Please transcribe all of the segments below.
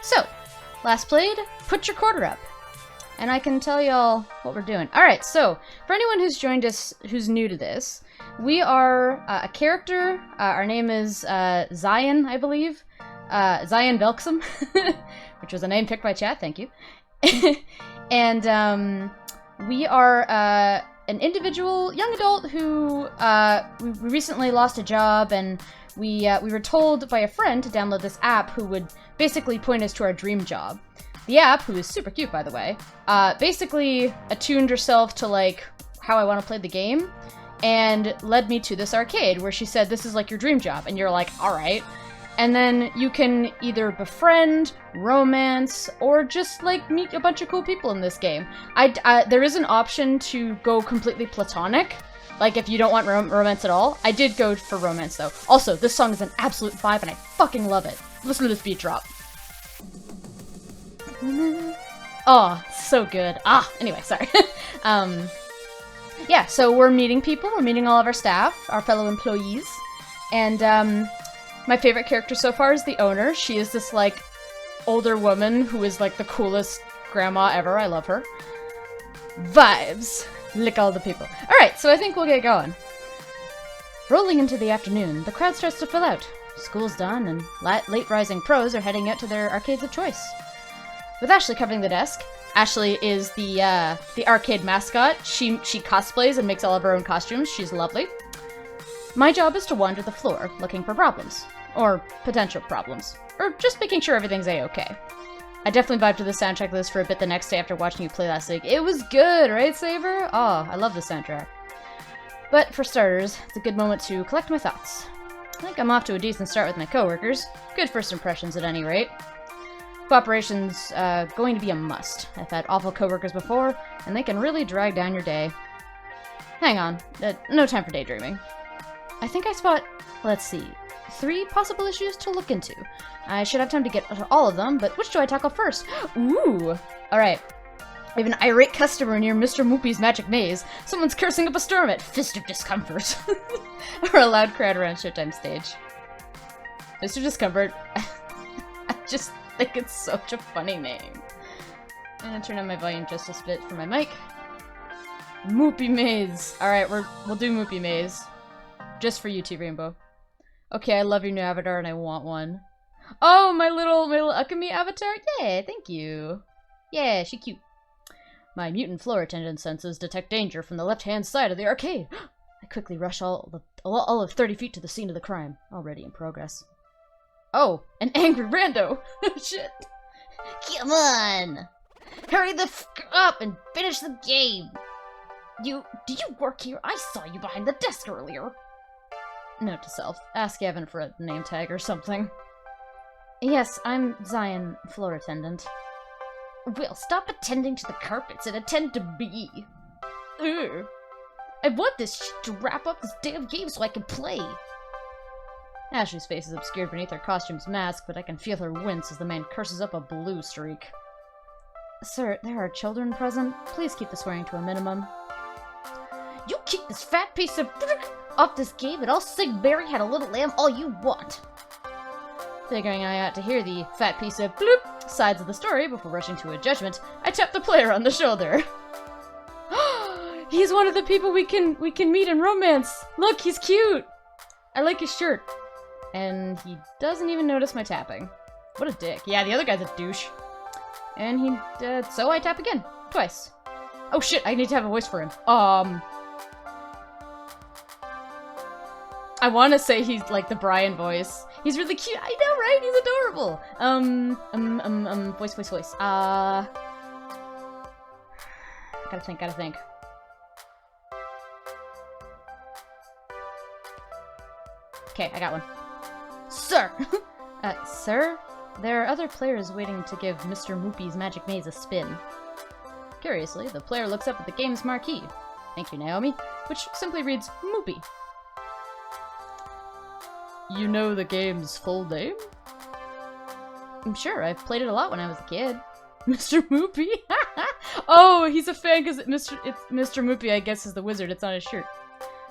So, last played, put your quarter up. And I can tell y'all what we're doing. Alright, so, for anyone who's joined us who's new to this, we are a character. Our name is Zion, I believe. Zion Velksum, which was a name picked by chat, thank you. And we are an individual young adult who we recently lost a job, and we were told by a friend to download this app who would basically point us to our dream job. The app, who is super cute by the way, basically attuned herself to like how I want to play the game and led me to this arcade where she said, this is like your dream job, and you're like, alright. And then you can either befriend, romance, or just, like, meet a bunch of cool people in this game. There is an option to go completely platonic, like if you don't want romance at all. I did go for romance, though. Also, this song is an absolute vibe, and I fucking love it. Listen to this beat drop. Oh, so good. Anyway, sorry. Yeah, so we're meeting people. We're meeting all of our staff, our fellow employees, and, my favorite character so far is the owner. She is this, like, older woman who is, like, the coolest grandma ever. I love her. Vibes. Lick all the people. Alright, so I think we'll get going. Rolling into the afternoon, the crowd starts to fill out. School's done, and late-rising pros are heading out to their arcades of choice. With Ashley covering the desk. Ashley is the arcade mascot. She cosplays and makes all of her own costumes. She's lovely. My job is to wander the floor, looking for problems. Or potential problems. Or just making sure everything's a-okay. I definitely vibed to the soundtrack list for a bit the next day after watching you play last week. It was good, right, Saber? Oh, I love the soundtrack. But for starters, it's a good moment to collect my thoughts. I think I'm off to a decent start with my coworkers. Good first impressions at any rate. Cooperation's going to be a must. I've had awful coworkers before, and they can really drag down your day. Hang on, no time for daydreaming. I think I spot, let's see, 3 possible issues to look into. I should have time to get to all of them, but which do I tackle first? Ooh! Alright. We have an irate customer near Mr. Moopy's Magic Maze. Someone's cursing up a storm at Fist of Discomfort. Or a loud crowd around Showtime stage. Mr. Discomfort. I just think it's such a funny name. I'm gonna turn on my volume just a bit for my mic. Moopy Maze. Alright, we'll do Moopy Maze. Just for you, T-Rainbow. Okay, I love your new avatar and I want one. Oh, my little Akemi avatar? Yeah, thank you. Yeah, she cute. My mutant floor attendant senses detect danger from the left-hand side of the arcade. I quickly rush all of 30 feet to the scene of the crime. Already in progress. Oh, an angry rando! Shit. Come on! Hurry the f up and finish the game! Do you work here? I saw you behind the desk earlier. Note to self, ask Evan for a name tag or something. Yes, I'm Zion, floor attendant. Well, stop attending to the carpets and attend to me. Ugh. I want this shit to wrap up this damn game so I can play. Ashley's face is obscured beneath her costume's mask, but I can feel her wince as the man curses up a blue streak. Sir, there are children present. Please keep the swearing to a minimum. You kick this fat piece of off this game, and I'll sing Mary Had a Little Lamb all you want. Figuring I ought to hear the fat piece of bloop sides of the story before rushing to a judgment, I tap the player on the shoulder. He's one of the people we can meet in romance. Look, he's cute. I like his shirt. And he doesn't even notice my tapping. What a dick. Yeah, the other guy's a douche. And so I tap again. Twice. Oh shit, I need to have a voice for him. I want to say he's like the Brian voice. He's really cute. I know, right? He's adorable. Voice. Gotta think. Okay, I got one. Sir! Sir? There are other players waiting to give Mr. Moopy's Magic Maze a spin. Curiously, the player looks up at the game's marquee. Thank you, Naomi. Which simply reads, Moopy. You know the game's full name? I'm sure. I've played it a lot when I was a kid. Mr. Moopy? Oh, he's a fan because Mr. Moopy, I guess, is the wizard. It's on his shirt.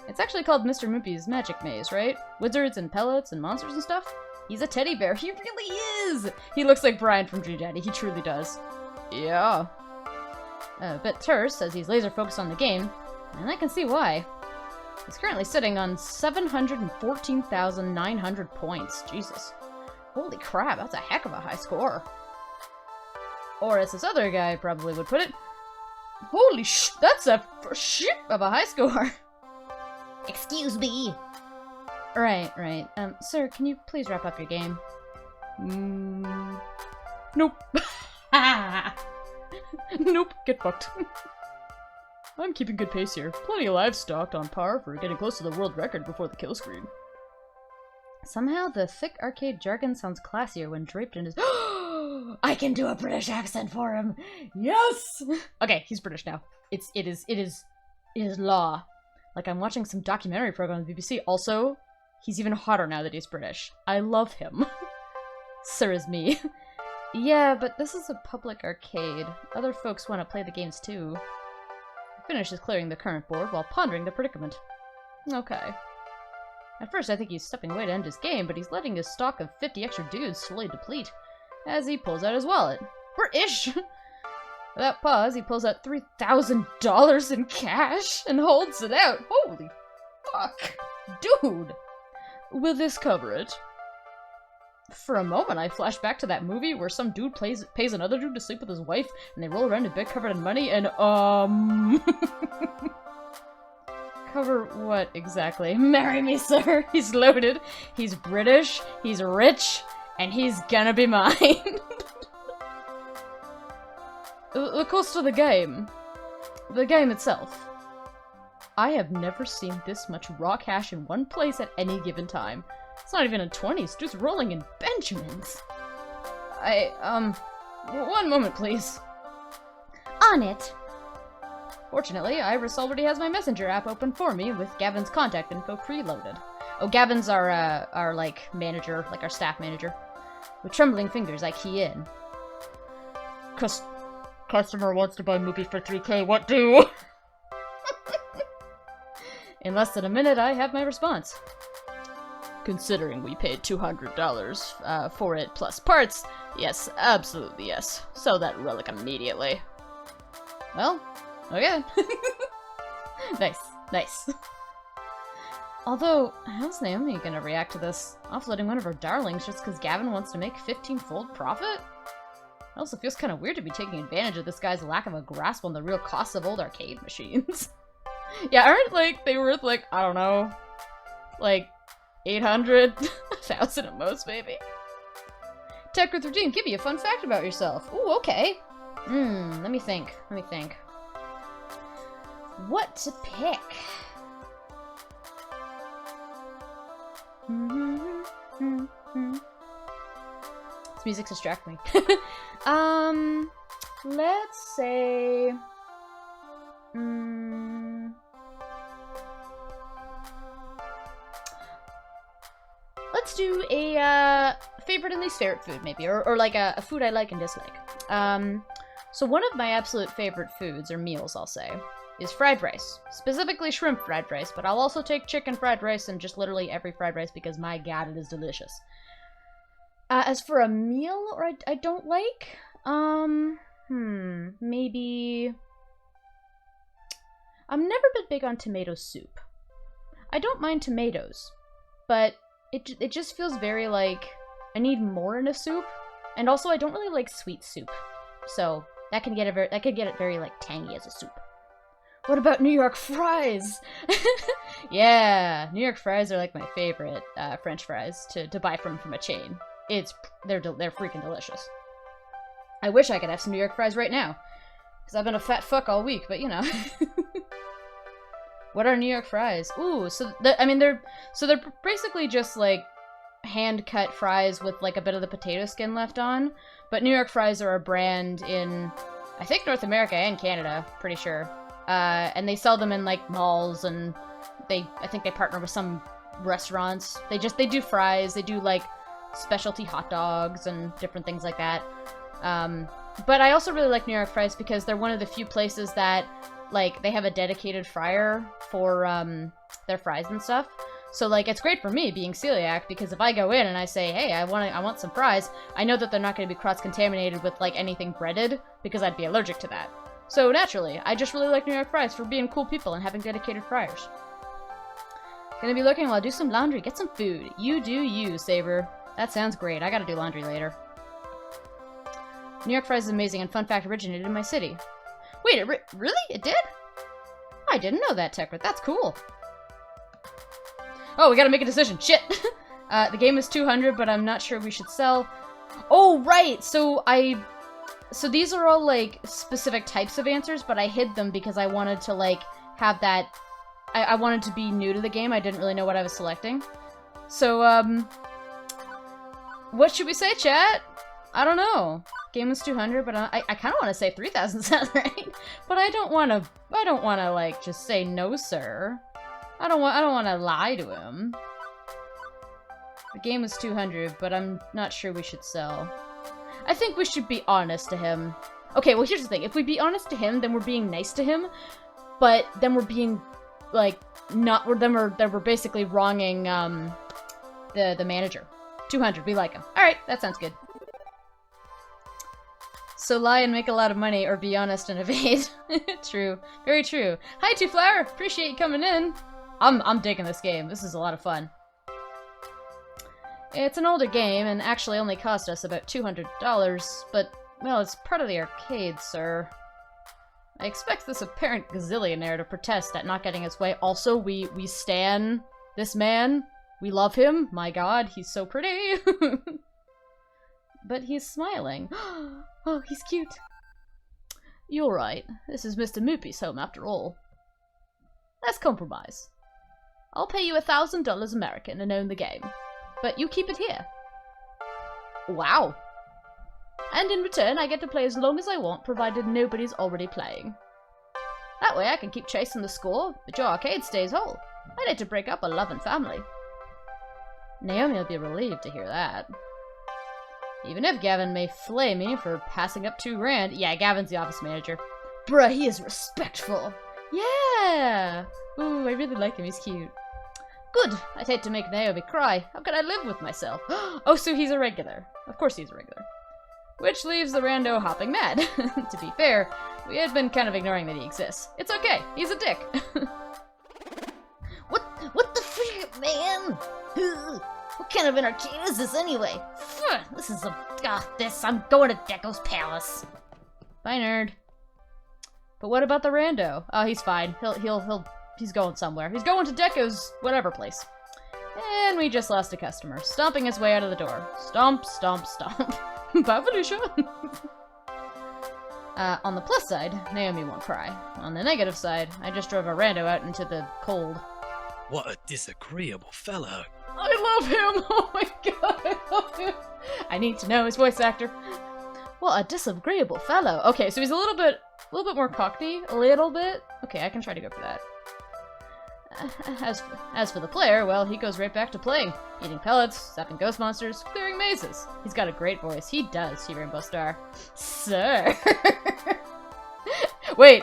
It's actually called Mr. Moopy's Magic Maze, right? Wizards and pellets and monsters and stuff? He's a teddy bear. He really does! He looks like Brian from Dream Daddy. He truly does. Yeah. A bit terse, as he's laser focused on the game, and I can see why. He's currently sitting on 714,900 points. Jesus. Holy crap, that's a heck of a high score. Or as this other guy probably would put it, holy that's a shit of a high score. Excuse me. Right. Sir, can you please wrap up your game? Nope. Nope, get fucked. I'm keeping good pace here. Plenty of livestock on par for getting close to the world record before the kill screen. Somehow the thick arcade jargon sounds classier when draped in his— I can do a British accent for him! Yes! Okay, he's British now. It is law. Like I'm watching some documentary program on the BBC. Also, he's even hotter now that he's British. I love him. Sir is me. Yeah, but this is a public arcade. Other folks want to play the games too. He finishes clearing the current board while pondering the predicament. Okay. At first I think he's stepping away to end his game, but he's letting his stock of 50 extra dudes slowly deplete as he pulls out his wallet. British! Without pause, he pulls out $3,000 in cash and holds it out. Holy fuck! Dude! Will this cover it? For a moment, I flash back to that movie where some dude pays another dude to sleep with his wife, and they roll around in bed covered in money, and, Cover what, exactly? Marry me, sir! He's loaded, he's British, he's rich, and he's gonna be mine! The cost of the game. The game itself. I have never seen this much raw cash in one place at any given time. It's not even in 20s, just rolling in Benjamins. One moment, please. On it. Fortunately, Iris already has my messenger app open for me with Gavin's contact info preloaded. Oh, Gavin's our like, manager, like our staff manager. With trembling fingers, I key in. Customer wants to buy movie for $3K, what do? In less than a minute, I have my response. Considering we paid $200 for it plus parts, yes, absolutely yes. Sell that relic immediately. Well, okay. Nice. Although, how's Naomi gonna react to this? Offloading one of her darlings just because Gavin wants to make 15-fold profit? It also feels kind of weird to be taking advantage of this guy's lack of a grasp on the real costs of old arcade machines. Yeah, aren't, like, they worth, like, I don't know, like, 800? 1,000 at most, maybe? Tech with Routine, give me a fun fact about yourself. Ooh, okay. Let me think. What to pick? This music's distracting me. Let's say... Let's do a favorite and least favorite food, maybe, or like a food I like and dislike. So one of my absolute favorite foods, or meals, I'll say, is fried rice. Specifically shrimp fried rice, but I'll also take chicken fried rice and just literally every fried rice because, my god, it is delicious. As for a meal or I don't like, maybe... I've never been big on tomato soup. I don't mind tomatoes, but it just feels very like I need more in a soup, and also I don't really like sweet soup, so that could get it very like tangy as a soup. What about New York fries? Yeah, New York fries are like my favorite French fries to buy from a chain. They're freaking delicious. I wish I could have some New York fries right now, because I've been a fat fuck all week, but you know. What are New York fries? Ooh, so they're basically just like hand-cut fries with like a bit of the potato skin left on. But New York fries are a brand in, I think, North America and Canada, pretty sure. And they sell them in like malls, and I think they partner with some restaurants. They do fries, they do like specialty hot dogs and different things like that. But I also really like New York fries because they're one of the few places that, like, they have a dedicated fryer for their fries and stuff. So, like, it's great for me being celiac, because if I go in and I say, hey, I want some fries, I know that they're not going to be cross-contaminated with, like, anything breaded, because I'd be allergic to that. So, naturally, I just really like New York fries for being cool people and having dedicated fryers. Gonna be looking while I do some laundry, get some food. You do you, Saber. That sounds great. I gotta do laundry later. New York fries is amazing, and fun fact, originated in my city. Wait, really? It did? I didn't know that, Tekrit. That's cool. Oh, we gotta make a decision. Shit! The game is 200, but I'm not sure we should sell. Oh, right! So these are all, like, specific types of answers, but I hid them because I wanted to, like, have that... I wanted to be new to the game. I didn't really know what I was selecting. So, what should we say, chat? I don't know. Game is 200, but I kind of want to say 3,000 sounds right. But I don't want to, like, just say no, sir. I don't want to lie to him. The game is 200, but I'm not sure we should sell. I think we should be honest to him. Okay, well, here's the thing. If we be honest to him, then we're being nice to him. But then we're being, like, we're basically wronging, the manager. 200, we like him. Alright, that sounds good. So lie and make a lot of money, or be honest and evade. True. Very true. Hi, Two Flower! Appreciate you coming in. I'm digging this game. This is a lot of fun. It's an older game, and actually only cost us about $200, but, well, it's part of the arcade, sir. I expect this apparent gazillionaire to protest at not getting his way. Also, we stan this man. We love him. My god, he's so pretty. But he's smiling. Oh, he's cute. You're right. This is Mr. Moopy's home after all. Let's compromise. I'll pay you $1,000 American and own the game. But you keep it here. Wow. And in return, I get to play as long as I want, provided nobody's already playing. That way I can keep chasing the score, but your arcade stays whole. I need to break up a loving family. Naomi will be relieved to hear that. Even if Gavin may flay me for passing up $2,000. Yeah, Gavin's the office manager. Bruh, he is respectful. Yeah! Ooh, I really like him, he's cute. Good! I'd hate to make Naomi cry. How can I live with myself? Oh, so he's a regular. Of course he's a regular. Which leaves the rando hopping mad. To be fair, we had been kind of ignoring that he exists. It's okay, he's a dick. What the frick, man? What kind of an arcade is this anyway? This is I'm going to Deco's palace. Bye, nerd. But what about the rando? Oh, he's fine. He's going somewhere. He's going to Deco's whatever place. And we just lost a customer, stomping his way out of the door. Stomp, stomp, stomp. Bye, Felicia. On the plus side, Naomi won't cry. On the negative side, I just drove a rando out into the cold. What a disagreeable fellow. I love him! Oh my god, I love him! I need to know his voice actor. What a disagreeable fellow. Okay, so he's a little bit more cockney. A little bit. Okay, I can try to go for that. As for the player, well, he goes right back to playing. Eating pellets, zapping ghost monsters, clearing mazes. He's got a great voice. He does, he Rainbow Star. Sir! Wait!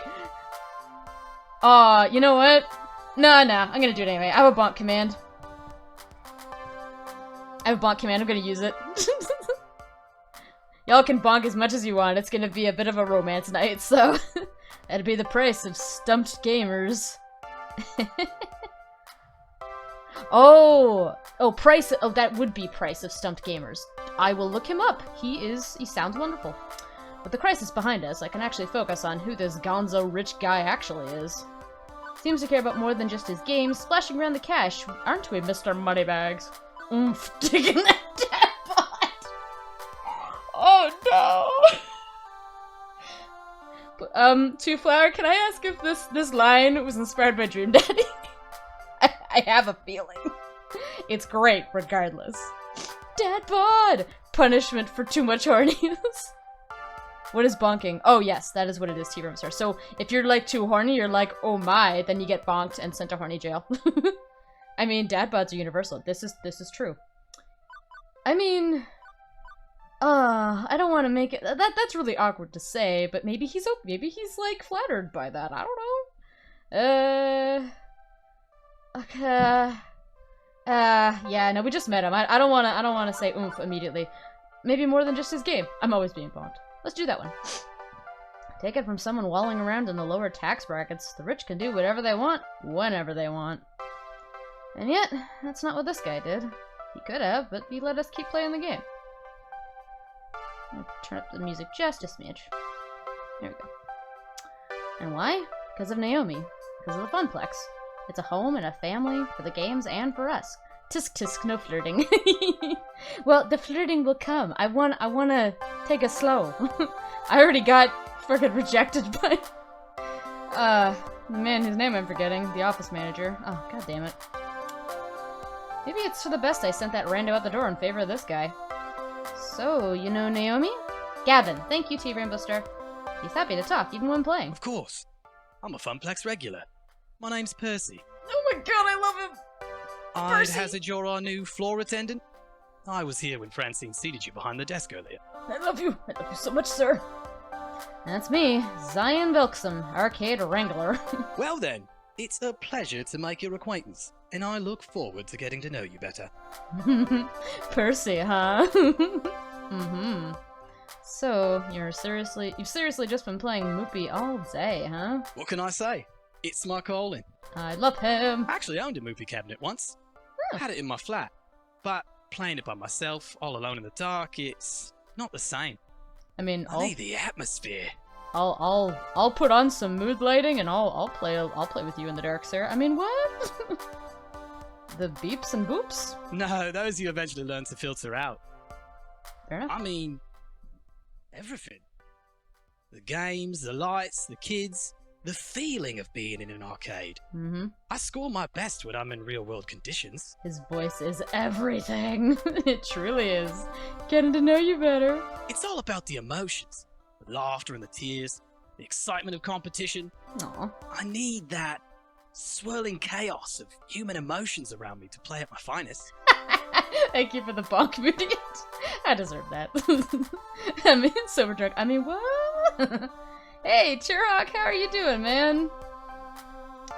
Aw, you know what? Nah, I'm gonna do it anyway. I have a bonk command. I'm gonna use it. Y'all can bonk as much as you want. It's gonna be a bit of a romance night, so... That'd be the price of stumped gamers. Price. Oh, that would be price of stumped gamers. I will look him up. He sounds wonderful. With the crisis behind us, I can actually focus on who this gonzo rich guy actually is. Seems to care about more than just his games, splashing around the cash, aren't we, Mr. Moneybags? Oomph, digging that dead pot! Oh no! Two Flower, can I ask if this line was inspired by Dream Daddy? I have a feeling. It's great, regardless. Dad bod! Punishment for too much horniness. What is bonking? Oh yes, that is what it is, T-Room Star. So if you're like too horny, you're like, oh my, then you get bonked and sent to horny jail. I mean, dad bods are universal. This is true. I mean, I don't want to make it. That's really awkward to say, but maybe he's like flattered by that. I don't know. Okay. Yeah, no, we just met him. I don't wanna say oomph immediately. Maybe more than just his game. I'm always being pawned. Let's do that one. Take it from someone walling around in the lower tax brackets. The rich can do whatever they want, whenever they want. And yet, that's not what this guy did. He could have, but he let us keep playing the game. I'll turn up the music just a smidge. There we go. And why? Because of Naomi. Because of the Funplex. It's a home and a family for the games and for us. Tisk tisk, no flirting. Well, the flirting will come. I wanna take it slow. I already got frickin' rejected by the man whose name I'm forgetting, the office manager. Oh, god damn it. Maybe it's for the best I sent that rando out the door in favor of this guy. So, you know Naomi? Gavin, thank you, T. Rainbow Star. He's happy to talk, even when playing. Of course. I'm a Funplex regular. My name's Percy. Oh my god, I love him! I'd Percy! hazard you're our new floor attendant. I was here when Francine seated you behind the desk earlier. I love you so much, sir. That's me, Zion Vilksum, Arcade Wrangler. Well then, it's a pleasure to make your acquaintance, and I look forward to getting to know you better. Percy, huh? Mm-hmm. So, you've seriously just been playing Moopy all day, huh? What can I say? It's my calling. I love him. I actually owned a Moopy cabinet once. Oh. I had it in my flat, but playing it by myself, all alone in the dark, it's not the same. I mean, I need the atmosphere. I'll put on some mood lighting and I'll play with you in the dark, sir. I mean, what? The beeps and boops? No, those you eventually learn to filter out. Fair enough. I mean, everything. The games, the lights, the kids, the feeling of being in an arcade. Mm-hmm. I score my best when I'm in real-world conditions. His voice is everything. It truly is. Getting to know you better. It's all about the emotions. The laughter and the tears. The excitement of competition. Aw. I need that swirling chaos of human emotions around me to play at my finest. Thank you for the bonk booty. I deserve that. I mean, sober drunk. I mean, what? Hey, Chirok, how are you doing, man?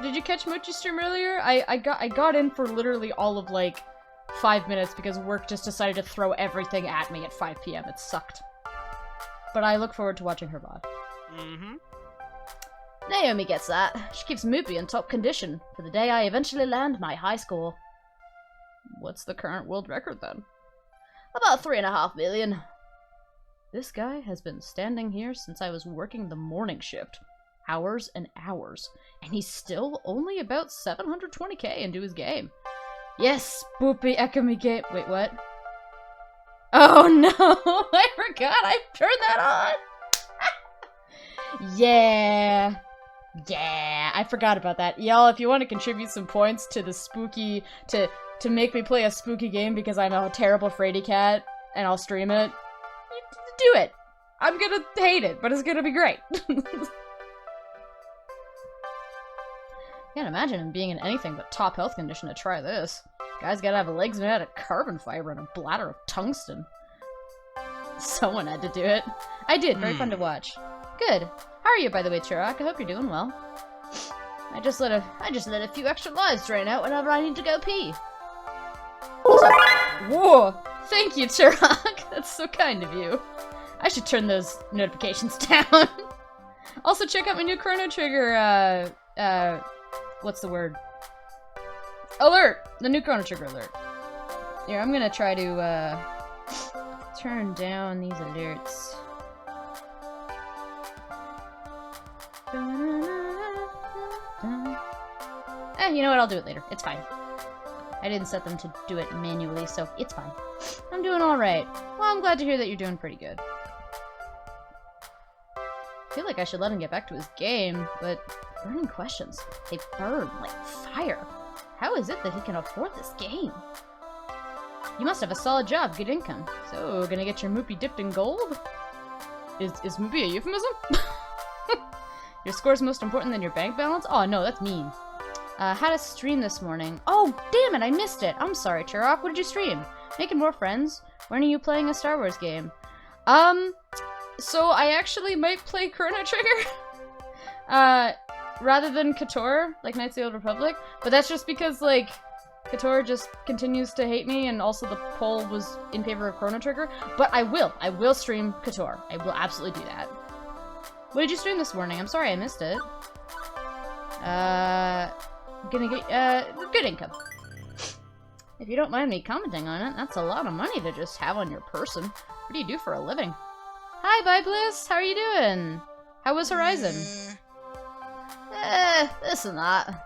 Did you catch Mochi's stream earlier? I got in for literally all of, like, 5 minutes because work just decided to throw everything at me at 5 p.m. It sucked. But I look forward to watching her VOD. Mm-hmm. Naomi gets that. She keeps Moopy in top condition for the day I eventually land my high score. What's the current world record, then? About 3.5 million. This guy has been standing here since I was working the morning shift. Hours and hours. And he's still only about 720k into his game. Yes, Boopy Ekami game. Wait, what? Oh no! I forgot I turned that on! Yeah. Yeah, I forgot about that. Y'all, if you want to contribute some points to the spooky, to make me play a spooky game because I'm a terrible fraidy cat, and I'll stream it, do it. I'm gonna hate it, but it's gonna be great. Can't imagine him being in anything but top health condition to try this. Guy's gotta have legs made out of carbon fiber and a bladder of tungsten. Someone had to do it. I did, very fun to watch. Good. How are you, by the way, Chirok? I hope you're doing well. I just let a few extra lives drain out whenever I need to go pee. Whoa! Thank you, Chirok. That's so kind of you. I should turn those notifications down. Also, check out my new Chrono Trigger, what's the word? Alert! The new Chrono Trigger alert. Here, I'm gonna try to, turn down these alerts. You know what? I'll do it later. It's fine. I didn't set them to do it manually, so it's fine. I'm doing alright. Well, I'm glad to hear that you're doing pretty good. I feel like I should let him get back to his game, but burning questions. They burn like fire. How is it that he can afford this game? You must have a solid job, good income. So, gonna get your Moopy dipped in gold? Is Moopy a euphemism? Your score's most important than your bank balance? Oh no, that's mean. Had a stream this morning. Oh, damn it, I missed it. I'm sorry, Chirok. What did you stream? Making more friends? When are you playing a Star Wars game? So I actually might play Chrono Trigger. Rather than KOTOR, like Knights of the Old Republic. But that's just because, like, Couture just continues to hate me, and also the poll was in favor of Chrono Trigger. But I will stream Couture. I will absolutely do that. What did you stream this morning? I'm sorry I missed it. Gonna get, good income. If you don't mind me commenting on it, that's a lot of money to just have on your person. What do you do for a living? Hi, Bye Bliss! How are you doing? How was Horizon? This and that.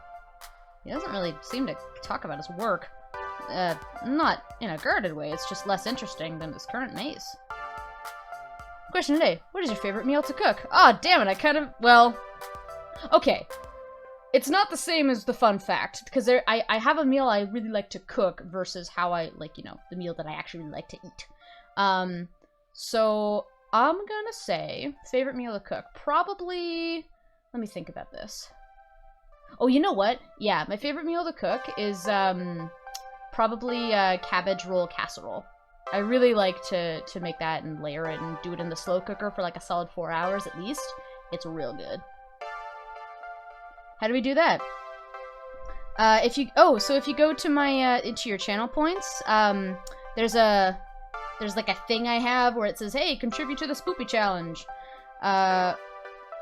He doesn't really seem to talk about his work. Not in a guarded way, it's just less interesting than his current maze. Question today, what is your favorite meal to cook? Aw, damn it, well... Okay. It's not the same as the fun fact, because I have a meal I really like to cook versus how I, like, you know, the meal that I actually really like to eat. So, I'm gonna say, favorite meal to cook, probably... Let me think about this. Oh, you know what? Yeah, my favorite meal to cook is, probably, cabbage roll casserole. I really like to make that and layer it and do it in the slow cooker for like a solid 4 hours at least. It's real good. How do we do that? So if you go to my, into your channel points, there's like a thing I have where it says, hey, contribute to the Spoopy Challenge.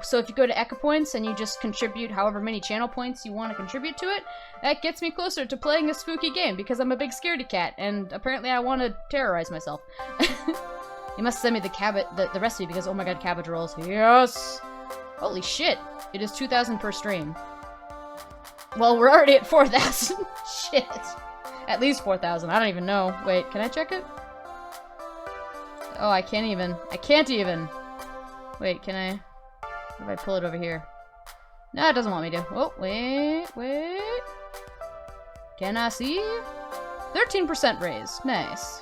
So if you go to Echo Points and you just contribute however many channel points you want to contribute to it, that gets me closer to playing a spooky game, because I'm a big scaredy cat, and apparently I want to terrorize myself. You must send me the recipe, because oh my god, cabbage rolls. Yes! Holy shit! It is 2,000 per stream. Well, we're already at 4,000. Shit. At least 4,000. I don't even know. Wait, can I check it? Oh, I can't even. Wait, can I... What if I pull it over here? No, it doesn't want me to. Oh, wait. Can I see? 13% raise. Nice.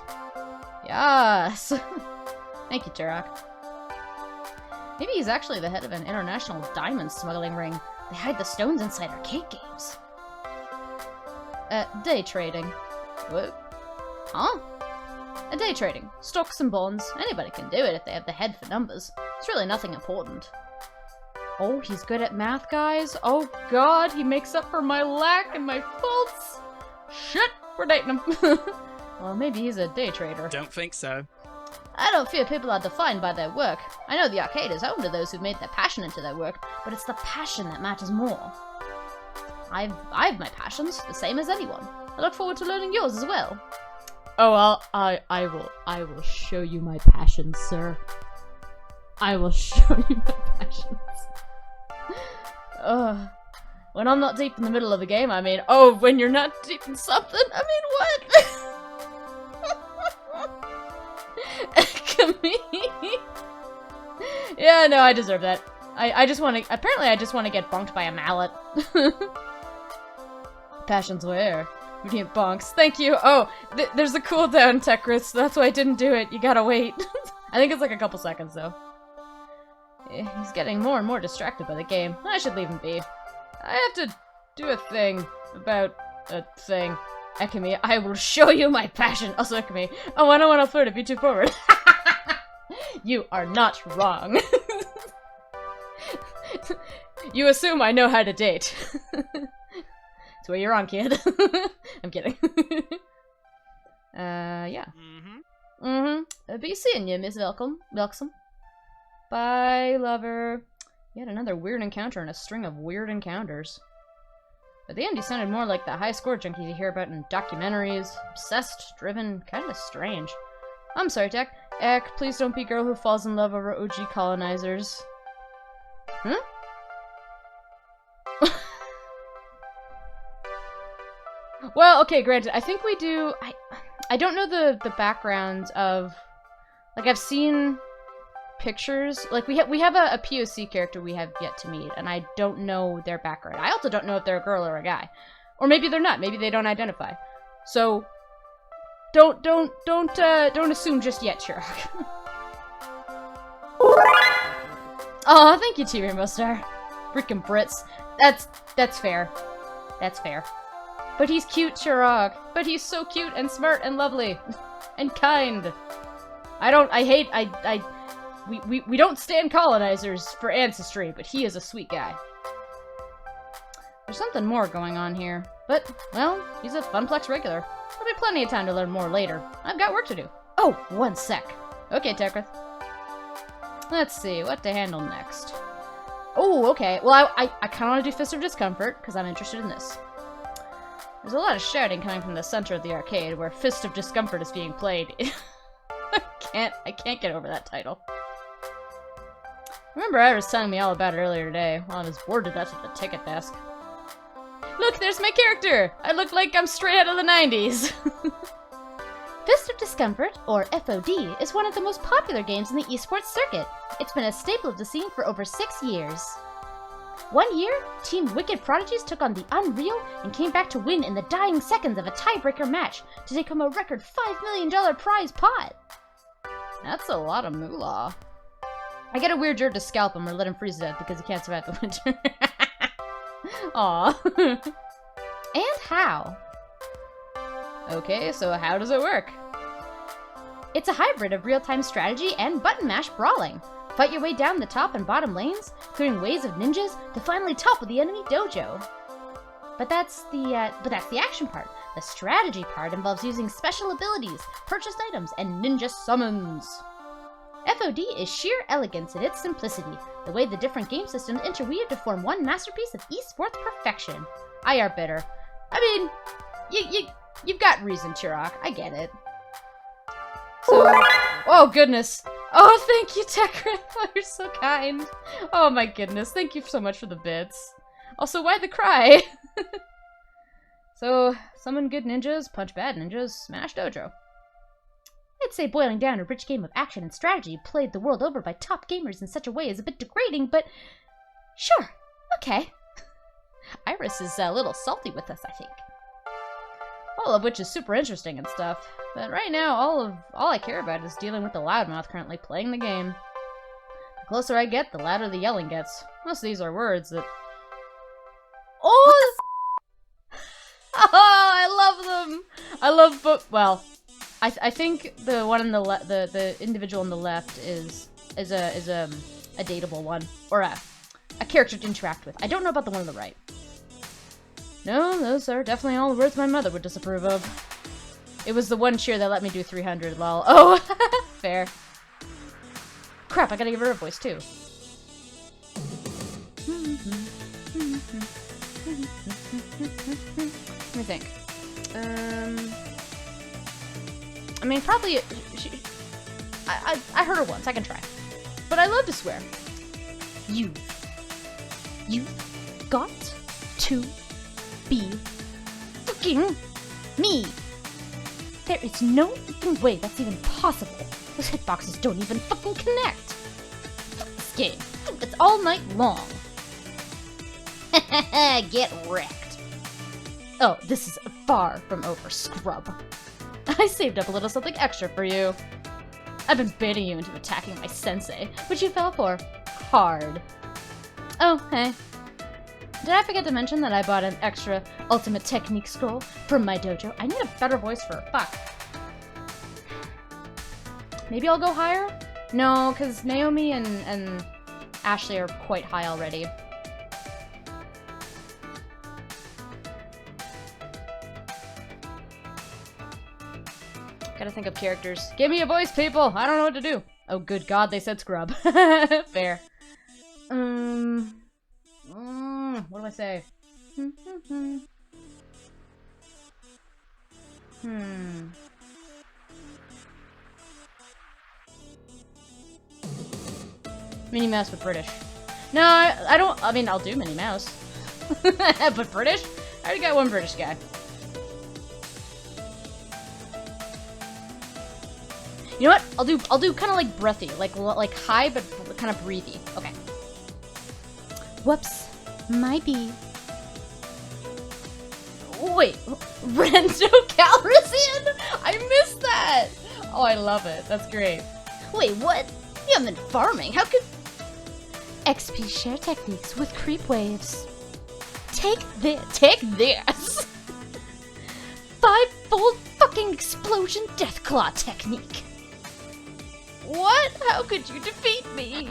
Yes. Thank you, Turok. Maybe he's actually the head of an international diamond smuggling ring. They hide the stones inside arcade games. Day trading. What? Huh? Day trading. Stocks and bonds. Anybody can do it if they have the head for numbers. It's really nothing important. Oh, he's good at math, guys. Oh god, he makes up for my lack and my faults. Shit, we're dating him. Well, maybe he's a day trader. Don't think so. I don't fear people are defined by their work. I know the arcade is home to those who've made their passion into their work, but it's the passion that matters more. I've my passions, the same as anyone. I look forward to learning yours as well. Oh, I will show you my passions, sir. I will show you my passions. When I'm not deep in the middle of the game, I mean, oh, when you're not deep in something, I mean, what? Yeah, no, I deserve that. I just want to, apparently I just want to get bonked by a mallet. Passions where? We need bonks. Thank you. Oh, there's a cooldown, Tekris. That's why I didn't do it. You gotta wait. I think it's like a couple seconds, though. He's getting more and more distracted by the game. I should leave him be. I have to do a thing about a thing. Ekami, I will show you my passion. Also, Ekami, oh, I don't want to flirt if you're too forward. You are not wrong. You assume I know how to date. That's where you're on, kid. I'm kidding. Yeah. Be seeing you, Miss Welcome. Bye, lover. Yet another weird encounter in a string of weird encounters. At the end, he sounded more like the high-score junkie you hear about in documentaries. Obsessed, driven, kind of strange. I'm sorry, Tech. Ek, please don't be girl who falls in love over OG colonizers. Hmm? Well, okay, granted, I think we do... I don't know the background of... Like, I've seen pictures... Like, we have a POC character we have yet to meet, and I don't know their background. I also don't know if they're a girl or a guy. Or maybe they're not. Maybe they don't identify. So, don't assume just yet, Chirag. Aw, thank you, T-Rainbow Star. Freaking Brits. That's fair. That's fair. But he's cute, Chirag. But he's so cute and smart and lovely. And kind. We don't stand colonizers for ancestry, but he is a sweet guy. There's something more going on here. But, well, he's a Funplex regular. There'll be plenty of time to learn more later. I've got work to do. Oh, one sec. Okay, Tekrith. Let's see, what to handle next. Oh, okay. Well, I kind of want to do Fist of Discomfort, because I'm interested in this. There's a lot of shouting coming from the center of the arcade, where Fist of Discomfort is being played. I can't get over that title. Remember Iris telling me all about it earlier today, while I was bored to death at the ticket desk. Look, there's my character! I look like I'm straight out of the 90s! Fist of Discomfort, or FOD, is one of the most popular games in the esports circuit. It's been a staple of the scene for over 6 years. One year, Team Wicked Prodigies took on the Unreal and came back to win in the dying seconds of a tiebreaker match to take home a record $5 million prize pot. That's a lot of moolah. I get a weird jerk to scalp him or let him freeze to death because he can't survive the winter. Aw. And how? Okay, so how does it work? It's a hybrid of real-time strategy and button mash brawling. Fight your way down the top and bottom lanes, clearing waves of ninjas to finally topple the enemy dojo. But that's the action part. The strategy part involves using special abilities, purchased items, and ninja summons. FOD is sheer elegance in its simplicity, the way the different game systems interweave to form one masterpiece of esports perfection. I are bitter. I mean, you've got reason, Turok. I get it. So, oh goodness. Oh, thank you, Tekrith. Oh, you're so kind. Oh my goodness, thank you so much for the bits. Also, why the cry? So, summon good ninjas, punch bad ninjas, smash dojo. I'd say boiling down a rich game of action and strategy played the world over by top gamers in such a way is a bit degrading, but sure, okay. Iris is a little salty with us, I think. All of which is super interesting and stuff, but right now all I care about is dealing with the loudmouth currently playing the game. The closer I get, the louder the yelling gets. Most of these are words that... Oh! Oh, I love them! I love both. Well, I think the one on the individual on the left is a dateable one, or a character to interact with. I don't know about the one on the right. No, those are definitely all the words my mother would disapprove of. It was the one cheer that let me do 300, lol. Oh, fair. Crap, I gotta give her a voice too. Let me think. I mean, probably... I heard her once, I can try. But I love to swear. You've got to be fucking me. There is no fucking way that's even possible. Those hitboxes don't even fucking connect. Fuck this game. It's all night long. Get wrecked. Oh, this is far from over, scrub. I saved up a little something extra for you. I've been baiting you into attacking my sensei, which you fell for. Hard. Oh, hey. Did I forget to mention that I bought an extra ultimate technique scroll from my dojo? I need a better voice for her. Fuck. Maybe I'll go higher? No, because Naomi and Ashley are quite high already. Gotta think of characters. Give me a voice, people! I don't know what to do. Oh, good God, they said scrub. Fair. What do I say? Minnie Mouse but British. No, I don't. I mean, I'll do Minnie Mouse. But British? I already got one British guy. You know what? I'll do kind of like breathy, like high but kind of breathy. Okay. Whoops, my bee. Wait, Rendo Calrissian? I missed that. Oh, I love it. That's great. Wait, what? You haven't been farming. How could XP share techniques with creep waves? Take this. Take this. 5-fold fucking explosion deathclaw technique. What? How could you defeat me?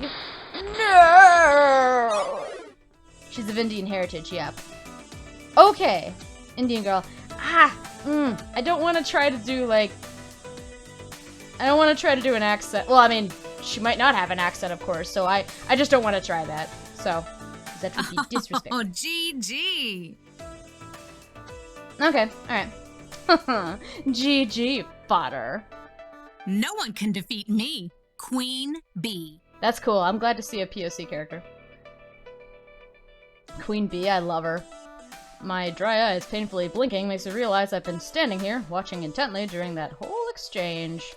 No! She's of Indian heritage, yep. Okay. Indian girl. I don't want to try to do, like... I don't want to try to do an accent. Well, I mean, she might not have an accent, of course, so I just don't want to try that. So, that would be disrespectful. Oh, GG. Okay, alright. GG, fodder. No one can defeat me, Queen Bee. That's cool. I'm glad to see a POC character. Queen Bee, I love her. My dry eyes painfully blinking makes me realize I've been standing here, watching intently during that whole exchange.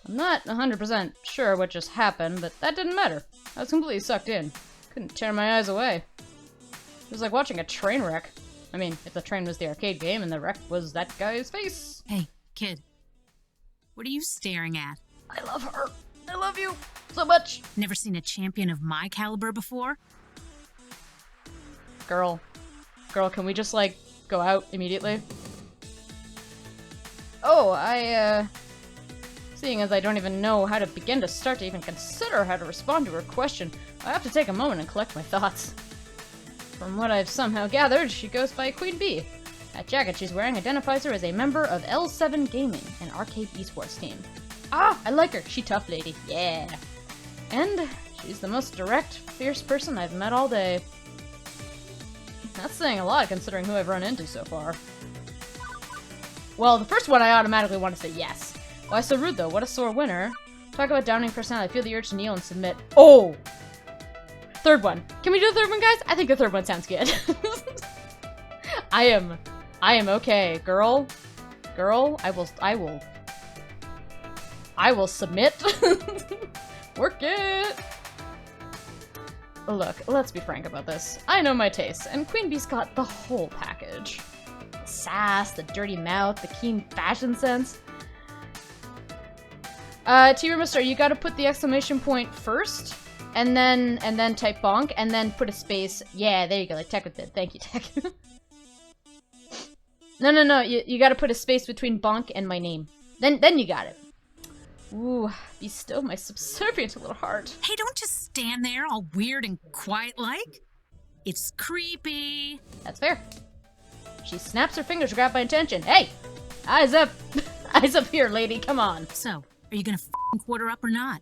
I'm not 100% sure what just happened, but that didn't matter. I was completely sucked in. Couldn't tear my eyes away. It was like watching a train wreck. I mean, if the train was the arcade game and the wreck was that guy's face. Hey, kid. What are you staring at? I love her. I love you so much. Never seen a champion of my caliber before? Girl, can we just, like, go out immediately? Oh, seeing as I don't even know how to begin to start to even consider how to respond to her question, I have to take a moment and collect my thoughts. From what I've somehow gathered, she goes by Queen Bee. That jacket she's wearing identifies her as a member of L7 Gaming, an arcade esports team. Ah, I like her. She tough lady. Yeah. And she's the most direct, fierce person I've met all day. That's saying a lot considering who I've run into so far. Well, the first one I automatically want to say yes. Why so rude though? What a sore winner. Talk about downing personality. I feel the urge to kneel and submit. Oh! Third one. Can we do the third one, guys? I think the third one sounds good. I am okay. Girl, I will submit. Work it! Look, let's be frank about this. I know my tastes, and Queen Bee's got the whole package. The sass, the dirty mouth, the keen fashion sense. T-Remister, you gotta put the exclamation point first, and then type bonk, and then put a space. Yeah, there you go, like Tech with it. Thank you, Tech. No, you gotta put a space between bonk and my name. Then you got it. Ooh, be still, my subservient little heart. Hey, don't just stand there all weird and quiet-like. It's creepy. That's fair. She snaps her fingers to grab my attention. Hey! Eyes up! Eyes up here, lady, come on. So, are you gonna f***ing quarter up or not?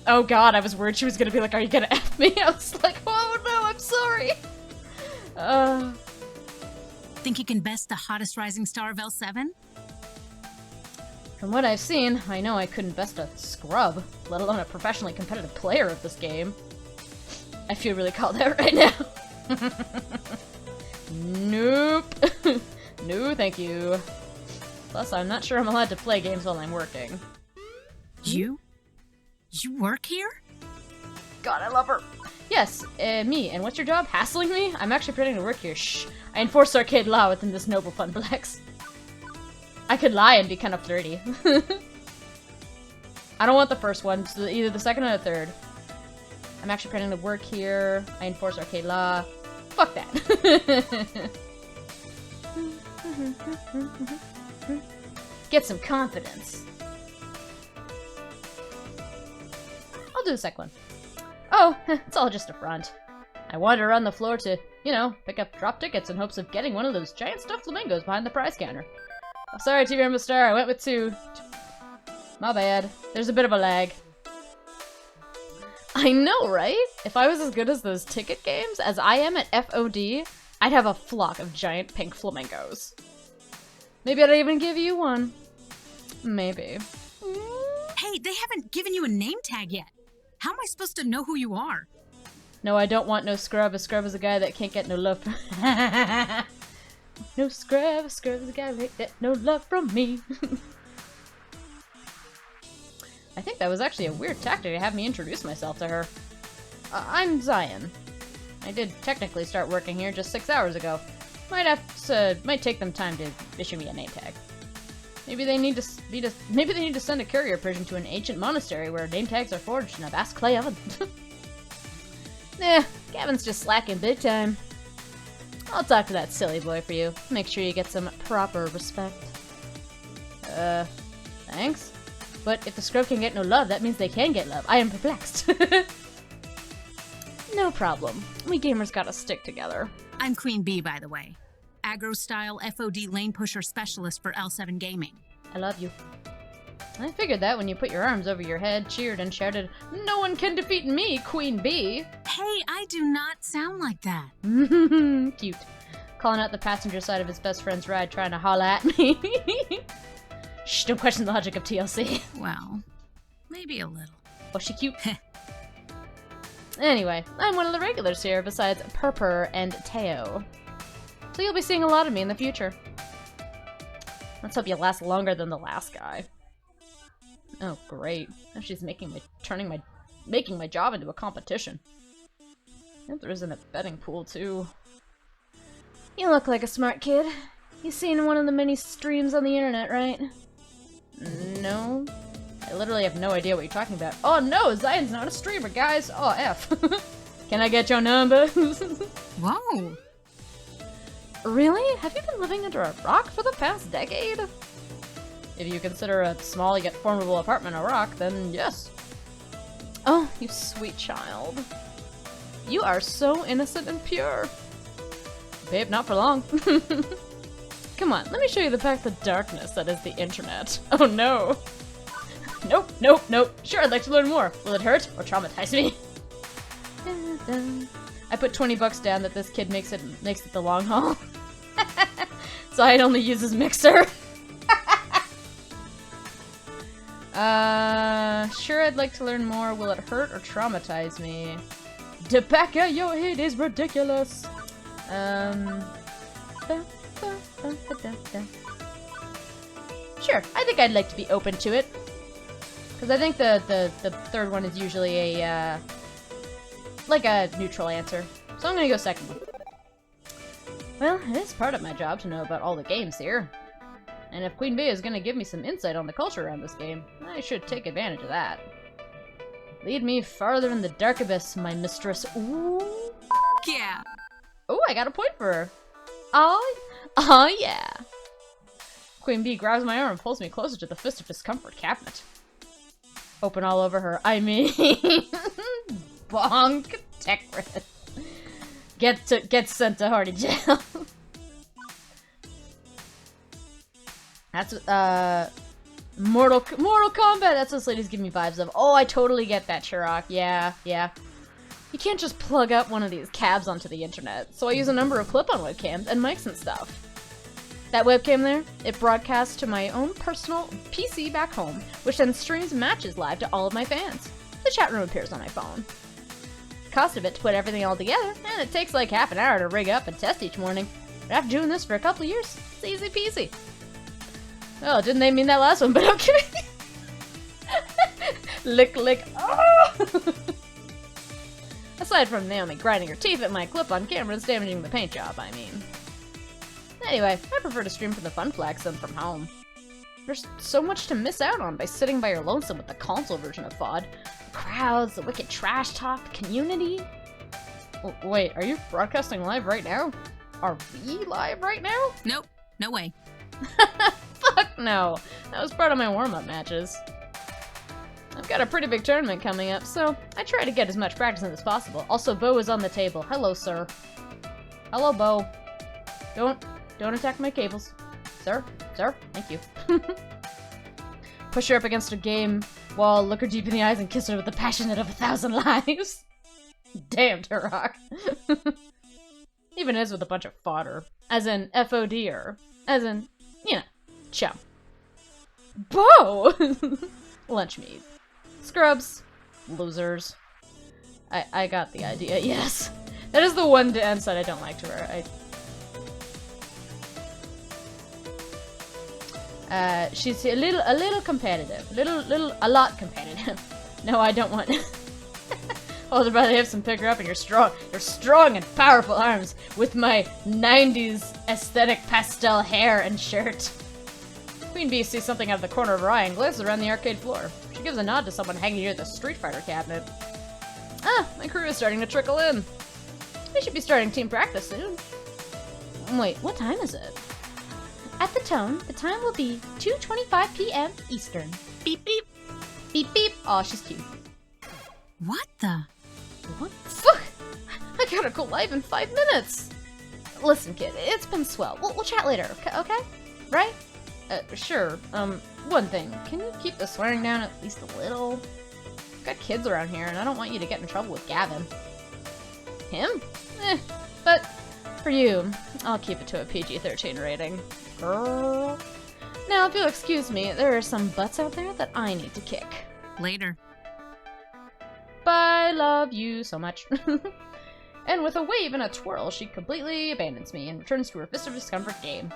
Oh god, I was worried she was gonna be like, are you gonna F me? I was like, oh no, I'm sorry. Think you can best the hottest rising star of L7? From what I've seen, I know I couldn't best a scrub, let alone a professionally competitive player of this game. I feel really called out right now. Nope. No, thank you. Plus, I'm not sure I'm allowed to play games while I'm working. You work here? God, I love her. Yes, me. And what's your job? Hassling me? I'm actually pretending to work here. Shh. I enforce arcade law within this noble funplex. I could lie and be kind of flirty. I don't want the first one, so either the second or the third. I'm actually pretending to work here. I enforce arcade law. Fuck that. Get some confidence. I'll do the second one. Oh, it's all just a front. I wander around the floor to, you know, pick up drop tickets in hopes of getting one of those giant stuffed flamingos behind the prize counter. Oh, sorry, TV Rainbow Star, I went with 2. My bad. There's a bit of a lag. I know, right? If I was as good as those ticket games as I am at FOD, I'd have a flock of giant pink flamingos. Maybe I'd even give you one. Maybe. Hey, they haven't given you a name tag yet. How am I supposed to know who you are? No, I don't want no scrub. A scrub is a guy that can't get no love from No scrub. A scrub is a guy that get no love from me. I think that was actually a weird tactic to have me introduce myself to her. I'm Zion. I did technically start working here just 6 hours ago. Might take them time to issue me a name tag. Maybe they need to send a courier pigeon to an ancient monastery where name tags are forged in a vast clay oven. Nah, Gavin's just slacking big time. I'll talk to that silly boy for you. Make sure you get some proper respect. Thanks? But if the scrub can get no love, that means they can get love. I am perplexed. No problem. We gamers gotta stick together. I'm Queen Bee, by the way. aggro-style FOD lane pusher specialist for L7 Gaming. I love you. I figured that when you put your arms over your head, cheered, and shouted, "No one can defeat me, Queen Bee!" Hey, I do not sound like that. Cute. Calling out the passenger side of his best friend's ride, trying to holla at me. Shh, don't question the logic of TLC. Well, maybe a little. Was she cute? Anyway, I'm one of the regulars here, besides Purpur and Teo. So you'll be seeing a lot of me in the future. Let's hope you last longer than the last guy. Oh, great. Now she's making my job into a competition. And there isn't a betting pool, too. You look like a smart kid. You seen one of the many streams on the internet, right? No. I literally have no idea what you're talking about. Oh no, Zion's not a streamer, guys! Oh, F. Can I get your number? Whoa! Really? Have you been living under a rock for the past decade? If you consider a small yet formidable apartment a rock, then yes. Oh, you sweet child. You are so innocent and pure. Babe, not for long. Come on, let me show you the path of darkness that is the internet. Oh no. Nope, nope, nope. Sure, I'd like to learn more. Will it hurt or traumatize me? I put 20 bucks down that this kid makes it the long haul. Zion only uses Mixer. Sure, I'd like to learn more. Will it hurt or traumatize me? The back of your head is ridiculous. Sure, I think I'd like to be open to it. Because I think the third one is usually a, like a neutral answer. So I'm gonna go second one. Well, it is part of my job to know about all the games here. And if Queen Bee is gonna give me some insight on the culture around this game, I should take advantage of that. Lead me farther in the dark abyss, my mistress. Ooh. Yeah. Ooh, I got a point for her. Oh yeah. Queen Bee grabs my arm and pulls me closer to the Fist of Discomfort cabinet. Open all over her. I mean, bonk Tekrit. Get sent to Hardy jail. That's Mortal Kombat. That's what this lady's giving me vibes of. Oh, I totally get that, Chirac. Yeah. You can't just plug up one of these cabs onto the internet, so I use a number of clip-on webcams and mics and stuff. That webcam there, it broadcasts to my own personal PC back home, which then streams matches live to all of my fans. The chat room appears on my phone. Cost of it to put everything all together, and it takes like half an hour to rig up and test each morning. But after doing this for a couple years, it's easy peasy. Oh, didn't they mean that last one, but okay. Lick. Oh! Aside from Naomi grinding her teeth at my clip-on cameras damaging the paint job, I mean. Anyway, I prefer to stream from the Fun Flags than from home. There's so much to miss out on by sitting by your lonesome with the console version of FOD. The crowds, the wicked trash talk, the community. Wait, are you broadcasting live right now? Are we live right now? Nope, no way. Fuck no! That was part of my warm-up matches. I've got a pretty big tournament coming up, so I try to get as much practice in as possible. Also, Bo is on the table. Hello, sir. Hello, Bo. Don't attack my cables. Sir, thank you. Push her up against a game wall, look her deep in the eyes, and kiss her with the passionate of 1,000 lives. Damn, Turok. Even is with a bunch of fodder. As in FOD-er. As in, you know, chum. Bo! Lunch meat. Scrubs. Losers. I got the idea, yes. That is the one downside I don't like to her. She's a little competitive. A lot competitive. No, I don't want... Older brother hips and pick her up and you're strong and powerful arms with my 90s aesthetic pastel hair and shirt. Queen Bee sees something out of the corner of her eye and glances around the arcade floor. She gives a nod to someone hanging near the Street Fighter cabinet. Ah, my crew is starting to trickle in. We should be starting team practice soon. Wait, what time is it? At the tone, the time will be 2:25 p.m. Eastern. Beep beep. Beep beep. Aw, she's cute. What the? What? Fuck! I gotta go live in 5 minutes! Listen, kid, it's been swell. We'll chat later, okay? Right? Sure. One thing. Can you keep the swearing down at least a little? I've got kids around here, and I don't want you to get in trouble with Gavin. Him? But for you, I'll keep it to a PG-13 rating. Girl. Now, if you'll excuse me, there are some butts out there that I need to kick. Later. Bye, love you so much. And with a wave and a twirl, she completely abandons me and returns to her Fist of Discomfort game.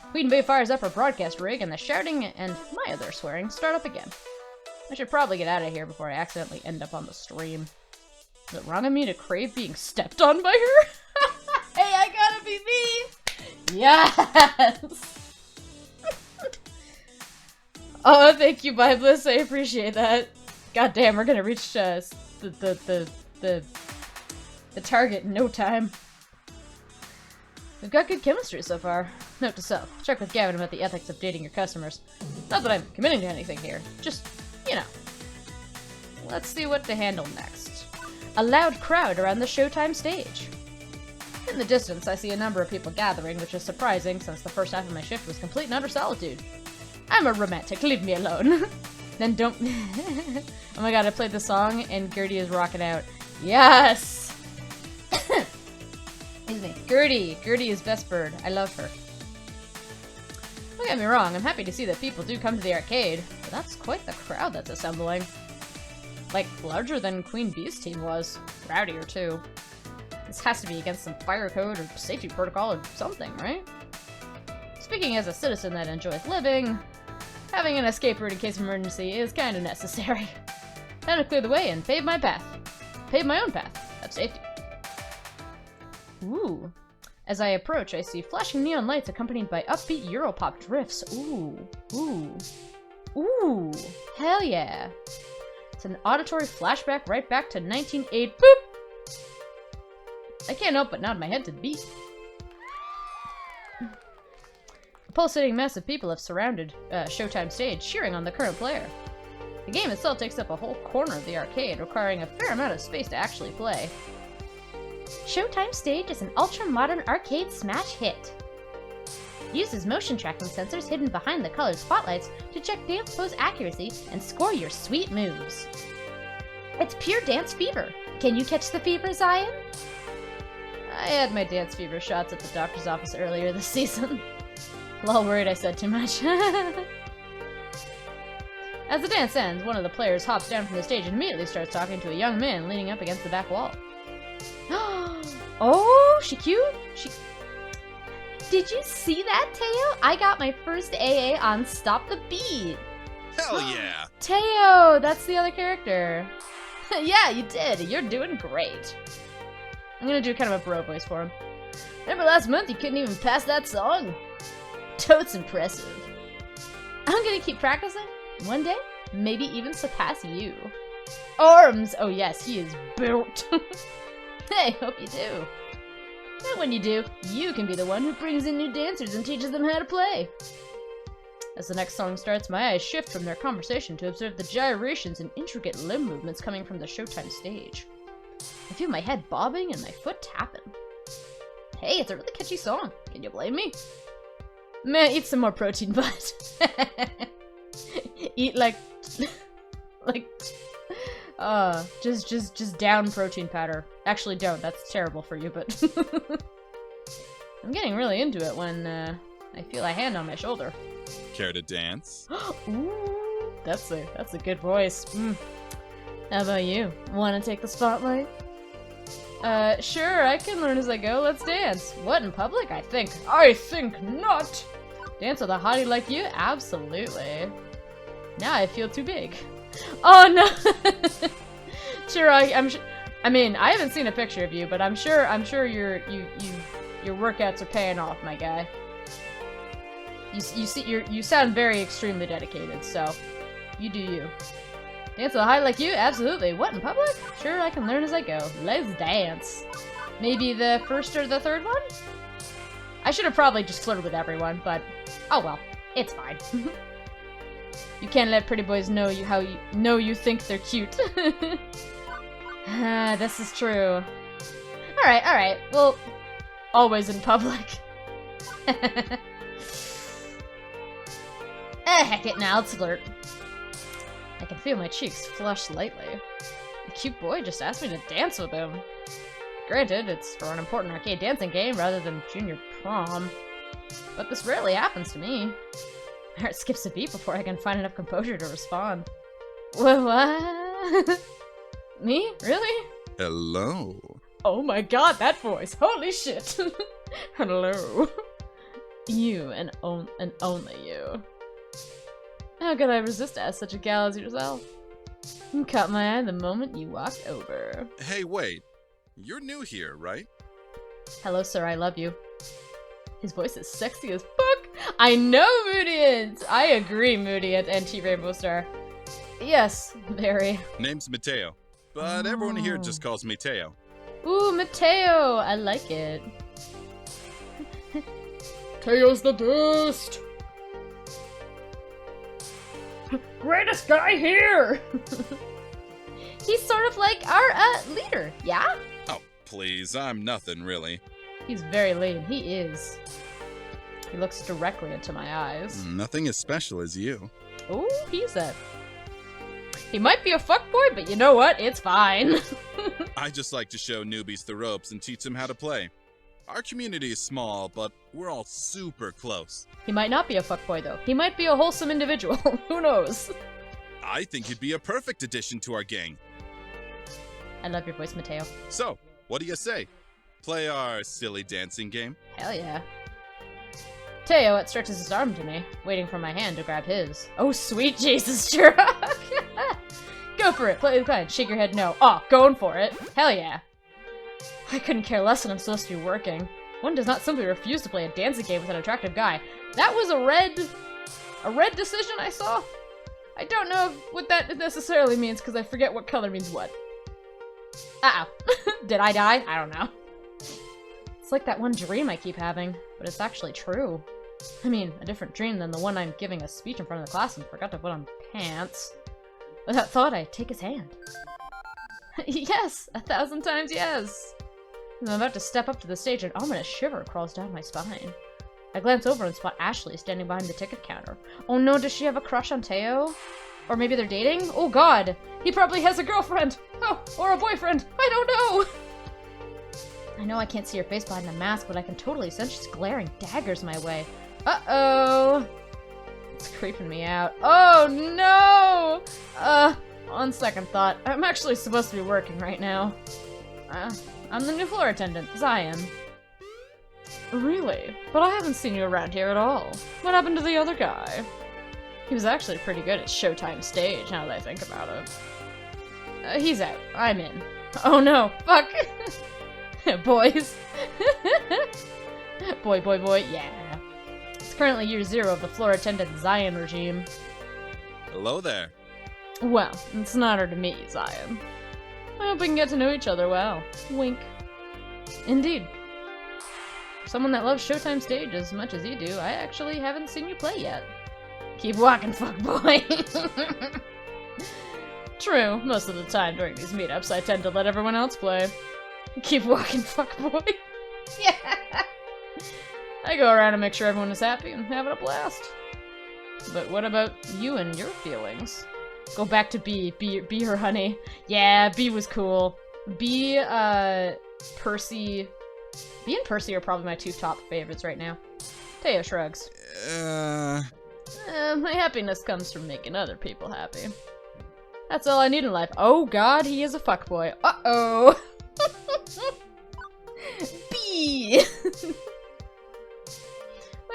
Queen Bee fires up her broadcast rig, and the shouting and my other swearing start up again. I should probably get out of here before I accidentally end up on the stream. Is it wrong of me to crave being stepped on by her? Hey, I gotta be me! Yes! Oh, thank you, Bliss. I appreciate that. God damn, we're gonna reach the target in no time. We've got good chemistry so far. Note to self, check with Gavin about the ethics of dating your customers. Not that I'm committing to anything here, just, you know. Let's see what to handle next. A loud crowd around the Showtime stage. In the distance, I see a number of people gathering, which is surprising since the first half of my shift was complete and utter solitude. I'm a romantic, leave me alone. Then don't... Oh my god, I played the song and Gertie is rocking out. Yes! Excuse me. Gertie is best bird. I love her. Don't get me wrong, I'm happy to see that people do come to the arcade, but that's quite the crowd that's assembling. Like, larger than Queen Bee's team was. Rowdier, too. This has to be against some fire code or safety protocol or something, right? Speaking as a citizen that enjoys living, having an escape route in case of emergency is kind of necessary. Time to clear the way and pave my path. Pave my own path of safety. Ooh. As I approach, I see flashing neon lights accompanied by upbeat Europop drifts. Ooh. Ooh. Ooh. Hell yeah. It's an auditory flashback right back to 1980. Boop! I can't help but nod my head to the beat. A pulsating mass of people have surrounded Showtime stage, cheering on the current player. The game itself takes up a whole corner of the arcade, requiring a fair amount of space to actually play. Showtime Stage is an ultra-modern arcade smash hit. Uses motion tracking sensors hidden behind the colored spotlights to check dance pose accuracy and score your sweet moves. It's pure dance fever. Can you catch the fever, Zion? I had my dance fever shots at the doctor's office earlier this season. Lol, worried I said too much. As the dance ends, one of the players hops down from the stage and immediately starts talking to a young man leaning up against the back wall. Oh, she cute? Did you see that, Teo? I got my first AA on Stop the Beat. Hell yeah. Teo, that's the other character. Yeah, you did. You're doing great. I'm gonna do kind of a bro voice for him. Remember last month you couldn't even pass that song? Totes impressive. I'm gonna keep practicing. One day, maybe even surpass you. Arms! Oh yes, he is built. Hey, hope you do. And when you do, you can be the one who brings in new dancers and teaches them how to play. As the next song starts, my eyes shift from their conversation to observe the gyrations and intricate limb movements coming from the Showtime stage. I feel my head bobbing and my foot tapping. Hey, it's a really catchy song. Can you blame me? Man, eat some more protein, bud. Eat just down protein powder. Actually don't, that's terrible for you, but I'm getting really into it when I feel a hand on my shoulder. Care to dance? Ooh, that's a good voice. How about you? Wanna take the spotlight? Sure, I can learn as I go. Let's dance. What, in public? I think not. Dance with a hottie like you? Absolutely. Now I feel too big. Oh no! Sure, I mean, I haven't seen a picture of you, but I'm sure your workouts are paying off, my guy. You sound very extremely dedicated, so you do you. Dance with a hottie like you? Absolutely. What, in public? Sure, I can learn as I go. Let's dance. Maybe the first or the third one? I should have probably just flirted with everyone, but oh well, it's fine. You can't let pretty boys know you think they're cute. This is true. Alright. Well, Always in public. Heck it, now let's flirt. I can feel my cheeks flush lightly. The cute boy just asked me to dance with him. Granted, it's for an important arcade dancing game rather than junior prom. But this rarely happens to me. My heart skips a beat before I can find enough composure to respond. What? Me? Really? Hello. Oh my god, that voice! Holy shit! Hello. You and only you. How could I resist to ask such a gal as yourself? You caught my eye the moment you walked over. Hey, wait. You're new here, right? Hello, sir, I love you. His voice is sexy as fuck! I know, Moodiant! I agree, Moodiant and T-Rainbow Star. Yes, very. Name's Mateo, but everyone here just calls me Teo. Ooh, Mateo! I like it. Teo's the best! Greatest guy here! He's sort of like our, leader, yeah? Oh, please, I'm nothing really. He's very lame, he is. He looks directly into my eyes. Nothing as special as you. Ooh, he's that. He might be a fuckboy, but you know what? It's fine. I just like to show newbies the ropes and teach them how to play. Our community is small, but we're all super close. He might not be a fuckboy, though. He might be a wholesome individual. Who knows? I think he'd be a perfect addition to our gang. I love your voice, Mateo. So, what do you say? Play our silly dancing game? Hell yeah. Teo stretches his arm to me, waiting for my hand to grab his. Oh, sweet Jesus, Jirok! Go for it, play the card. Shake your head no. Oh, going for it. Hell yeah. I couldn't care less when I'm supposed to be working. One does not simply refuse to play a dancing game with an attractive guy. That was a red decision I saw? I don't know what that necessarily means, because I forget what color means what. Uh-oh. Did I die? I don't know. It's like that one dream I keep having, but it's actually true. I mean, a different dream than the one I'm giving a speech in front of the class and forgot to put on pants. With that thought, I take his hand. Yes! 1,000 times yes! As I'm about to step up to the stage, an ominous shiver crawls down my spine. I glance over and spot Ashley standing behind the ticket counter. Oh no, does she have a crush on Teo? Or maybe they're dating? Oh god! He probably has a girlfriend! Oh, or a boyfriend! I don't know! I know I can't see her face behind the mask, but I can totally sense she's glaring daggers my way. Uh-oh! It's creeping me out. Oh no! On second thought, I'm actually supposed to be working right now. I'm the new floor attendant, Zion. Really? But I haven't seen you around here at all. What happened to the other guy? He was actually pretty good at Showtime stage, now that I think about it. He's out. I'm in. Oh no, fuck! Boys. Boy, yeah. It's currently year 0 of the floor attendant Zion regime. Hello there. Well, it's an honor to meet you, Zion. I hope we can get to know each other well. Wink. Indeed. For someone that loves Showtime stage as much as you do, I actually haven't seen you play yet. Keep walking, fuckboy. True, most of the time during these meetups, I tend to let everyone else play. Keep walking, fuckboy. Yeah! I go around and make sure everyone is happy and having a blast. But what about you and your feelings? Go back to B. Be her honey. Yeah, B was cool. B, Percy... B and Percy are probably my 2 top favorites right now. Teo shrugs. My happiness comes from making other people happy. That's all I need in life. Oh god, he is a fuckboy. Uh-oh! B!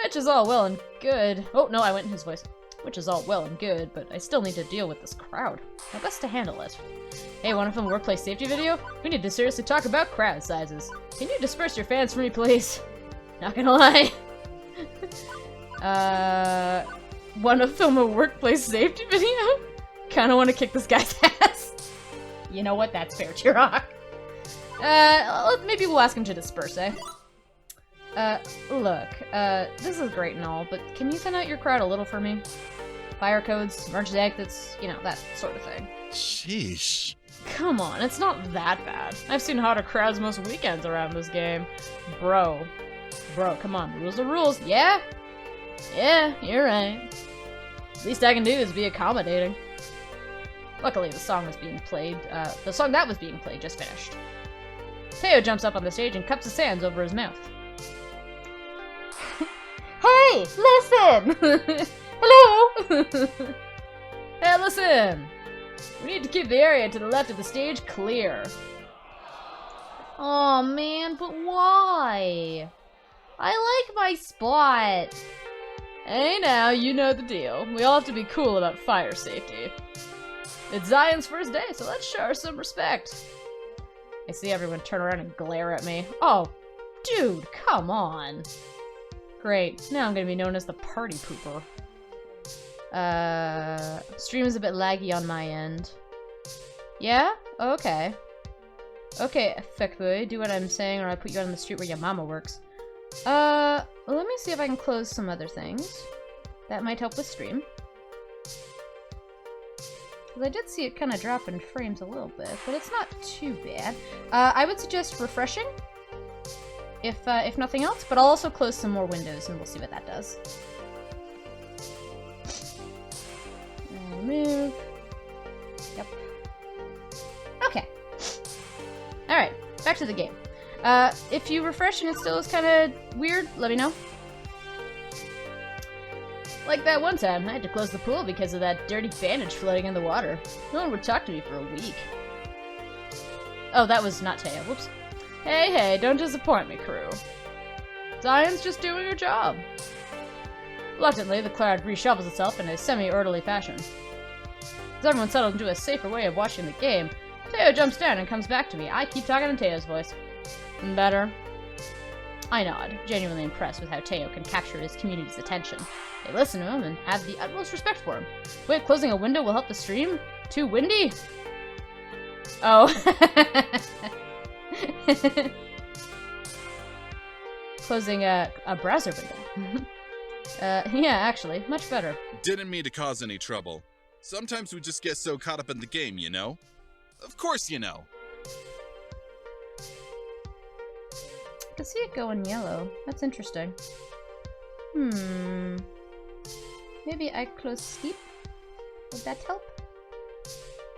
Which is all well and good. Oh, no, I went in his voice. Which is all well and good, but I still need to deal with this crowd. How best to handle it? Hey, wanna film a workplace safety video? We need to seriously talk about crowd sizes. Can you disperse your fans for me, please? Not gonna lie. Wanna film a workplace safety video? Kinda wanna kick this guy's ass. You know what? That's fair, Jirok. Maybe we'll ask him to disperse, eh? Look, this is great and all, but can you thin out your crowd a little for me? Fire codes, emergency exits, you know, that sort of thing. Sheesh. come on, it's not that bad. I've seen hotter crowds most weekends around this game. Bro, come on, the rules are rules. Yeah, you're right. Least I can do is be accommodating. Luckily, the song that was being played just finished. Teo jumps up on the stage and cups his hands over his mouth. Hey, listen! Hello! Hey, listen! We need to keep the area to the left of the stage clear. Oh man, but why? I like my spot. Hey now, you know the deal. We all have to be cool about fire safety. It's Zion's first day, so let's show her some respect. I see everyone turn around and glare at me. Oh, dude, come on. Great, now I'm gonna be known as the party pooper. Stream is a bit laggy on my end. Yeah? Okay. Okay, fuckboy, do what I'm saying or I put you out on the street where your mama works. Let me see if I can close some other things. That might help with stream. Because I did see it kind of drop in frames a little bit, but it's not too bad. I would suggest refreshing, if nothing else, but I'll also close some more windows and we'll see what that does. Move. Yep. Okay. Alright, back to the game. If you refresh and it still is kind of weird, let me know. Like that one time, I had to close the pool because of that dirty bandage floating in the water. No one would talk to me for a week. Oh, that was not Teo. Whoops. Hey, don't disappoint me, crew. Zion's just doing her job. Reluctantly, the cloud reshovels itself in a semi-orderly fashion. As everyone settles into a safer way of watching the game, Teo jumps down and comes back to me. I keep talking in Teo's voice. Better. I nod, genuinely impressed with how Teo can capture his community's attention. They listen to him and have the utmost respect for him. Wait, closing a window will help the stream? Too windy? Oh. Closing a browser window. Yeah, actually, much better. Didn't mean to cause any trouble. Sometimes we just get so caught up in the game, you know? Of course you know. I can see it going yellow. That's interesting. Maybe I close sleep? Would that help?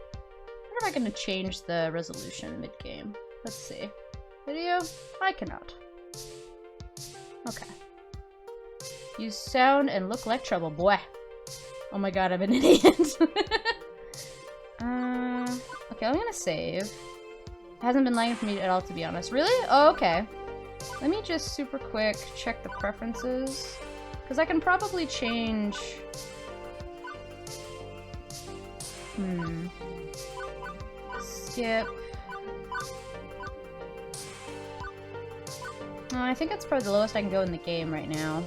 I wonder if I can change the resolution mid-game. Let's see. Video? I cannot. Okay. You sound and look like trouble, boy. Oh my god, I'm an idiot. Okay, I'm gonna save. It hasn't been lagging for me at all, to be honest. Really? Oh, okay. Let me just super quick check the preferences. Because I can probably change... Skip. Oh, I think that's probably the lowest I can go in the game right now.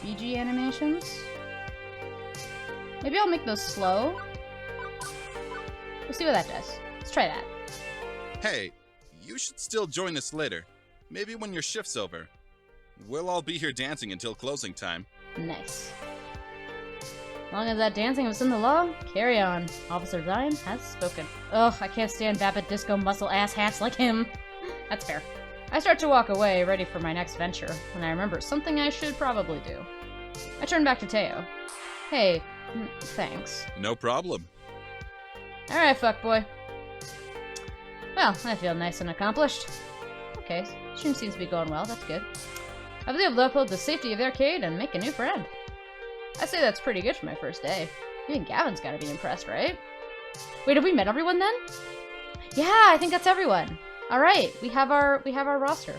BG animations? Maybe I'll make those slow. We'll see what that does. Let's try that. Hey, you should still join us later. Maybe when your shift's over. We'll all be here dancing until closing time. Nice. As long as that dancing was in the law, carry on. Officer Zion has spoken. Ugh, I can't stand vapid disco muscle ass hats like him. That's fair. I start to walk away, ready for my next venture, when I remember something I should probably do. I turn back to Teo. Hey, thanks. No problem. Alright, fuckboy. Well, I feel nice and accomplished. Okay, stream seems to be going well, that's good. I was able to uphold the safety of the arcade and make a new friend. I say that's pretty good for my first day. Even Gavin's gotta be impressed, right? Wait, have we met everyone then? Yeah, I think that's everyone. Alright, we have our roster.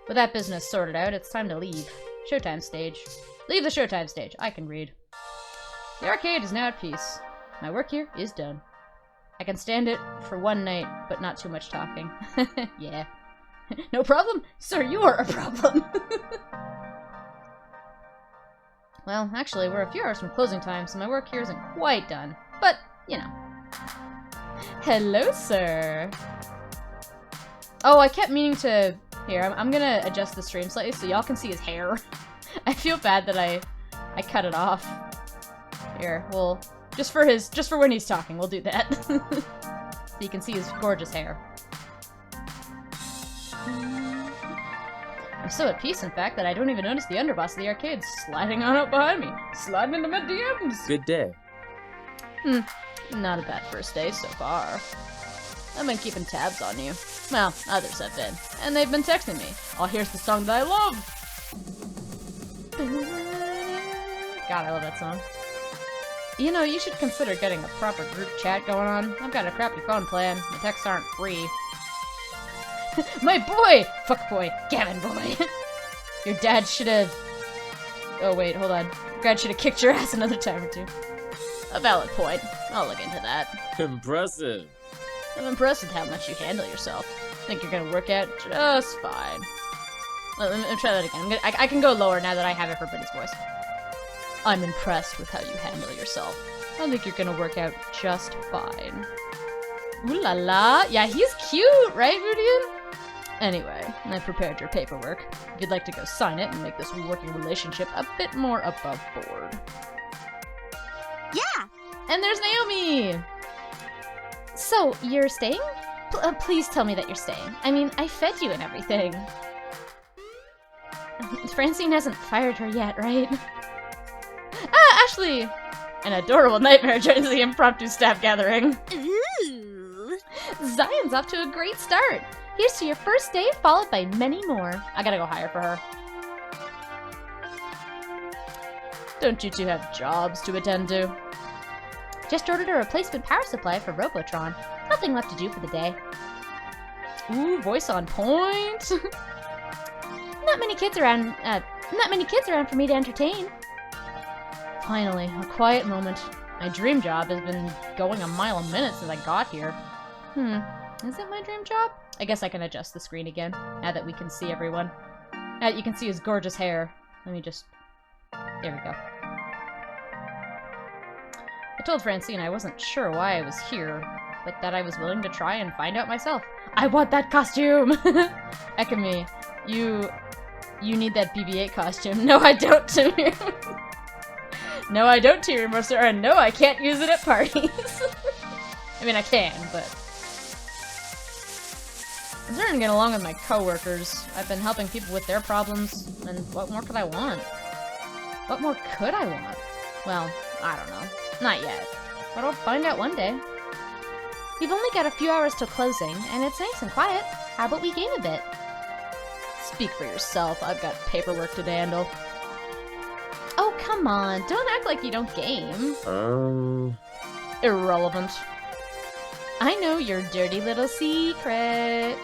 With that business sorted out, it's time to leave. Showtime stage. Leave the showtime stage. I can read. The arcade is now at peace. My work here is done. I can stand it for one night, but not too much talking. Yeah. No problem? Sir, you are a problem. Well, actually, we're a few hours from closing time, so my work here isn't quite done. But, you know. Hello, sir. Oh, I kept meaning to... Here, I'm gonna adjust the stream slightly so y'all can see his hair. I feel bad that I cut it off. Here, we'll... Just for when he's talking, we'll do that. so you can see his gorgeous hair. I'm so at peace, in fact, that I don't even notice the underboss of the arcade sliding on up behind me, sliding into my DMs. Good day. Not a bad first day so far. I've been keeping tabs on you. Well, others have been. And they've been texting me. Oh, here's the song that I love! God, I love that song. You know, you should consider getting a proper group chat going on. I've got a crappy phone plan. The texts aren't free. My boy! Fuck boy. Gavin boy. Your dad should have... Oh wait, hold on. Your dad should have kicked your ass another time or two. A valid point. I'll look into that. Impressive. I'm impressed with how much you handle yourself. I think you're gonna work out just fine. Let me try that again. I can go lower now that I have everybody's voice. I'm impressed with how you handle yourself. I think you're gonna work out just fine. Ooh la la. Yeah, he's cute, right, Rudian? Anyway, I prepared your paperwork. If you'd like to go sign it and make this working relationship a bit more above board. Yeah! And there's Naomi! So, you're staying? Please tell me that you're staying. I mean, I fed you and everything. Francine hasn't fired her yet, right? Ah, Ashley! An adorable nightmare joins the impromptu staff gathering. Ooh! Zion's off to a great start. Here's to your first day, followed by many more. I gotta go hire for her. Don't you two have jobs to attend to? Just ordered a replacement power supply for Robotron. Nothing left to do for the day. Ooh, voice on point. Not many kids around for me to entertain. Finally, a quiet moment. My dream job has been going a mile a minute since I got here. Is it my dream job? I guess I can adjust the screen again, now that we can see everyone. You can see his gorgeous hair. Let me just... There we go. I told Francine I wasn't sure why I was here, but that I was willing to try and find out myself. I want that costume! Ekami, you need that BB-8 costume. No, I don't, Timur. No, I don't, Timur Mercer, and no, I can't use it at parties. I mean, I can, but... I'm starting to get along with my coworkers. I've been helping people with their problems, and what more could I want? What more could I want? Well, I don't know. Not yet. But I'll find out one day. We've only got a few hours till closing, and it's nice and quiet. How about we game a bit? Speak for yourself. I've got paperwork to handle. Oh, come on. Don't act like you don't game. Irrelevant. I know your dirty little secret.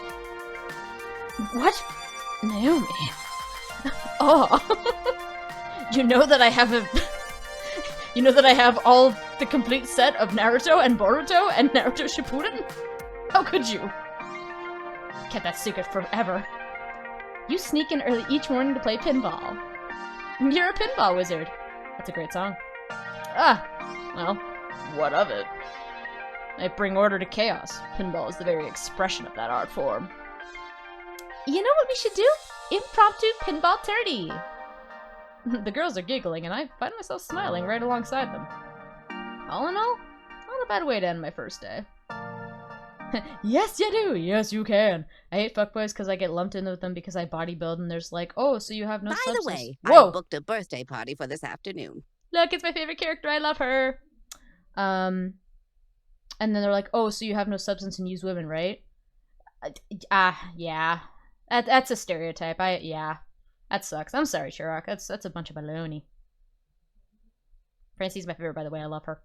What? Naomi. Oh. You know that I have a... You know that I have all the complete set of Naruto and Boruto and Naruto Shippuden? How could you? Kept that secret forever. You sneak in early each morning to play pinball. You're a pinball wizard. That's a great song. Ah, well, what of it? I bring order to chaos. Pinball is the very expression of that art form. You know what we should do? Impromptu pinball tourney! The girls are giggling, and I find myself smiling right alongside them. All in all, not a bad way to end my first day. Yes, you do! Yes, you can! I hate fuckboys because I get lumped in with them because I bodybuild, and there's like, oh, so you have no substance. By the way, Whoa! I booked a birthday party for this afternoon. Look, it's my favorite character, I love her! And then they're like, oh, so you have no substance and use women, right? Yeah. That's a stereotype, yeah. That sucks. I'm sorry, Chirac. That's a bunch of baloney. Francine's my favorite, by the way. I love her.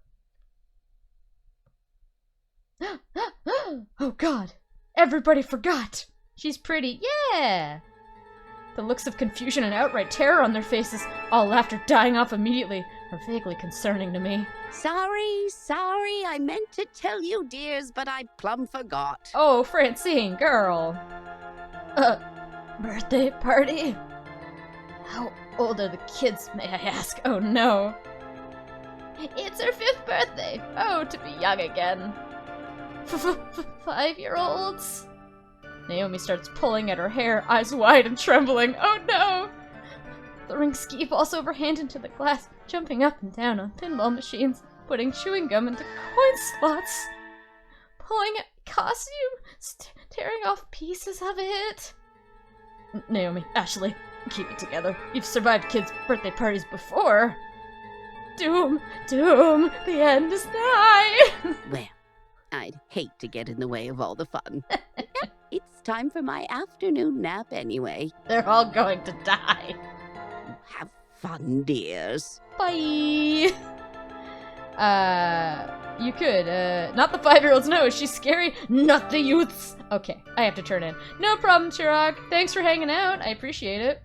Oh, God. Everybody forgot. She's pretty. Yeah. The looks of confusion and outright terror on their faces, all laughter dying off immediately, are vaguely concerning to me. Sorry, I meant to tell you, dears, but I plumb forgot. Oh, Francine, girl. Birthday party? How old are the kids, may I ask? Oh no. It's her 5th birthday. Oh, to be young again. 5-year-olds? Naomi starts pulling at her hair, eyes wide and trembling. Oh no! Throwing ski balls overhand into the glass, jumping up and down on pinball machines, putting chewing gum into coin slots. pulling at costume, tearing off pieces of it. Naomi, Ashley, keep it together. You've survived kids' birthday parties before. Doom, the end is nigh. Well, I'd hate to get in the way of all the fun. It's time for my afternoon nap anyway. They're all going to die. Have fun, dears. Bye. You could, not the 5-year-olds, no, she's scary, not the youths. Okay, I have to turn in. No problem, Chirag. Thanks for hanging out, I appreciate it.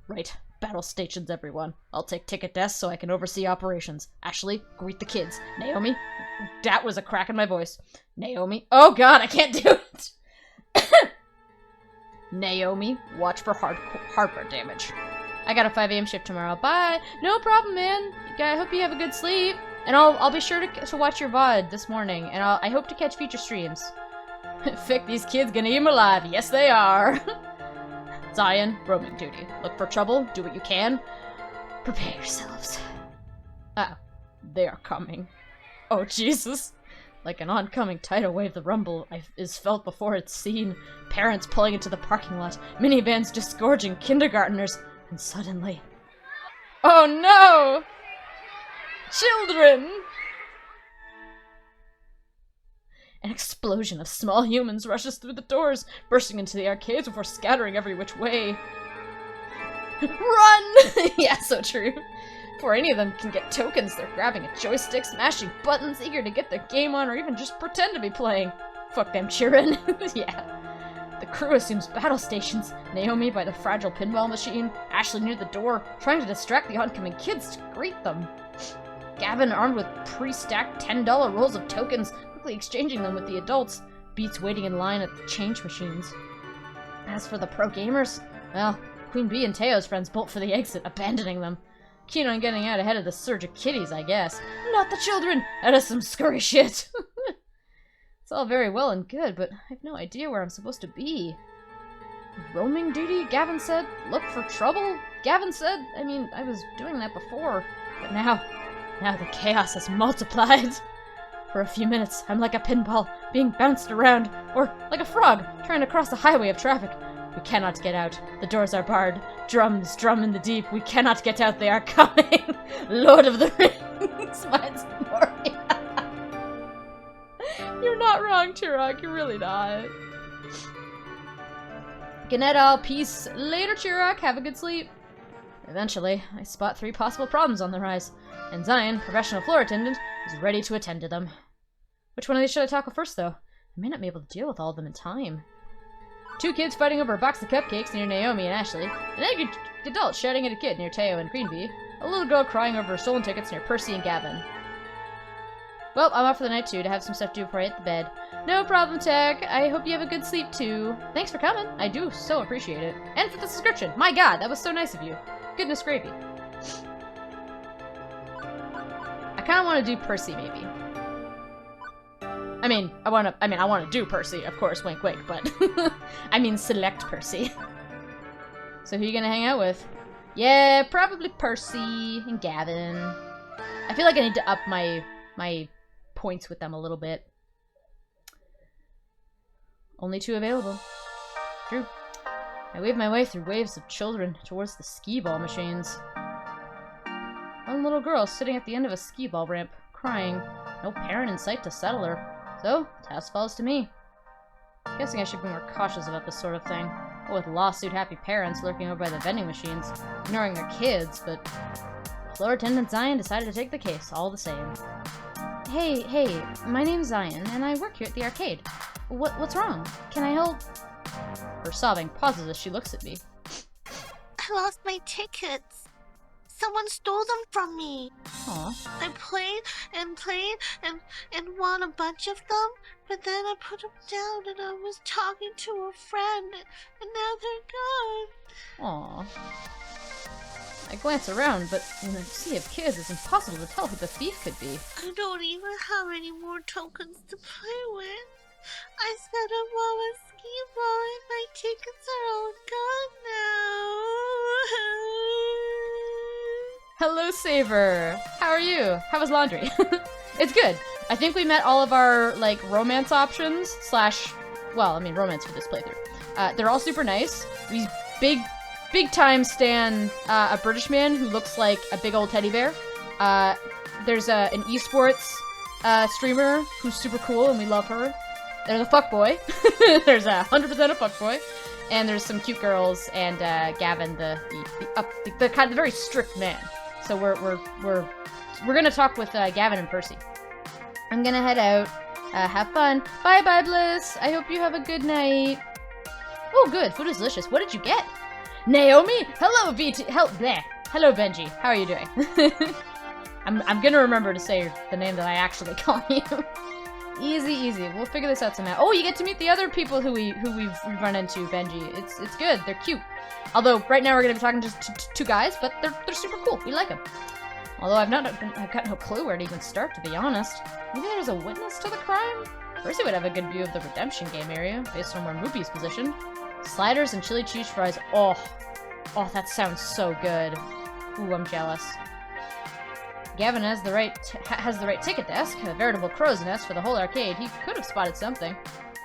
Right, battle stations, everyone. I'll take ticket desks so I can oversee operations. Ashley, greet the kids. Naomi, that was a crack in my voice. Naomi, oh god, I can't do it. Naomi, watch for hardware damage. I got a 5 a.m. shift tomorrow. Bye. No problem, man. I hope you have a good sleep. And I'll be sure to watch your VOD this morning. And I hope to catch future streams. Fick, these kids gonna eat him alive. Yes, they are. Zion, roaming duty. Look for trouble. Do what you can. Prepare yourselves. Ah, they are coming. Oh, Jesus. Like an oncoming tidal wave, the rumble is felt before it's seen. Parents pulling into the parking lot. Minivans disgorging kindergartners. And suddenly... Oh no! Children! An explosion of small humans rushes through the doors, bursting into the arcades before scattering every which way. Run! Yeah, so true. Before any of them can get tokens, they're grabbing a joystick, smashing buttons, eager to get their game on or even just pretend to be playing. Fuck them cheering. Yeah. The crew assumes battle stations. Naomi by the fragile pinball machine. Ashley near the door, trying to distract the oncoming kids to greet them. Gavin armed with pre-stacked $10 rolls of tokens, quickly exchanging them with the adults. Beats waiting in line at the change machines. As for the pro gamers, well, Queen Bee and Teo's friends bolt for the exit, abandoning them. Keen on getting out ahead of the surge of kiddies, I guess. Not the children! That is some scurry shit! It's all very well and good, but I have no idea where I'm supposed to be. Roaming duty, Gavin said? Look for trouble? Gavin said? I mean, I was doing that before. But now the chaos has multiplied. For a few minutes, I'm like a pinball, being bounced around, or like a frog, trying to cross a highway of traffic. We cannot get out. The doors are barred. Drums drum in the deep. We cannot get out. They are coming. Lord of the Rings. Mine's Moria. You're not wrong, Chirag. You're really not. Good night, all. Peace. Later, Chirag. Have a good sleep. Eventually, I spot 3 possible problems on the rise, and Zion, professional floor attendant, is ready to attend to them. Which one of these should I tackle first, though? I may not be able to deal with all of them in time. 2 kids fighting over a box of cupcakes near Naomi and Ashley. An angry adult shouting at a kid near Teo and Green Bee. A little girl crying over her stolen tickets near Percy and Gavin. Well, I'm off for the night too, to have some stuff to do before I hit the bed. No problem, Tech. I hope you have a good sleep too. Thanks for coming. I do so appreciate it. And for the subscription. My god, that was so nice of you. Goodness gravy. I kind of want to do Percy, maybe. I want to do Percy, of course, wink wink, but I mean select Percy. So who are you gonna hang out with? Yeah, probably Percy and Gavin. I feel like I need to up my points with them a little bit. Only 2 available. True. I wave my way through waves of children towards the skee-ball machines. One little girl sitting at the end of a skee-ball ramp, crying. No parent in sight to settle her. So, task falls to me. Guessing I should be more cautious about this sort of thing. What with lawsuit-happy parents lurking over by the vending machines, ignoring their kids, but floor attendant Zion decided to take the case, all the same. Hey, my name's Zion, and I work here at the arcade. What's wrong? Can I help? Her sobbing pauses as she looks at me. I lost my tickets. Someone stole them from me. Aw. I played and won a bunch of them, but then I put them down and I was talking to a friend, and now they're gone. Aw. I glance around, but in a sea of kids, it's impossible to tell who the thief could be. I don't even have any more tokens to play with. I spent up all my ski ball and my tickets are all gone now. Hello, Saver. How are you? How was laundry? It's good. I think we met all of our, like, romance options, slash, well, I mean, romance for this playthrough. They're all super nice. These big time stan a British man who looks like a big old teddy bear. There's an esports streamer who's super cool and we love her. There's a fuckboy. There's 100% a fuckboy. And there's some cute girls and Gavin, the kind of very strict man. So we're gonna talk with Gavin and Percy. I'm gonna head out. Have fun. Bye bye, Bliss. I hope you have a good night. Oh, good. Food is delicious. What did you get? Naomi? Hello, VT. Hello, Benji. How are you doing? I'm gonna remember to say the name that I actually call you. Easy. We'll figure this out somehow. Oh, you get to meet the other people who we've run into, Benji. It's good. They're cute. Although right now we're gonna be talking just to two guys, but they're super cool. We like them. Although I've got no clue where to even start, to be honest. Maybe there's a witness to the crime? First, would have a good view of the redemption game area, based on where Moopy's positioned. Sliders and chili cheese fries. Oh, that sounds so good. Ooh, I'm jealous. Gavin has the right ticket desk, a veritable crow's nest for the whole arcade. He could have spotted something.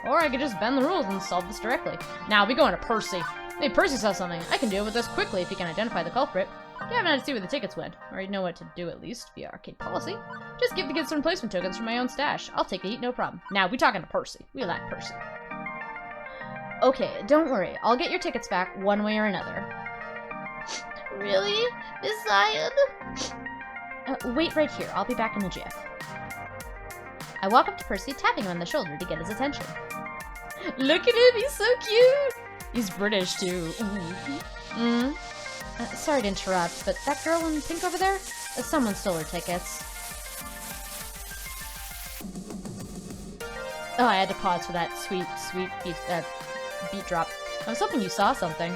Or I could just bend the rules and solve this directly. Now, we going to Percy. Hey, Percy saw something. I can deal with this quickly if he can identify the culprit. Gavin had to see where the tickets went. I already know what to do at least, via arcade policy. Just give the kids some replacement tokens from my own stash. I'll take a eat, no problem. Now, we talking to Percy. We like Percy. Okay, don't worry. I'll get your tickets back one way or another. Really? Miss Zion? Wait right here. I'll be back in a jiff. I walk up to Percy, tapping him on the shoulder to get his attention. Look at him! He's so cute! He's British, too. Sorry to interrupt, but that girl in pink over there? Someone stole her tickets. Oh, I had to pause for that sweet beat drop. I was hoping you saw something.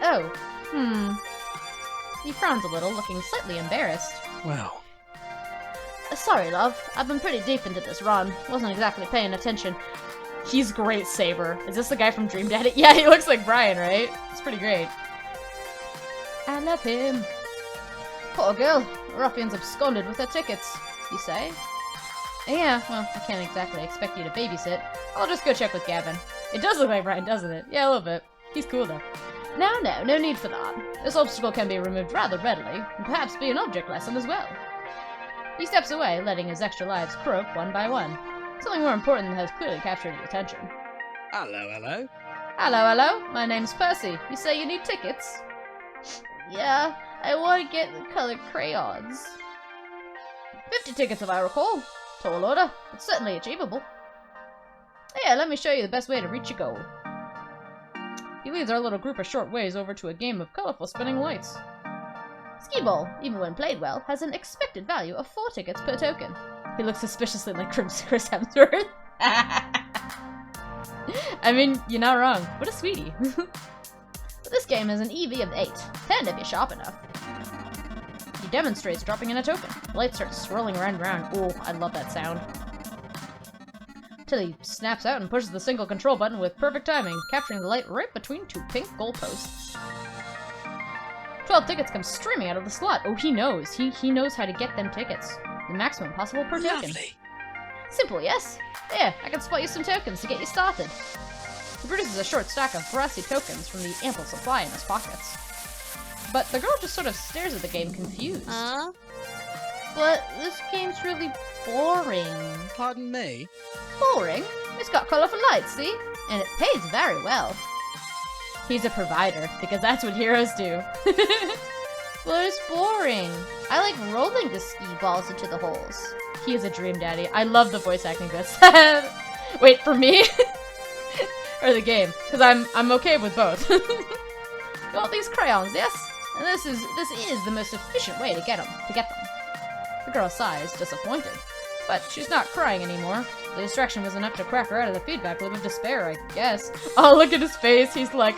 Oh, He frowns a little, looking slightly embarrassed. Well. Sorry, love. I've been pretty deep into this run. Wasn't exactly paying attention. He's great, Saber. Is this the guy from Dream Daddy? Yeah, he looks like Brian, right? It's pretty great. I love him. Poor girl. Ruffians absconded with her tickets, you say? Yeah, well, I can't exactly expect you to babysit. I'll just go check with Gavin. It does look like Brian, doesn't it? Yeah, a little bit. He's cool, though. No, need for that. This obstacle can be removed rather readily, and perhaps be an object lesson as well. He steps away, letting his extra lives croak one by one. Something more important has clearly captured his attention. Hello. Hello. My name's Percy. You say you need tickets? Yeah, I want to get the colored crayons. 50 tickets, if I recall. Tall order, but certainly achievable. Yeah, let me show you the best way to reach your goal. He leads our little group a short ways over to a game of colorful spinning lights. Skee-ball, even when played well, has an expected value of 4 tickets per token. He looks suspiciously like Chris Hemsworth. I mean, you're not wrong. What a sweetie. But this game has an EV of 8. 10 if you're sharp enough. He demonstrates dropping in a token. The light starts swirling around and around. Oh, I love that sound. Till he snaps out and pushes the single control button with perfect timing, capturing the light right between 2 pink goalposts. 12 tickets come streaming out of the slot. Oh, he knows. He knows how to get them tickets. The maximum possible per token. Lovely. Simple, yes? There, I can spot you some tokens to get you started. He produces a short stack of brassy tokens from the ample supply in his pockets. But the girl just sort of stares at the game confused. Huh? But this game's really boring. Pardon me? Boring? It's got colorful lights, see? And it pays very well. He's a provider, because that's what heroes do. But it's boring. I like rolling the ski balls into the holes. He is a dream daddy. I love the voice acting bits. Wait, for me? Or the game? Because I'm okay with both. Got these crayons, yes? And this is the most efficient way to get them. The girl sighs, disappointed. But she's not crying anymore. The distraction was enough to crack her out of the feedback loop of despair, I guess. Oh, look at his face. He's like,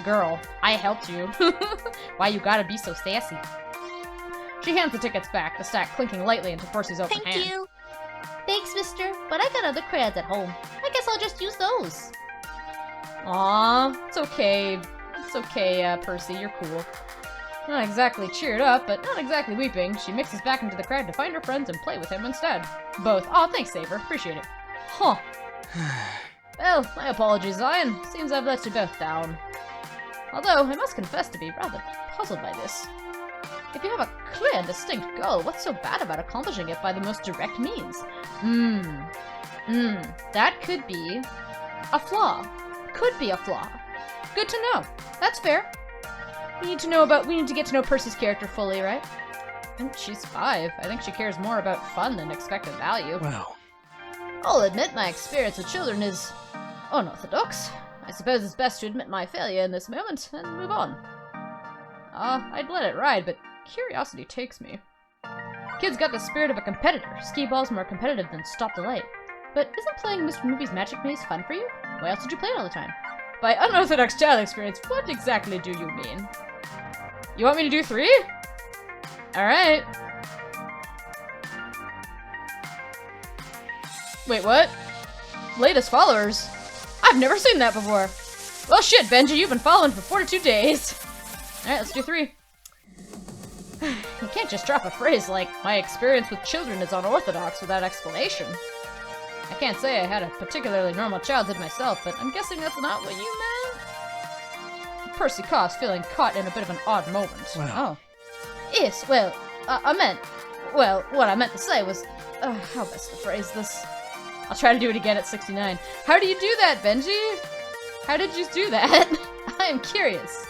girl, I helped you. Why you gotta be so sassy? She hands the tickets back, the stack clinking lightly into Percy's open hand. Thank you. Thanks, mister, but I got other crayons at home. I guess I'll just use those. Aw, it's okay. It's okay, Percy, you're cool. Not exactly cheered up, but not exactly weeping. She mixes back into the crowd to find her friends and play with him instead. Both. Aw, thanks, Saber. Appreciate it. Huh. Well, my apologies, Zion. Seems I've let you both down. Although, I must confess to be rather puzzled by this. If you have a clear and distinct goal, what's so bad about accomplishing it by the most direct means? That could be a flaw. Could be a flaw. Good to know. That's fair. We need to get to know Percy's character fully, right? And she's 5. I think she cares more about fun than expected value. Well, I'll admit my experience with children is unorthodox. I suppose it's best to admit my failure in this moment and move on. I'd let it ride, but curiosity takes me. Kid's got the spirit of a competitor. Skee-ball's more competitive than Stop the Light. But isn't playing Mr. Noobie's Magic Maze fun for you? Why else did you play it all the time? By unorthodox child experience, what exactly do you mean? You want me to do 3? Alright. Wait, what? Latest followers? I've never seen that before. Well shit, Benji, you've been following for 42 days. Alright, let's do 3. You can't just drop a phrase like, my experience with children is unorthodox without explanation. I can't say I had a particularly normal childhood myself, but I'm guessing that's not what you meant? Percy coughs, feeling caught in a bit of an odd moment. Well. Oh. Yes, well, well, what I meant to say was, how best to phrase this? I'll try to do it again at 69. How do you do that, Benji? How did you do that? I am curious.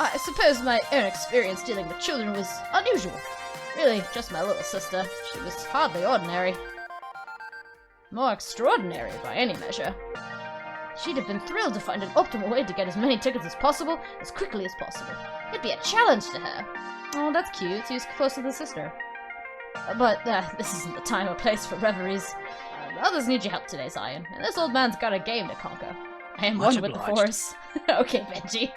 I suppose my own experience dealing with children was unusual. Really, just my little sister. She was hardly ordinary. More extraordinary by any measure. She'd have been thrilled to find an optimal way to get as many tickets as possible, as quickly as possible. It'd be a challenge to her. Oh, that's cute. She's close to the sister. But this isn't the time or place for reveries. Others need your help today, Zion, and this old man's got a game to conquer. I am Much one with the obliged. Force. Okay, Benji.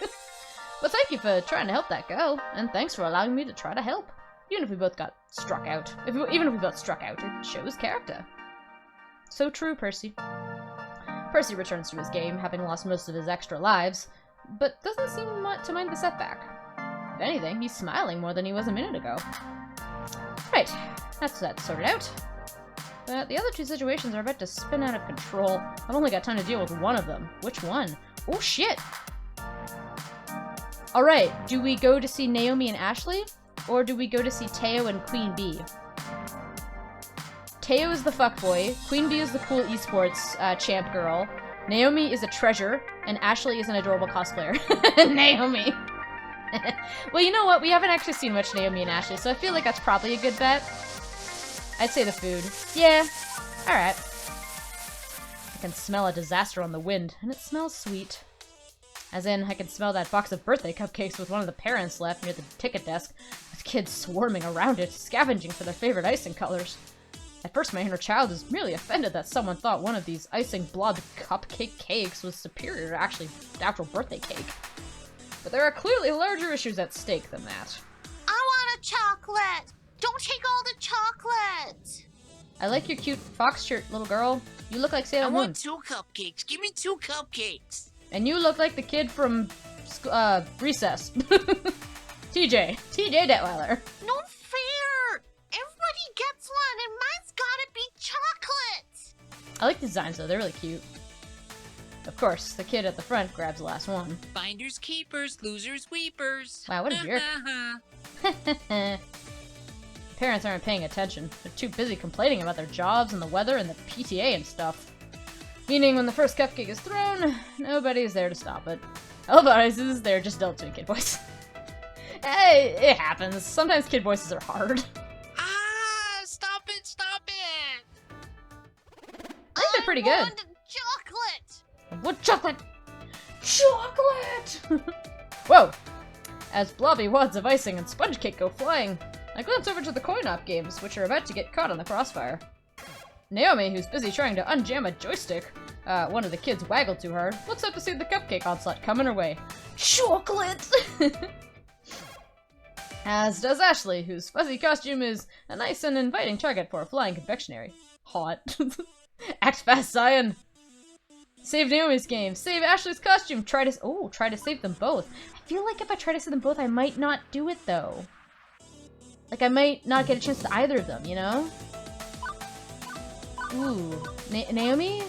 But thank you for trying to help that girl, and thanks for allowing me to try to help. Even if we both got struck out. Even if we both struck out, it shows character. So true, Percy. Percy returns to his game, having lost most of his extra lives, but doesn't seem to mind the setback. If anything, he's smiling more than he was a minute ago. Right, that's that sorted out. But the other 2 situations are about to spin out of control. I've only got time to deal with one of them. Which one? Oh shit! Alright, do we go to see Naomi and Ashley? Or do we go to see Teo and Queen Bee? Teo is the fuckboy, Queen Bee is the cool esports champ girl, Naomi is a treasure, and Ashley is an adorable cosplayer. Naomi! Well, you know what? We haven't actually seen much Naomi and Ashley, so I feel like that's probably a good bet. I'd say the food. Yeah. Alright. I can smell a disaster on the wind, and it smells sweet. As in, I can smell that box of birthday cupcakes with one of the parents left near the ticket desk, with kids swarming around it, scavenging for their favorite icing colors. At first, my inner child is merely offended that someone thought one of these icing blob cupcake cakes was superior to actual birthday cake. But there are clearly larger issues at stake than that. I want a chocolate! Don't take all the chocolate! I like your cute fox shirt, little girl. You look like Sailor I Moon. want 2 cupcakes. Give me 2 cupcakes. And you look like the kid from Recess. TJ Detweiler. No fair! Everybody gets one, and mine's gotta be chocolate! I like the designs though, they're really cute. Of course, the kid at the front grabs the last one. Finders keepers, losers weepers. Wow, what a jerk. Parents aren't paying attention. They're too busy complaining about their jobs and the weather and the PTA and stuff. Meaning when the first cupcake is thrown, nobody's there to stop it. Otherwise, they're just dealt to a kid voice. Hey, it happens. Sometimes kid voices are hard. Stop it, stop it. I think they're pretty good. I want chocolate! What chocolate? Chocolate! Whoa! As blobby wads of icing and sponge cake go flying, I glance over to the coin-op games, which are about to get caught in the crossfire. Naomi, who's busy trying to unjam a joystick, one of the kids waggled too hard, looks up to see the cupcake onslaught coming her way. Chocolate! As does Ashley, whose fuzzy costume is a nice and inviting target for a flying confectionery. Hot. Act fast, Zion! Save Naomi's game. Save Ashley's costume. Try to save them both. I feel like if I try to save them both, I might not do it, though. Like, I might not get a chance to either of them, you know? Ooh. Naomi?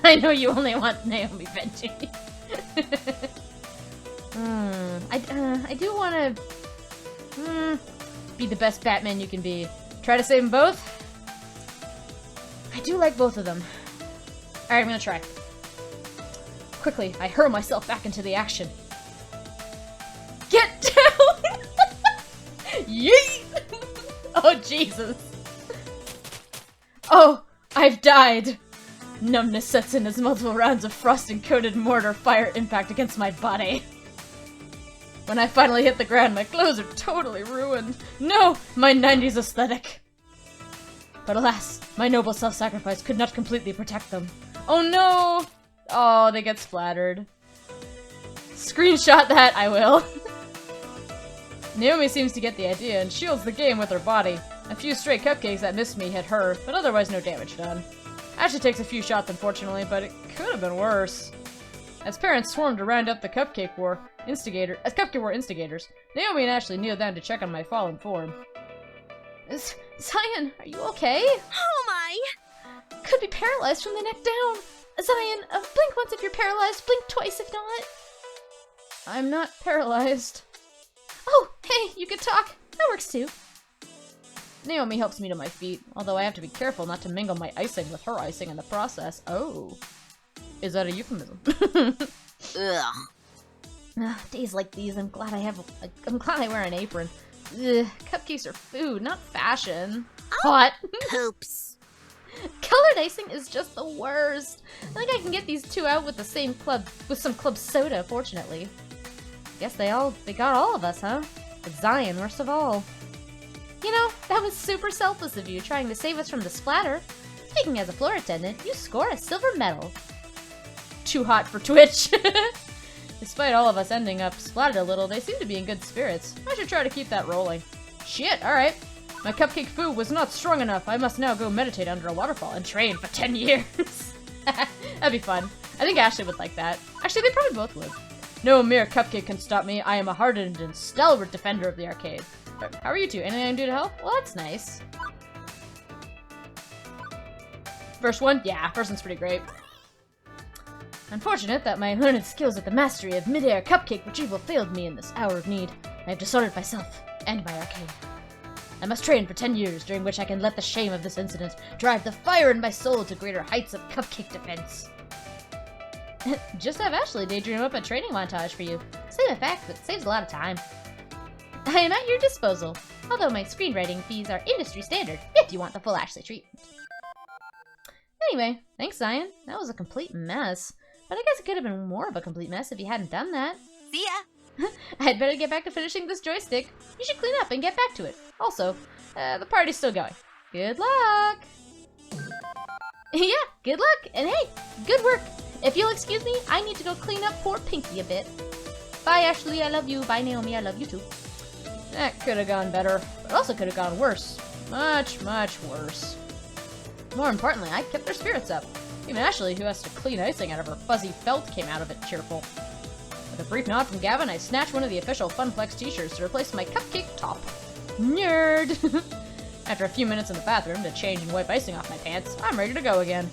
I know you only want Naomi, Benji. I do want to be the best Batman you can be. Try to save them both? I do like both of them. Alright, I'm gonna try. Quickly, I hurl myself back into the action. Get down! Yeet! Oh, Jesus. Oh, I've died. Numbness sets in as multiple rounds of frost-coated mortar fire impact against my body. When I finally hit the ground, my clothes are totally ruined. No, my 90s aesthetic. But alas, my noble self-sacrifice could not completely protect them. Oh no! Oh, they get splattered. Screenshot that, I will. Naomi seems to get the idea and shields the game with her body. A few stray cupcakes that missed me hit her, but otherwise no damage done. Ashley takes a few shots, unfortunately, but it could have been worse. As parents swarmed to round up the Cupcake War instigators, Naomi and Ashley kneeled down to check on my fallen form. Zion, are you okay? Oh my! Could be paralyzed from the neck down. Zion, blink once if you're paralyzed, blink twice if not. I'm not paralyzed. Oh, hey, you can talk. That works too. Naomi helps me to my feet, although I have to be careful not to mingle my icing with her icing in the process. Oh. Is that a euphemism? Ugh. Days like these, I'm glad I wear an apron. Ugh, cupcakes are food, not fashion. Hot. Poops. Colored icing is just the worst. I think I can get these two out with some club soda, fortunately. Guess they got all of us, huh? But Zion, worst of all. You know, that was super selfless of you, trying to save us from the splatter. Speaking as a floor attendant, you score a silver medal. Too hot for Twitch. Despite all of us ending up splattered a little, they seem to be in good spirits. I should try to keep that rolling. Shit, alright. My cupcake food was not strong enough. I must now go meditate under a waterfall and train for 10 years. That'd be fun. I think Ashley would like that. Actually, they probably both would. No mere cupcake can stop me. I am a hardened and stalwart defender of the arcade. How are you two? Anything I can do to help? Well, that's nice. First one? Yeah, first one's pretty great. Unfortunate that my learned skills at the mastery of mid-air cupcake retrieval failed me in this hour of need. I have dishonored myself and my arcade. I must train for 10 years, during which I can let the shame of this incident drive the fire in my soul to greater heights of cupcake defense. Just have Ashley daydream up a training montage for you. Same effect, but saves a lot of time. I am at your disposal, although my screenwriting fees are industry standard if you want the full Ashley treatment. Anyway, thanks Zion. That was a complete mess. But I guess it could have been more of a complete mess if you hadn't done that. See ya! I'd better get back to finishing this joystick. You should clean up and get back to it. Also, the party's still going. Good luck! Yeah, good luck, and hey, good work. If you'll excuse me, I need to go clean up poor Pinky a bit. Bye Ashley, I love you. Bye Naomi, I love you too. That could have gone better, but also could have gone worse. Much, much worse. More importantly, I kept their spirits up. Even Ashley, who has to clean icing out of her fuzzy felt, came out of it cheerful. With a brief nod from Gavin, I snatched one of the official Funflex t-shirts to replace my cupcake top. Nerd! After a few minutes in the bathroom to change and wipe icing off my pants, I'm ready to go again.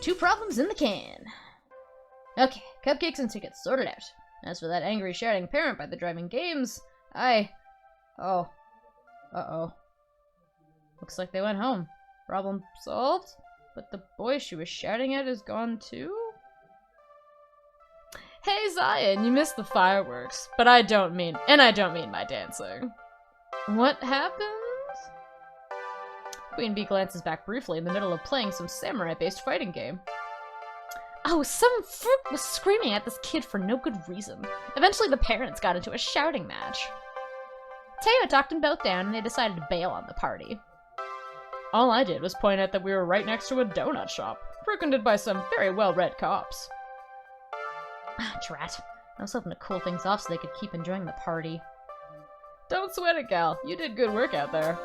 2 problems in the can. Okay, cupcakes and tickets sorted out. As for that angry shouting parent by the driving games, oh. Uh-oh. Looks like they went home. Problem solved? But the boy she was shouting at is gone too? Hey Zion, you missed the fireworks, but I don't mean my dancing. What happened? Queen Bee glances back briefly in the middle of playing some samurai-based fighting game. Oh, some fruit was screaming at this kid for no good reason. Eventually the parents got into a shouting match. Teo talked them both down and they decided to bail on the party. All I did was point out that we were right next to a donut shop, frequented by some very well-read cops. Drat. I was hoping to cool things off so they could keep enjoying the party. Don't sweat it, gal. You did good work out there.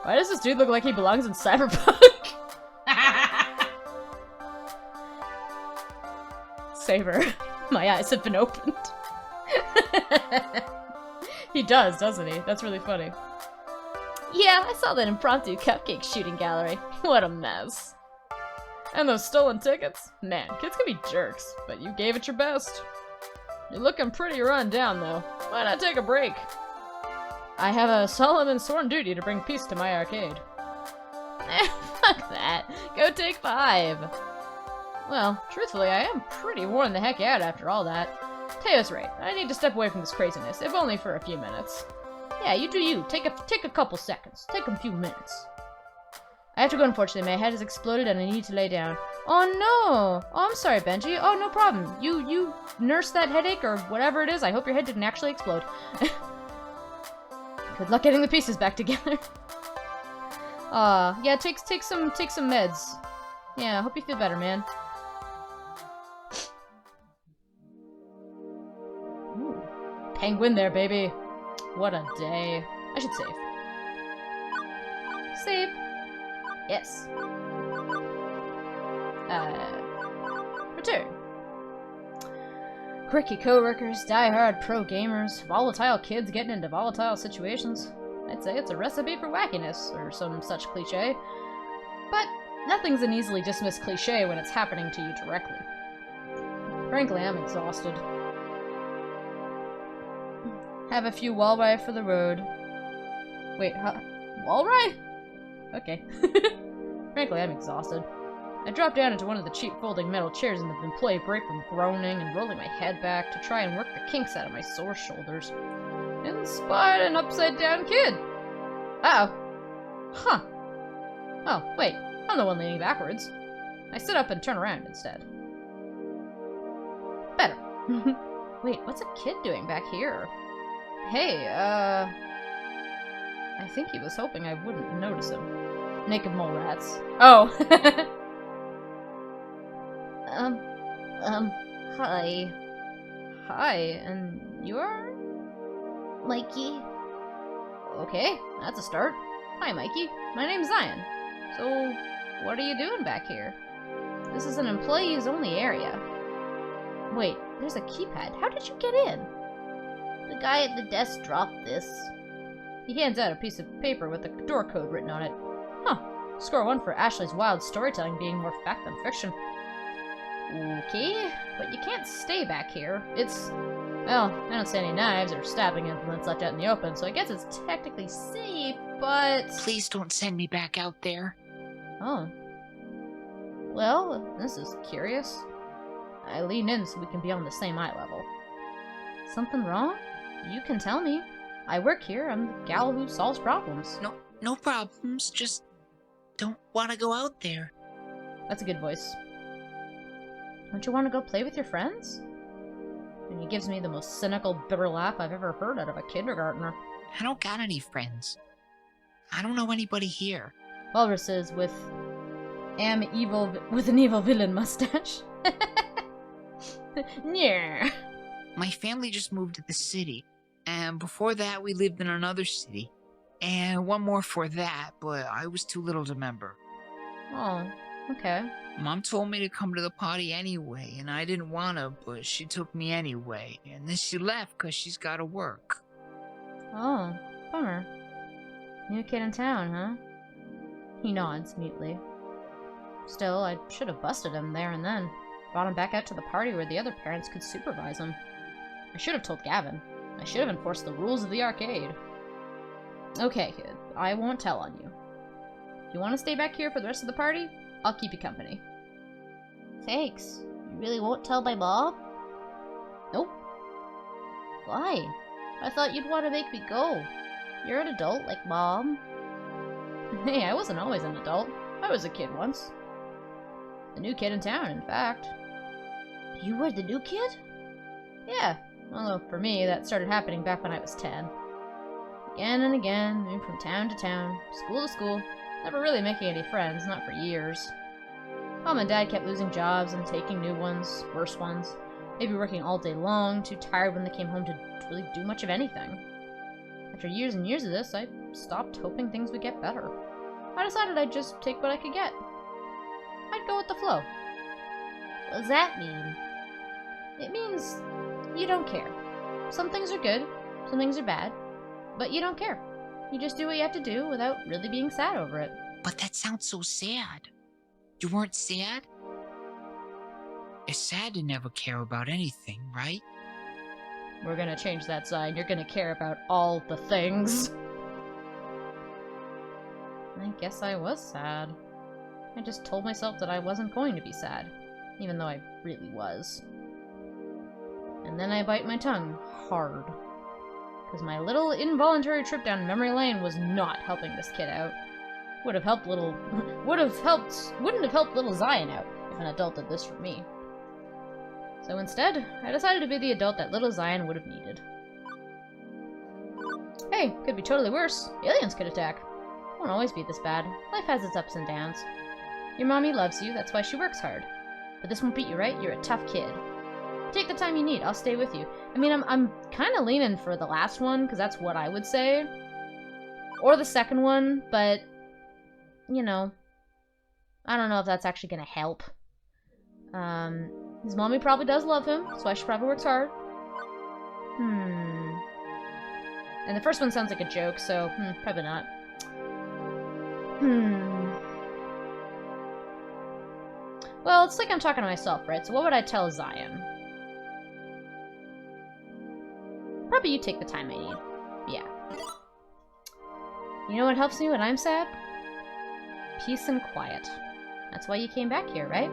Why does this dude look like he belongs in Cyberpunk? Saber, my eyes have been opened. He does, doesn't he? That's really funny. Yeah, I saw that impromptu cupcake shooting gallery. What a mess. And those stolen tickets? Man, kids can be jerks, but you gave it your best. You're looking pretty run down, though. Why not take a break? I have a solemn and sworn duty to bring peace to my arcade. Fuck that. Go take 5. Well, truthfully, I am pretty worn the heck out after all that. Teo's right. I need to step away from this craziness, if only for a few minutes. Yeah, you do you. Take a couple seconds. Take a few minutes. I have to go, unfortunately. My head has exploded and I need to lay down. Oh no! Oh, I'm sorry, Benji. Oh, no problem. You nurse that headache or whatever it is. I hope your head didn't actually explode. Good luck getting the pieces back together. Yeah, take some meds. Yeah, I hope you feel better, man. Ooh, penguin there, baby. What a day. I should save. Save. Yes. Return. Quirky coworkers, die-hard pro gamers, volatile kids getting into volatile situations. I'd say it's a recipe for wackiness, or some such cliche. But nothing's an easily dismissed cliche when it's happening to you directly. Frankly, I'm exhausted. Have a few walrye for the road. Wait, huh? Walrye? Okay. Frankly, I'm exhausted. I dropped down into one of the cheap folding metal chairs in the employee break room, groaning and rolling my head back to try and work the kinks out of my sore shoulders. And spied an upside-down kid! Uh-oh. Huh. Oh, wait. I'm the one leaning backwards. I sit up and turn around instead. Better. Wait, what's a kid doing back here? Hey, I think he was hoping I wouldn't notice him. Naked mole rats. Oh! Hi. Hi, and you are? Mikey? Okay, that's a start. Hi, Mikey. My name's Zion. So, what are you doing back here? This is an employees-only area. Wait, there's a keypad. How did you get in? The guy at the desk dropped this. He hands out a piece of paper with a door code written on it. Huh. Score 1 for Ashley's wild storytelling being more fact than fiction. Okay, but you can't stay back here. It's... well, I don't see any knives or stabbing implements left out in the open, so I guess it's technically safe, but... Please don't send me back out there. Oh. Well, this is curious. I lean in so we can be on the same eye level. Something wrong? You can tell me. I work here. I'm the gal who solves problems. No problems. Just don't want to go out there. That's a good voice. Don't you want to go play with your friends? And he gives me the most cynical, bitter laugh I've ever heard out of a kindergartner. I don't got any friends. I don't know anybody here. Walruses with an evil villain mustache. Yeah. My family just moved to the city, and before that we lived in another city, and one more for that, but I was too little to remember. Oh, okay. Mom told me to come to the party anyway, and I didn't want to, but she took me anyway, and then she left because she's got to work. Oh, bummer. New kid in town, huh? He nods mutely. Still, I should have busted him there and then. Brought him back out to the party where the other parents could supervise him. I should have told Gavin. I should have enforced the rules of the arcade. Okay, kid. I won't tell on you. If you want to stay back here for the rest of the party, I'll keep you company. Thanks. You really won't tell my mom? Nope. Why? I thought you'd want to make me go. You're an adult like Mom. Hey, I wasn't always an adult. I was a kid once. The new kid in town, in fact. You were the new kid? Yeah. Although, for me, that started happening back when I was 10. Again and again, moving from town to town, school to school, never really making any friends, not for years. Mom and Dad kept losing jobs and taking new ones, worse ones, maybe working all day long, too tired when they came home to really do much of anything. After years and years of this, I stopped hoping things would get better. I decided I'd just take what I could get. I'd go with the flow. What does that mean? It means you don't care. Some things are good, some things are bad, but you don't care. You just do what you have to do without really being sad over it. But that sounds so sad. You weren't sad? It's sad to never care about anything, right? We're gonna change that sign. You're gonna care about all the things. I guess I was sad. I just told myself that I wasn't going to be sad, even though I really was. And then I bite my tongue hard. Because my little involuntary trip down memory lane was not helping this kid out. Wouldn't have helped little Zion out if an adult did this for me. So instead, I decided to be the adult that little Zion would have needed. Hey, could be totally worse. Aliens could attack. It won't always be this bad. Life has its ups and downs. Your mommy loves you, that's why she works hard. But this won't beat you, right? You're a tough kid. Take the time you need, I'll stay with you. I mean, I'm kind of leaning for the last one, because that's what I would say. Or the second one, but, you know, I don't know if that's actually going to help. His mommy probably does love him, that's why she probably works hard. And the first one sounds like a joke, so, probably not. Well, it's like I'm talking to myself, right? So what would I tell Zion? Probably you take the time I need. Yeah. You know what helps me when I'm sad? Peace and quiet. That's why you came back here, right?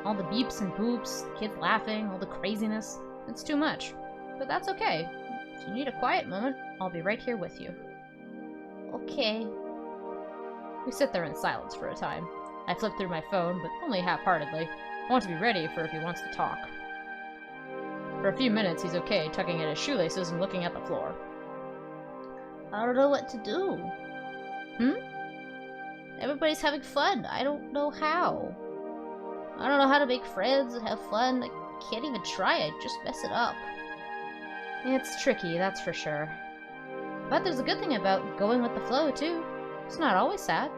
All the beeps and boops, the kids laughing, all the craziness. It's too much. But that's okay. If you need a quiet moment, I'll be right here with you. Okay. We sit there in silence for a time. I flip through my phone, but only half-heartedly. I want to be ready for if he wants to talk. For a few minutes, he's okay, tugging at his shoelaces and looking at the floor. I don't know what to do. Everybody's having fun. I don't know how. I don't know how to make friends and have fun. I can't even try. I just mess it up. It's tricky, that's for sure. But there's a good thing about going with the flow, too. It's not always sad.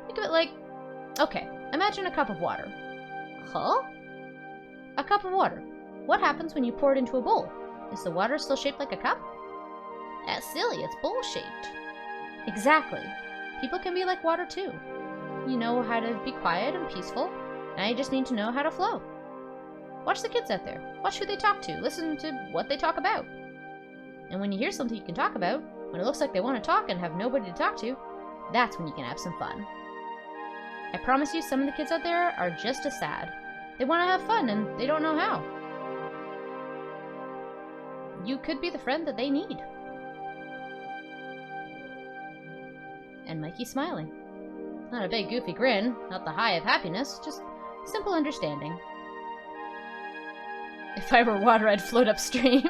Think of it like... Okay, imagine a cup of water. Huh? A cup of water. What happens when you pour it into a bowl? Is the water still shaped like a cup? That's silly. It's bowl-shaped. Exactly. People can be like water, too. You know how to be quiet and peaceful. Now you just need to know how to flow. Watch the kids out there. Watch who they talk to. Listen to what they talk about. And when you hear something you can talk about, when it looks like they want to talk and have nobody to talk to, that's when you can have some fun. I promise you, some of the kids out there are just as sad. They want to have fun, and they don't know how. You could be the friend that they need. And Mikey's smiling. Not a big goofy grin, not the high of happiness, just simple understanding. If I were water, I'd float upstream.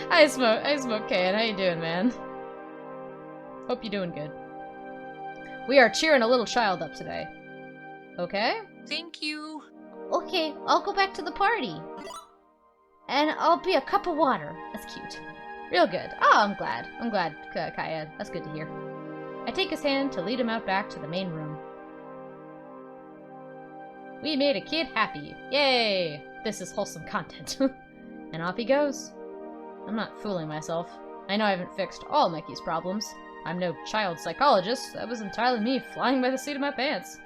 I smoke Ken. How you doing, man? Hope you're doing good. We are cheering a little child up today. Okay? Thank you. Okay, I'll go back to the party. And I'll be a cup of water. That's cute. Real good. Oh, I'm glad. I'm glad, Kaya. That's good to hear. I take his hand to lead him out back to the main room. We made a kid happy. Yay! This is wholesome content. And off he goes. I'm not fooling myself. I know I haven't fixed all Mikey's problems. I'm no child psychologist. That was entirely me flying by the seat of my pants.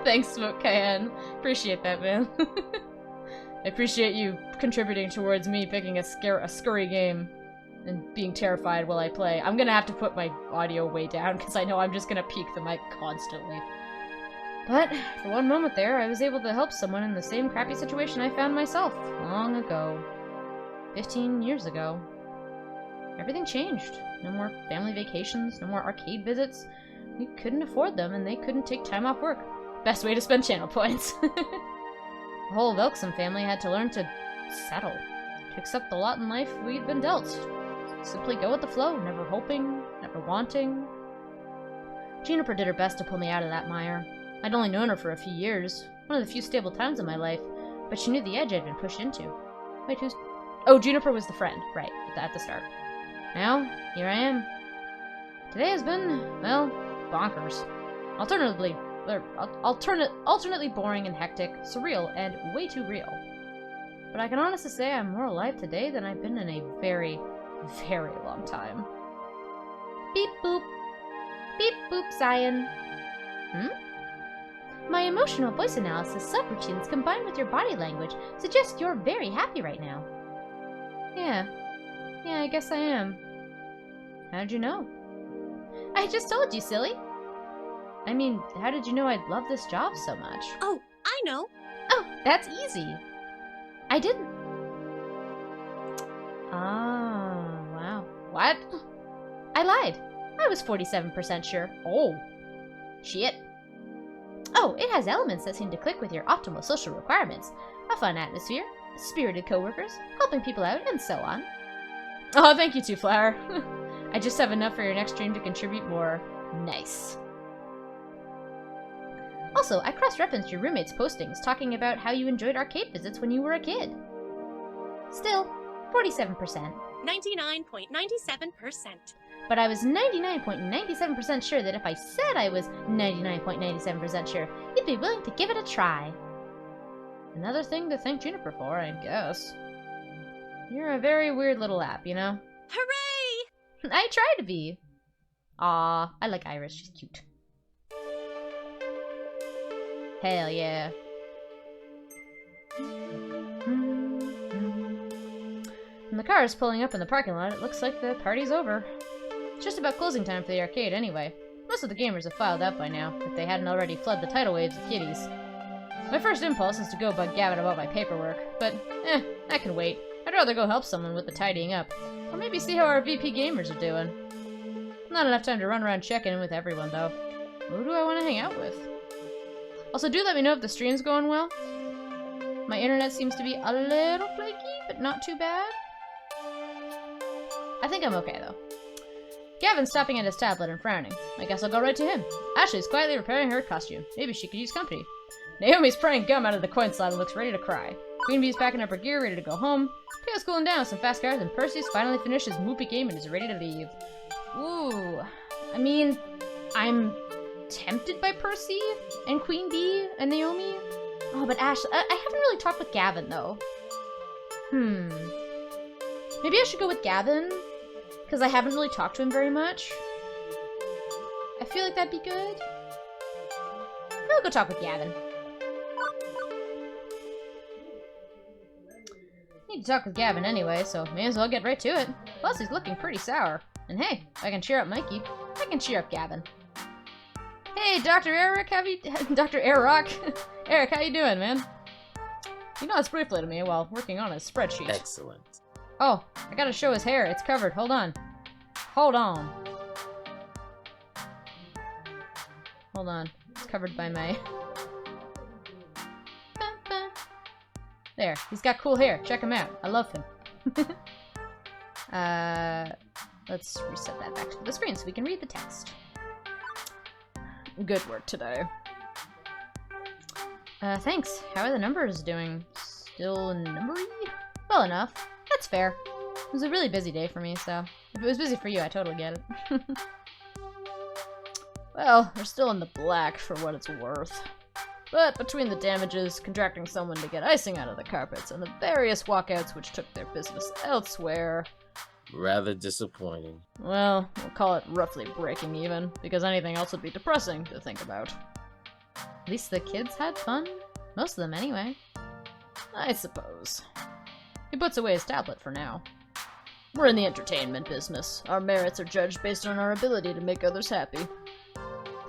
Thanks, Smoke Cayenne. Appreciate that, man. I appreciate you contributing towards me picking a scurry game and being terrified while I play. I'm gonna have to put my audio way down because I know I'm just gonna peek the mic constantly. But for one moment there, I was able to help someone in the same crappy situation I found myself long ago. 15 years ago. Everything changed. No more family vacations, no more arcade visits. We couldn't afford them, and they couldn't take time off work. Best way to spend channel points. The whole Velkson family had to learn to settle, to accept the lot in life we'd been dealt. Simply go with the flow, never hoping, never wanting. Juniper did her best to pull me out of that mire. I'd only known her for a few years, one of the few stable times in my life, but she knew the edge I'd been pushed into. Wait, who's... Oh, Juniper was the friend, right, at the start. Now, here I am. Today has been, well, bonkers. Alternatively, They're alternately boring and hectic, surreal, and way too real. But I can honestly say I'm more alive today than I've been in a very, very long time. Beep boop. Beep boop, Zion. My emotional voice analysis subroutines combined with your body language suggest you're very happy right now. Yeah, I guess I am. How'd you know? I just told you, silly. I mean, how did you know I'd love this job so much? Oh, I know. Oh, that's easy. I didn't. Oh, wow. What? I lied. I was 47% sure. Oh. Shit. Oh, it has elements that seem to click with your optimal social requirements. A fun atmosphere, spirited coworkers, helping people out, and so on. Oh, thank you, Two Flower. I just have enough for your next stream to contribute more. Nice. Also, I cross-referenced your roommate's postings talking about how you enjoyed arcade visits when you were a kid. Still, 47%. 99.97%. But I was 99.97% sure that if I said I was 99.97% sure, you'd be willing to give it a try. Another thing to thank Juniper for, I guess. You're a very weird little app, you know? Hooray! I try to be. Aw, I like Iris, she's cute. Hell yeah. When the car is pulling up in the parking lot, it looks like the party's over. It's just about closing time for the arcade anyway. Most of the gamers have filed out by now, if they hadn't already fled the tidal waves of kiddies. My first impulse is to go bug Gavin about my paperwork, but I can wait. I'd rather go help someone with the tidying up, or maybe see how our VP gamers are doing. Not enough time to run around checking in with everyone, though. Who do I want to hang out with? Also, do let me know if the stream's going well. My internet seems to be a little flaky, but not too bad. I think I'm okay, though. Gavin's stopping at his tablet and frowning. I guess I'll go right to him. Ashley's quietly repairing her costume. Maybe she could use company. Naomi's spraying gum out of the coin slot and looks ready to cry. Queen Bee's packing up her gear, ready to go home. Theo's cooling down with some fast cars, and Percy's finally finished his moopy game and is ready to leave. Ooh. I mean, I'm tempted by Percy and Queen Bee and Naomi. Oh, but Ashley, I haven't really talked with Gavin, though. Maybe I should go with Gavin, because I haven't really talked to him very much. I feel like that'd be good. I'll go talk with Gavin. Need to talk with Gavin anyway, so may as well get right to it. Plus, he's looking pretty sour. And hey, if I can cheer up Mikey, I can cheer up Gavin. Hey, Dr. Eric, Dr. Eric, Eric, how you doing, man? He nods briefly to me while working on his spreadsheet. Excellent. Oh, I gotta show his hair. It's covered. Hold on. Hold on. Hold on. It's covered by my... There. He's got cool hair. Check him out. I love him. Let's reset that back to the screen so we can read the text. Good work today. Thanks. How are the numbers doing? Still numbery? Well enough. That's fair. It was a really busy day for me, so if it was busy for you, I totally get it. Well, we're still in the black for what it's worth. But between the damages, contracting someone to get icing out of the carpets, and the various walkouts which took their business elsewhere... Rather disappointing. Well, we'll call it roughly breaking even, because anything else would be depressing to think about. At least the kids had fun. Most of them, anyway. I suppose. He puts away his tablet for now. We're in the entertainment business. Our merits are judged based on our ability to make others happy.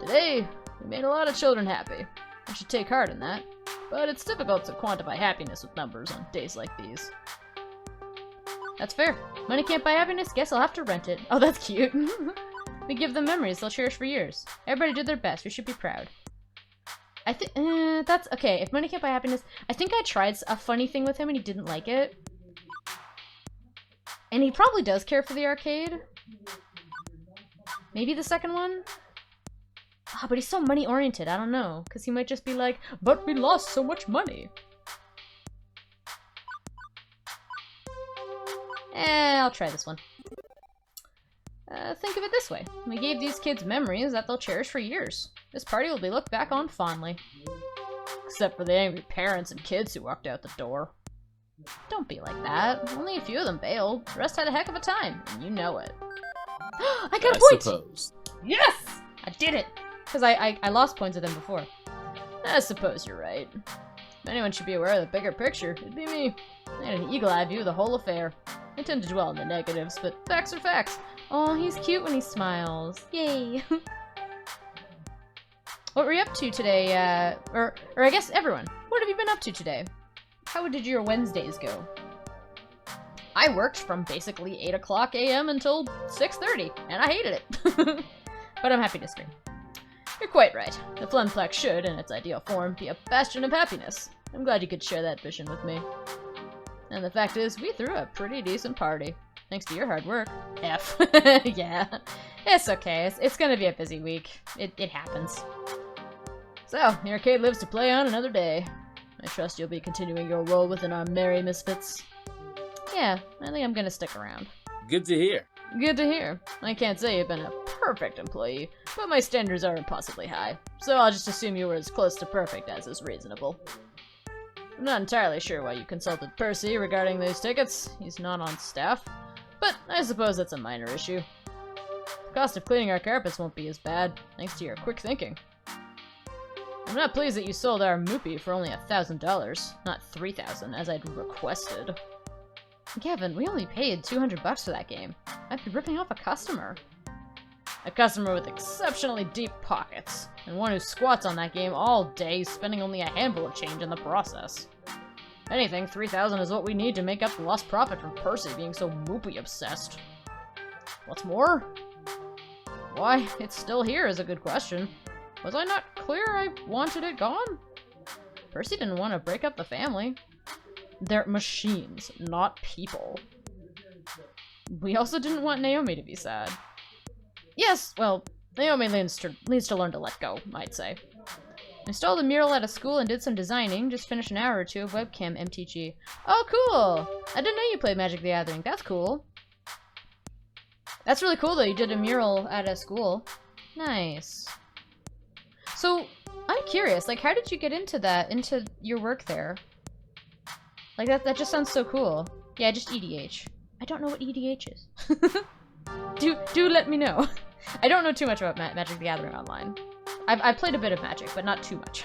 Today, we made a lot of children happy. I should take heart in that. But it's difficult to quantify happiness with numbers on days like these. That's fair. Money can't buy happiness, guess I'll have to rent it. Oh, that's cute. We give them memories they'll cherish for years. Everybody did their best, we should be proud. I think, that's, okay, if money can't buy happiness, I think I tried a funny thing with him and he didn't like it. And he probably does care for the arcade. Maybe the second one? Ah, but he's so money-oriented, I don't know. Because he might just be like, but we lost so much money. I'll try this one. Think of it this way. We gave these kids memories that they'll cherish for years. This party will be looked back on fondly. Except for the angry parents and kids who walked out the door. Don't be like that. Only a few of them bailed. The rest had a heck of a time, and you know it. I got a point! Suppose. Yes! I did it! Because I lost points with them before. I suppose you're right. If anyone should be aware of the bigger picture, it'd be me. I had an eagle-eye view of the whole affair. I tend to dwell on the negatives, but facts are facts. Oh, he's cute when he smiles. Yay! What were you up to today, or I guess everyone, what have you been up to today? How did your Wednesdays go? I worked from basically 8 o'clock a.m. until 6:30, and I hated it. But I'm happy to stream. You're quite right. The Flenflex should, in its ideal form, be a bastion of happiness. I'm glad you could share that vision with me. And the fact is, we threw a pretty decent party. Thanks to your hard work. F. Yeah. It's okay. It's gonna be a busy week. It happens. So, the arcade lives to play on another day. I trust you'll be continuing your role within our merry misfits. Yeah, I think I'm gonna stick around. Good to hear. Good to hear. I can't say you've been a perfect employee, but my standards are impossibly high, so I'll just assume you were as close to perfect as is reasonable. I'm not entirely sure why you consulted Percy regarding those tickets. He's not on staff, but I suppose that's a minor issue. The cost of cleaning our carpets won't be as bad, thanks to your quick thinking. I'm not pleased that you sold our Moopy for only $1,000, not $3,000 as I'd requested. Gavin, we only paid $200 for that game. I'd be ripping off a customer. A customer with exceptionally deep pockets, and one who squats on that game all day, spending only a handful of change in the process. If anything, $3,000 is what we need to make up the lost profit from Percy being so Moopy obsessed. What's more? Why it's still here is a good question. Was I not clear I wanted it gone? Percy didn't want to break up the family. They're machines, not people. We also didn't want Naomi to be sad. Yes, well, Naomi needs to learn to let go, I'd say. Installed a mural at a school and did some designing, just finished an hour or two of webcam MTG. Oh, cool! I didn't know you played Magic the Gathering, that's cool. That's really cool though, you did a mural at a school. Nice. So, I'm curious, like, how did you get into that, into your work there? Like, that just sounds so cool. Yeah, just EDH. I don't know what EDH is. do let me know. I don't know too much about Magic the Gathering Online. I've played a bit of Magic, but not too much.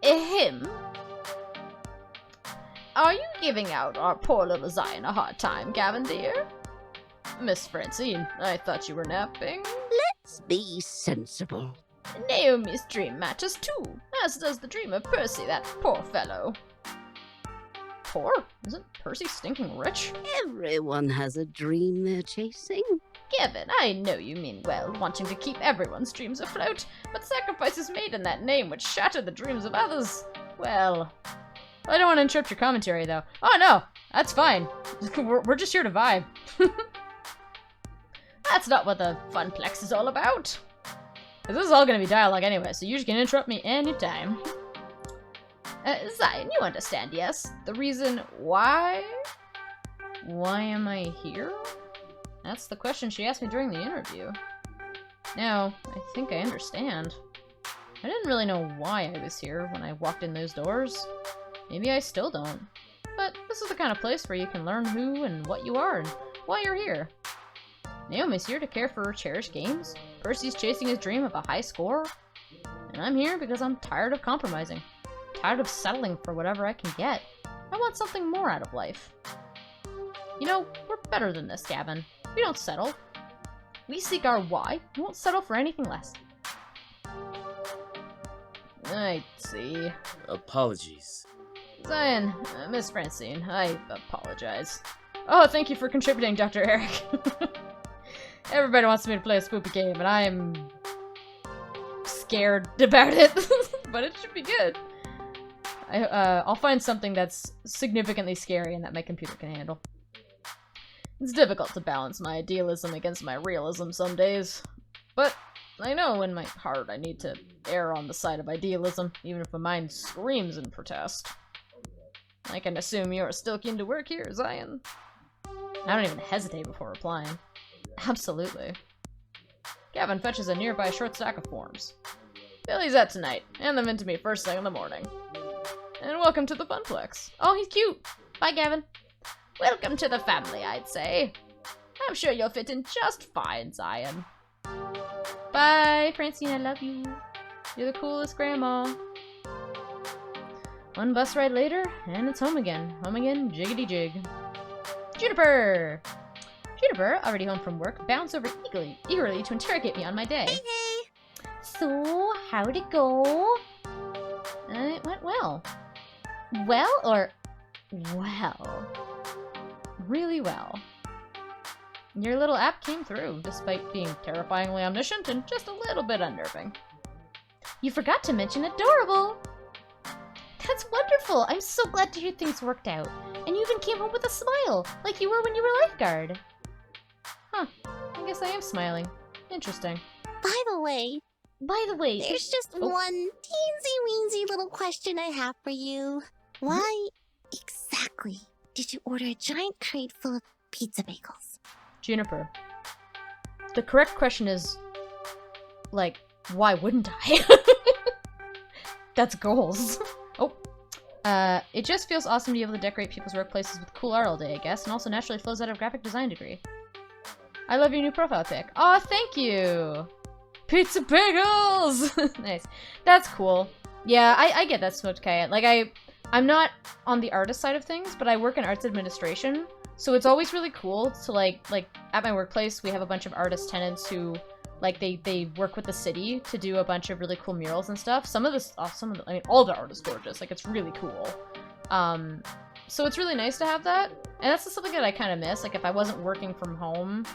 Ahem. Are you giving out our poor little Zion a hard time, Gavin dear? Miss Francine, I thought you were napping. Let's be sensible. Naomi's dream matters too, as does the dream of Percy, that poor fellow. Poor? Isn't Percy stinking rich? Everyone has a dream they're chasing. Gavin, I know you mean well, wanting to keep everyone's dreams afloat, but sacrifices made in that name would shatter the dreams of others. Well, I don't want to interrupt your commentary, though. Oh no, that's fine. We're just here to vibe. That's not what the Funplex is all about. This is all gonna be dialogue anyway, so you just can interrupt me anytime. Zion, you understand, yes? The reason why? Why am I here? That's the question she asked me during the interview. Now, I think I understand. I didn't really know why I was here when I walked in those doors. Maybe I still don't. But this is the kind of place where you can learn who and what you are and why you're here. Naomi's here to care for her cherished games. Percy's chasing his dream of a high score. And I'm here because I'm tired of compromising. Tired of settling for whatever I can get. I want something more out of life. You know, we're better than this, Gavin. We don't settle. We seek our why. We won't settle for anything less. I see. Apologies. Zion, Miss Francine, I apologize. Oh, thank you for contributing, Dr. Eric. Everybody wants me to play a spooky game, and I am scared about it, but it should be good. I'll find something that's significantly scary and that my computer can handle. It's difficult to balance my idealism against my realism some days, but I know in my heart I need to err on the side of idealism, even if my mind screams in protest. I can assume you're still keen to work here, Zion. I don't even hesitate before replying. Absolutely. Gavin fetches a nearby short stack of forms. Billy's out tonight. Hand them in to me first thing in the morning. And welcome to the Funplex. Oh, he's cute. Bye, Gavin. Welcome to the family, I'd say. I'm sure you'll fit in just fine, Zion. Bye, Francine, I love you. You're the coolest grandma. One bus ride later, and it's home again. Home again, jiggity jig. Juniper! Juniper, already home from work, bounced over eagerly to interrogate me on my day. Hey. So, how'd it go? It went well. Well or well? Really well. Your little app came through, despite being terrifyingly omniscient and just a little bit unnerving. You forgot to mention adorable! That's wonderful! I'm so glad to hear things worked out. And you even came home with a smile, like you were when you were lifeguard. Huh. I guess I am smiling. Interesting. By the way, there's just one teensy-weensy little question I have for you. Why exactly did you order a giant crate full of pizza bagels? Juniper. The correct question is, like, why wouldn't I? That's goals. Oh. It just feels awesome to be able to decorate people's workplaces with cool art all day, I guess, and also naturally flows out of graphic design degree. I love your new profile pic. Aw, thank you! Pizza bagels! Nice. That's cool. Yeah, I get that, Smoked Cat. Like, I'm not on the artist side of things, but I work in arts administration, so it's always really cool to, like, at my workplace, we have a bunch of artist tenants who, like, they work with the city to do a bunch of really cool murals and stuff. I mean, all the art is gorgeous. Like, it's really cool. So it's really nice to have that. And that's something that I kind of miss. Like, if I wasn't working from home,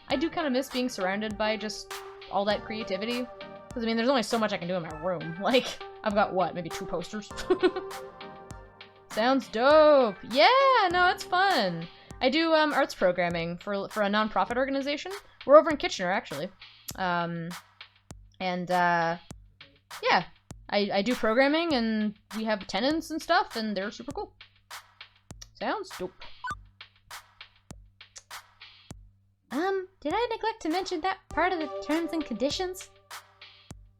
I do kind of miss being surrounded by just all that creativity. Because, I mean, there's only so much I can do in my room. Like, I've got, what, maybe 2 posters? Sounds dope! Yeah! No, it's fun! I do, arts programming for a non-profit organization. We're over in Kitchener, actually. Yeah. I do programming, and we have tenants and stuff, and they're super cool. Sounds dope. Did I neglect to mention that part of the terms and conditions?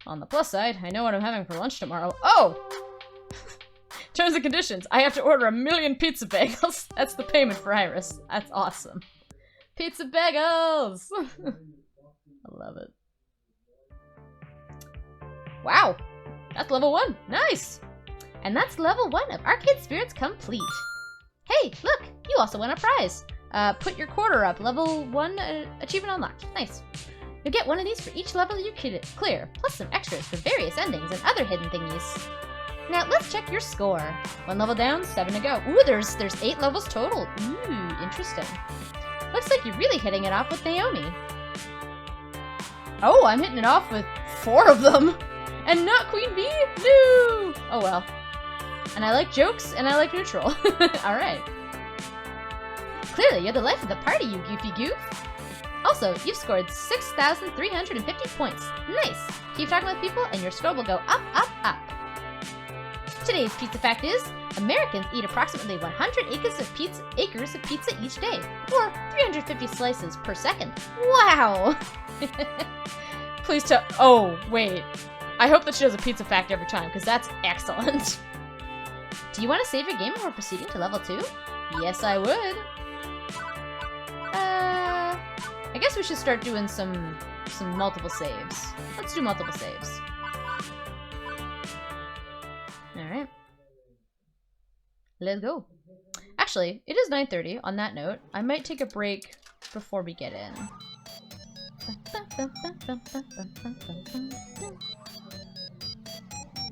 On the plus side, I know what I'm having for lunch tomorrow. Oh! Terms and conditions. I have to order 1,000,000 pizza bagels. That's the payment for Iris. That's awesome. Pizza bagels! I love it. Wow! That's level 1. Nice! And that's level 1 of Arcade Spirits complete. Hey, look! You also won a prize. Put your quarter up. Level 1 achievement unlocked. Nice. You'll get one of these for each level you clear, plus some extras for various endings and other hidden thingies. Now, let's check your score. 1 level down, 7 to go. Ooh, there's 8 levels total. Ooh, interesting. Looks like you're really hitting it off with Naomi. Oh, I'm hitting it off with 4 of them. And not Queen Bee? No! Oh well. And I like jokes, and I like neutral. Alright. Clearly, you're the life of the party, you goofy goof. Also, you've scored 6,350 points. Nice! Keep talking with people, and your score will go up, up, up. Today's pizza fact is, Americans eat approximately 100 acres of pizza each day, or 350 slices per second. Wow! Please tell- oh, wait. I hope that she does a pizza fact every time, because that's excellent. Do you want to save your game before proceeding to level 2? Yes, I would. I guess we should start doing some multiple saves. Let's do multiple saves. Alright. Let's go. Actually, it is 9:30. On that note, I might take a break before we get in.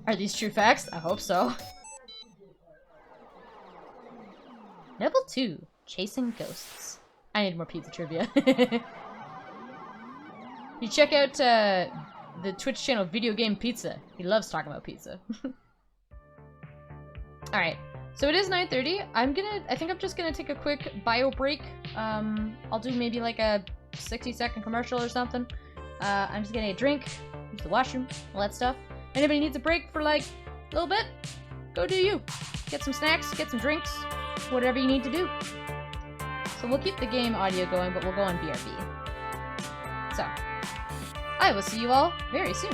Are these true facts? I hope so. Level 2, Chasing Ghosts. I need more pizza trivia. You check out the Twitch channel Video Game Pizza. He loves talking about pizza. Alright, so it is 9:30. I think I'm just gonna take a quick bio break. I'll do maybe like a 60-second commercial or something. I'm just getting a drink, use the washroom, all that stuff. Anybody needs a break for like a little bit, go do you. Get some snacks, get some drinks, whatever you need to do. So we'll keep the game audio going, but we'll go on BRB. So, I will see you all very soon.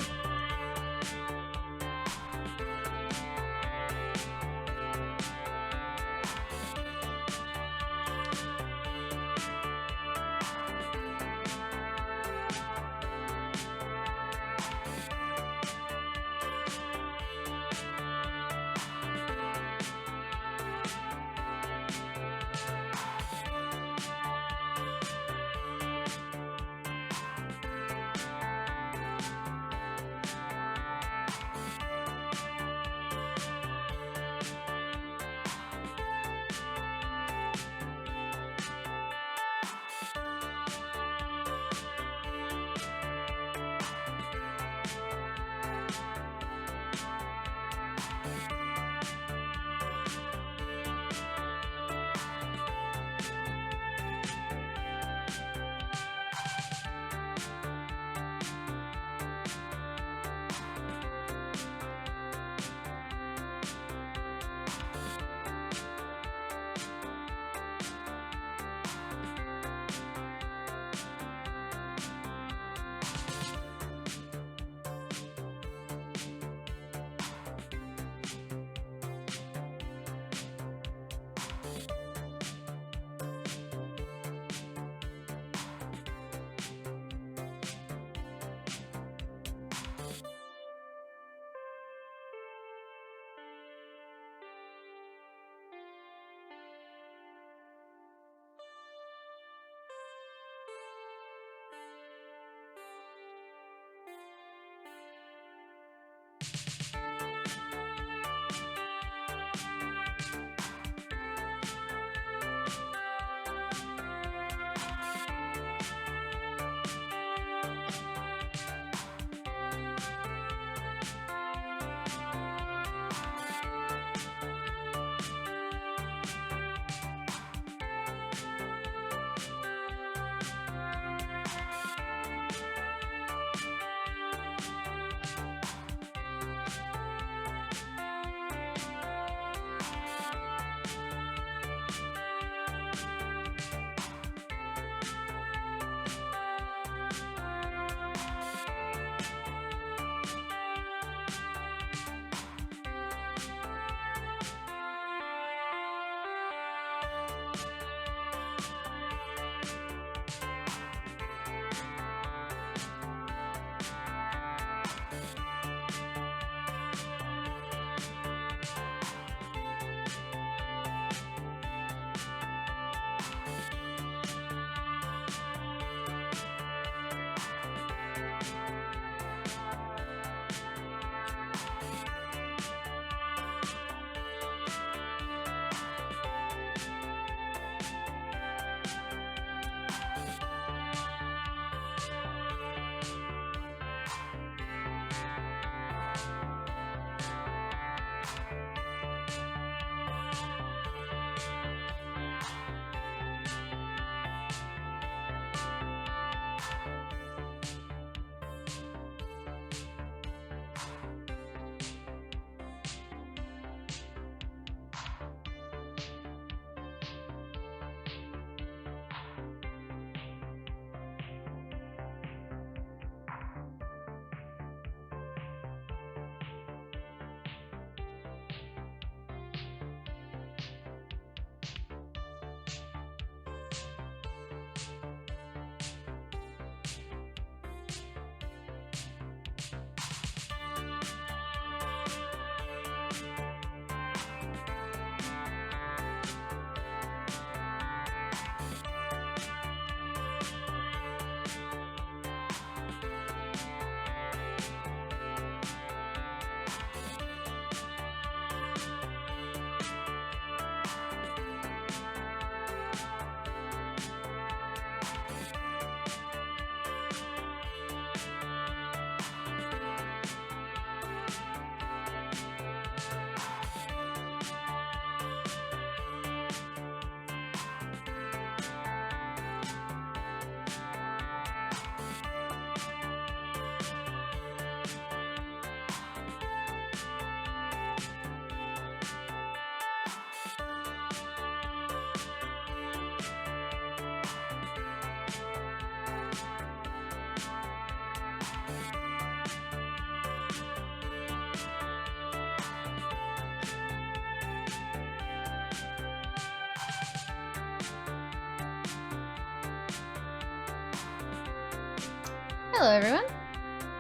Hello everyone,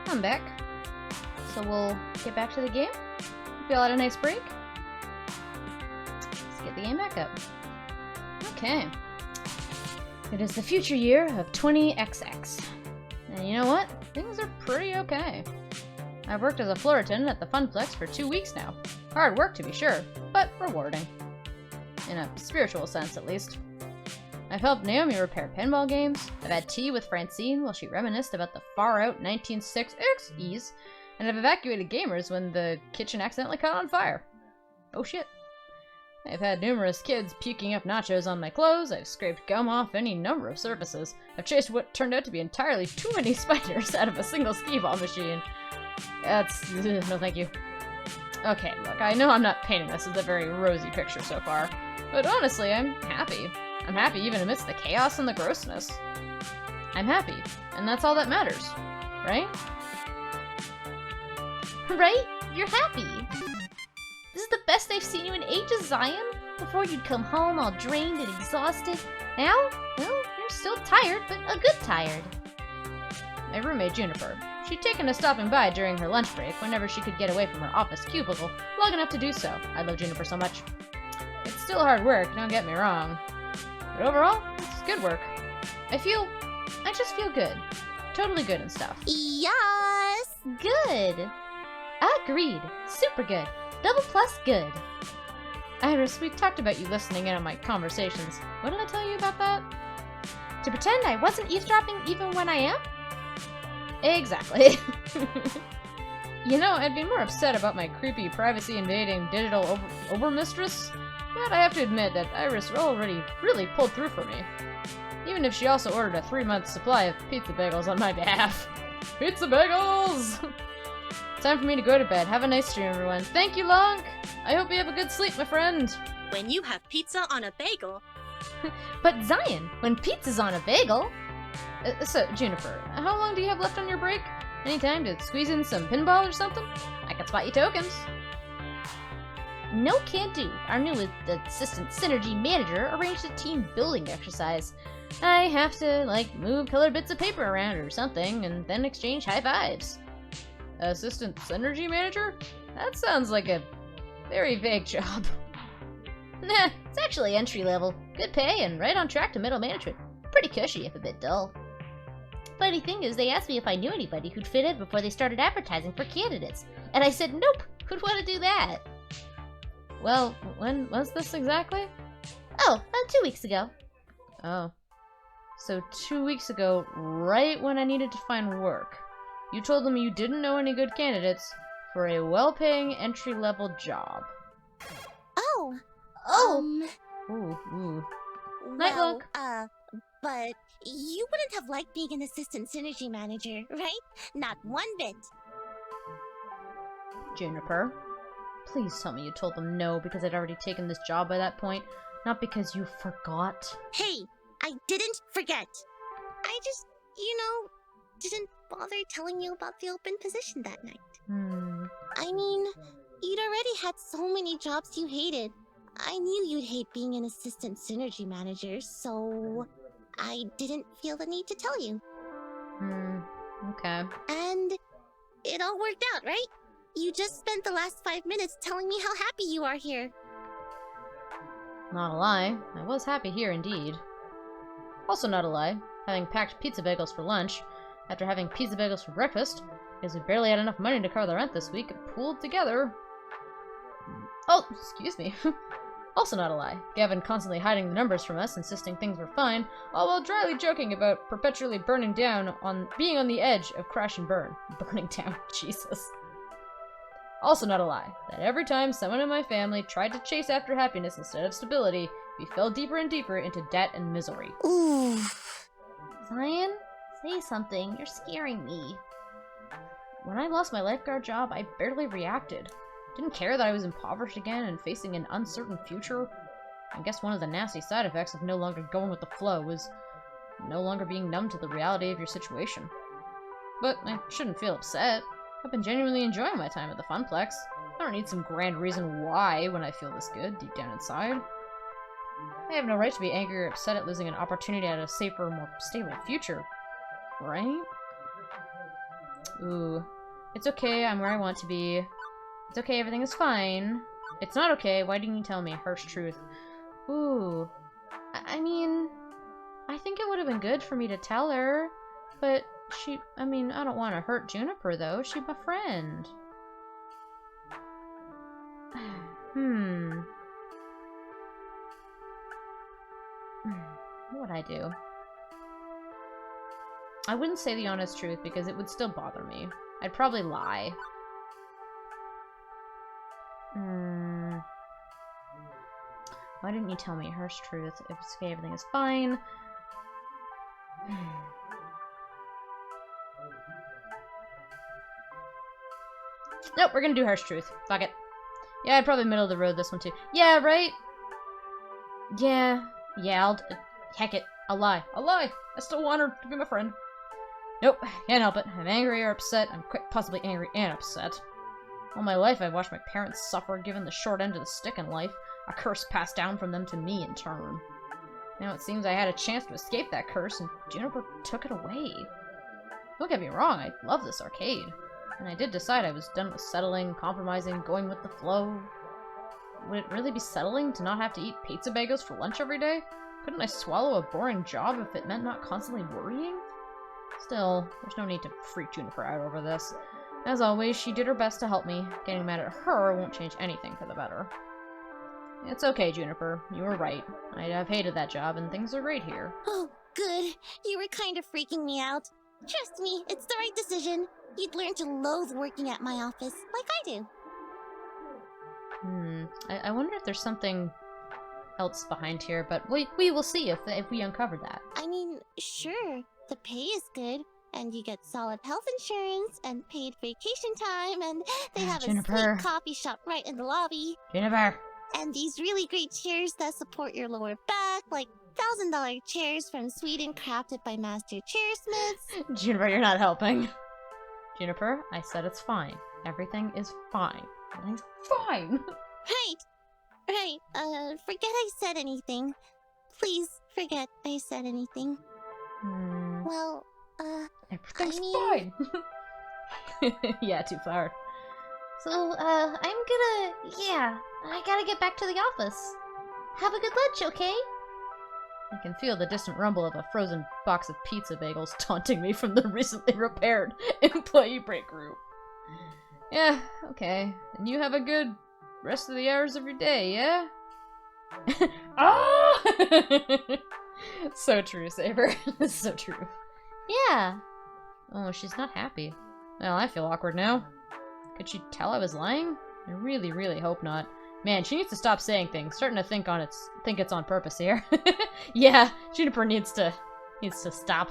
I'm back. So we'll get back to the game. Hope you all had a nice break. Let's get the game back up. Okay. It is the future year of 20XX. And you know what? Things are pretty okay. I've worked as a floor attendant at the Funplex for 2 weeks now. Hard work to be sure, but rewarding. In a spiritual sense, at least. I've helped Naomi repair pinball games, I've had tea with Francine while she reminisced about the far-out 1960s, and I've evacuated gamers when the kitchen accidentally caught on fire. Oh shit. I've had numerous kids puking up nachos on my clothes, I've scraped gum off any number of surfaces, I've chased what turned out to be entirely too many spiders out of a single skee-ball machine. That's... no thank you. Okay, look, I know I'm not painting this as a very rosy picture so far, but honestly, I'm happy. I'm happy even amidst the chaos and the grossness. I'm happy, and that's all that matters, right? Right? You're happy. This is the best I've seen you in ages, Zion. Before you'd come home all drained and exhausted. Now, well, you're still tired, but a good tired. My roommate Juniper. She'd taken to stopping by during her lunch break whenever she could get away from her office cubicle long enough to do so. I love Juniper so much. It's still hard work, don't get me wrong. But overall, it's good work. I just feel good. Totally good and stuff. Yes! Good. Agreed. Super good. Double plus good. Iris, we talked about you listening in on my conversations. What did I tell you about that? To pretend I wasn't eavesdropping even when I am? Exactly. You know, I'd be more upset about my creepy privacy-invading digital overmistress, but I have to admit that Iris already really pulled through for me. Even if she also ordered a 3-month supply of pizza bagels on my behalf. Pizza bagels! Time for me to go to bed. Have a nice stream, everyone. Thank you, Lonk! I hope you have a good sleep, my friend! When you have pizza on a bagel... But Zion, when pizza's on a bagel... So, Juniper, how long do you have left on your break? Any time to squeeze in some pinball or something? I can spot you tokens. No, can't do. Our new assistant synergy manager arranged a team building exercise. I have to, like, move colored bits of paper around or something, and then exchange high fives. Assistant synergy manager? That sounds like a very vague job. Nah, it's actually entry level. Good pay and right on track to middle management. Pretty cushy if a bit dull. Funny thing is, they asked me if I knew anybody who'd fit in before they started advertising for candidates. And I said, nope, who'd want to do that? Well, when was this exactly? Oh, about 2 weeks ago. Oh. So 2 weeks ago, right when I needed to find work, you told them you didn't know any good candidates for a well-paying entry-level job. Ooh. Night look. But you wouldn't have liked being an assistant synergy manager, right? Not one bit. Juniper, please tell me you told them no because I'd already taken this job by that point, not because you forgot. Hey, I didn't forget. I just, didn't bother telling you about the open position that night. I mean, you'd already had so many jobs you hated. I knew you'd hate being an assistant synergy manager, so I didn't feel the need to tell you. Okay. And it all worked out, right? You just spent the last 5 minutes telling me how happy you are here. Not a lie. I was happy here indeed. Also not a lie. Having packed pizza bagels for lunch, after having pizza bagels for breakfast, because we barely had enough money to cover the rent this week, pooled together. Oh, excuse me. Also not a lie. Gavin constantly hiding the numbers from us, insisting things were fine, all while dryly joking about perpetually being on the edge of crash and burn. Burning down, Jesus. Also not a lie, that every time someone in my family tried to chase after happiness instead of stability, we fell deeper and deeper into debt and misery. Ooh. Zion, say something. You're scaring me. When I lost my lifeguard job, I barely reacted. Didn't care that I was impoverished again and facing an uncertain future. I guess one of the nasty side effects of no longer going with the flow was no longer being numb to the reality of your situation. But I shouldn't feel upset. I've been genuinely enjoying my time at the Funplex. I don't need some grand reason why when I feel this good deep down inside. I have no right to be angry or upset at losing an opportunity at a safer, more stable future. Right? Ooh. It's okay, I'm where I want to be. It's okay, everything is fine. It's not okay, why didn't you tell me? Harsh truth. Ooh. I mean, I think it would have been good for me to tell her, but I don't want to hurt Juniper, though. She's my friend. What would I do? I wouldn't say the honest truth because it would still bother me. I'd probably lie. Why didn't you tell me harsh truth? If it's okay, everything is fine. Nope, we're gonna do harsh truth. Fuck it. Yeah, I'd probably middle of the road this one too. Yeah, right? Yeah, heck it. I'll lie. I still want her to be my friend. Nope, can't help it. I'm angry or upset. I'm quite possibly angry and upset. All my life I've watched my parents suffer, given the short end of the stick in life. A curse passed down from them to me in turn. Now it seems I had a chance to escape that curse, and Juniper took it away. Don't get me wrong, I love this arcade. And I did decide I was done with settling, compromising, going with the flow. Would it really be settling to not have to eat pizza bagels for lunch every day? Couldn't I swallow a boring job if it meant not constantly worrying? Still, there's no need to freak Juniper out over this. As always, she did her best to help me. Getting mad at her won't change anything for the better. It's okay, Juniper. You were right. I'd have hated that job, and things are great here. Oh, good. You were kind of freaking me out. Trust me, it's the right decision. You'd learn to loathe working at my office, like I do. I wonder if there's something else behind here, but we will see if we uncover that. I mean, sure, the pay is good, and you get solid health insurance, and paid vacation time, and they have Juniper. a sweet coffee shop right in the lobby. Juniper! And these really great chairs that support your lower back, like $1,000 chairs from Sweden crafted by master chairsmiths. Juniper, you're not helping. Juniper, I said it's fine. Everything is fine. Everything's fine! Right. Forget I said anything. Please forget I said anything. Well, Everything's I fine! Yeah, too far. So, I gotta get back to the office. Have a good lunch, okay? I can feel the distant rumble of a frozen box of pizza bagels taunting me from the recently repaired employee break room. Yeah, okay. And you have a good rest of the hours of your day, yeah? Oh! So true, Saber. So true. Yeah. Oh, she's not happy. Well, I feel awkward now. Could she tell I was lying? I really, really hope not. Man, she needs to stop saying things. Starting to think it's on purpose here. Yeah, Juniper needs to stop.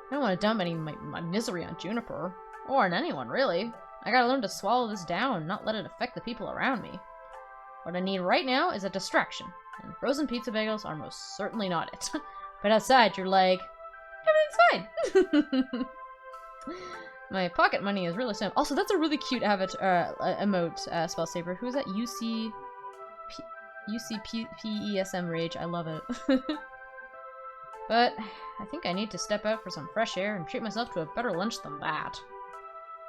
I don't want to dump any of my misery on Juniper. Or on anyone, really. I gotta learn to swallow this down and not let it affect the people around me. What I need right now is a distraction. And frozen pizza bagels are most certainly not it. But outside, you're like, everything's fine! My pocket money is really simple. Also, that's a really cute emote, Spell Saber. Who is that? UCPESM Rage. I love it. But I think I need to step out for some fresh air and treat myself to a better lunch than that.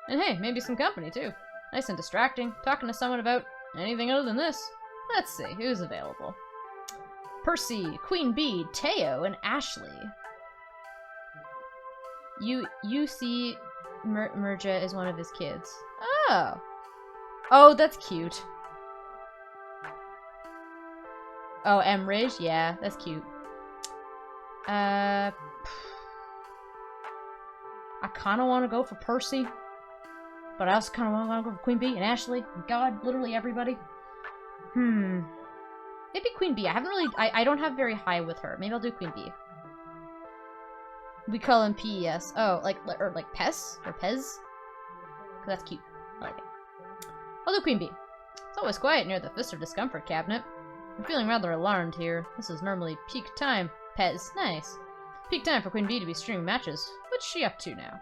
And hey, maybe some company, too. Nice and distracting, talking to someone about anything other than this. Let's see, who's available? Percy, Queen Bee, Teo, and Ashley. UC Merja is one of his kids. Oh. Oh, that's cute. Oh, Emridge? Yeah, that's cute. I kind of want to go for Percy. But I also kind of want to go for Queen Bee and Ashley. And God, literally everybody. Maybe Queen Bee. I don't have very high with her. Maybe I'll do Queen Bee. We call him PES. Oh, like Pez? Or Pez? That's cute. I like it. I'll do Queen Bee. It's always quiet near the Fist of Discomfort cabinet. I'm feeling rather alarmed here. This is normally peak time. Pez. Nice. Peak time for Queen Bee to be streaming matches. What's she up to now?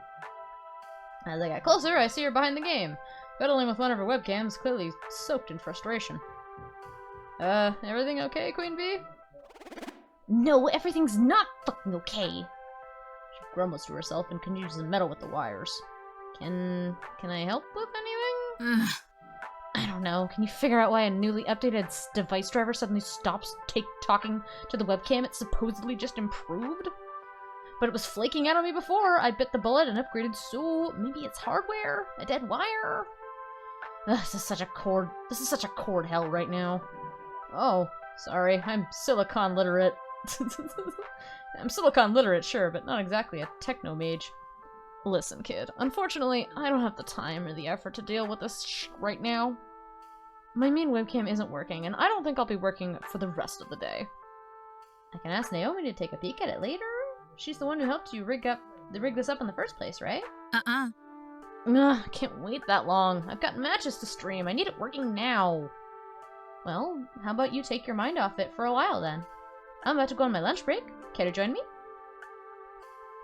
As I got closer, I see her behind the game. Battling with one of her webcams, clearly soaked in frustration. Everything okay, Queen Bee? No, everything's not fucking okay. She grumbles to herself and continues to meddle with the wires. Can I help with anything? I don't know. Can you figure out why a newly updated device driver suddenly stops talking to the webcam it supposedly just improved? But it was flaking out on me before. I bit the bullet and upgraded, so maybe it's hardware? A dead wire? Ugh, this is such a cord hell right now. Oh, sorry. I'm silicon literate. I'm silicon literate, sure, but not exactly a techno mage. Listen, kid. Unfortunately, I don't have the time or the effort to deal with this right now. My main webcam isn't working, and I don't think I'll be working for the rest of the day. I can ask Naomi to take a peek at it later. She's the one who helped you rig this up in the first place, right? Uh-uh. Ugh, I can't wait that long. I've got matches to stream. I need it working now. Well, how about you take your mind off it for a while, then? I'm about to go on my lunch break. Care to join me?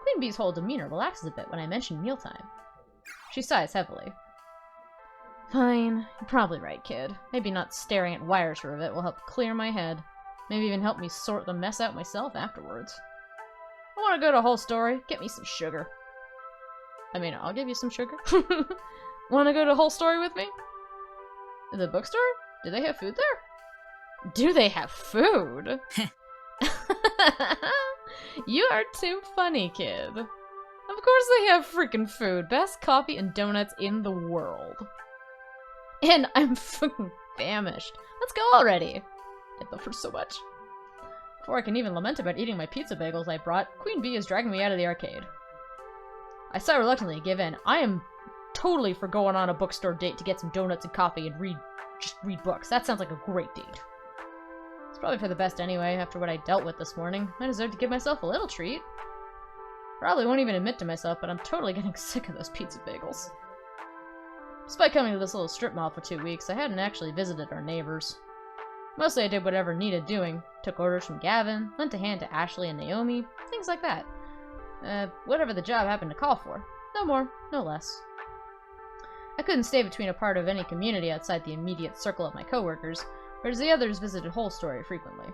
Queen Bee's whole demeanor relaxes a bit when I mention mealtime. She sighs heavily. Fine. You're probably right, kid. Maybe not staring at wires for a bit will help clear my head. Maybe even help me sort the mess out myself afterwards. I want to go to Whole Story. Get me some sugar. I mean, I'll give you some sugar. Want to go to Whole Story with me? The bookstore? Do they have food there? Do they have food? You are too funny, kid. Of course they have freaking food. Best coffee and donuts in the world. And I'm fucking famished. Let's go already. I love her so much. Before I can even lament about eating my pizza bagels I brought, Queen Bee is dragging me out of the arcade. I sigh reluctantly give in. I am totally for going on a bookstore date to get some donuts and coffee and just read books. That sounds like a great date. It's probably for the best anyway, after what I dealt with this morning. I deserve to give myself a little treat. Probably won't even admit to myself, but I'm totally getting sick of those pizza bagels. Despite coming to this little strip mall for 2 weeks, I hadn't actually visited our neighbors. Mostly I did whatever needed doing. Took orders from Gavin, lent a hand to Ashley and Naomi, things like that. Whatever the job happened to call for. No more, no less. I couldn't stay between a part of any community outside the immediate circle of my coworkers, whereas the others visited Whole Story frequently.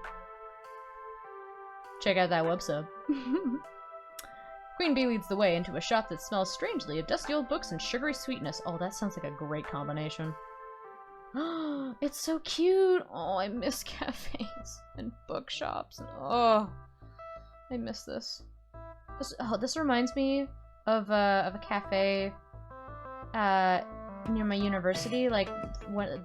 Check out that web sub. Queen Bee leads the way into a shop that smells strangely of dusty old books and sugary sweetness. Oh, that sounds like a great combination. It's so cute! Oh, I miss cafes and bookshops. And, oh, I miss this. This reminds me of a cafe near my university, like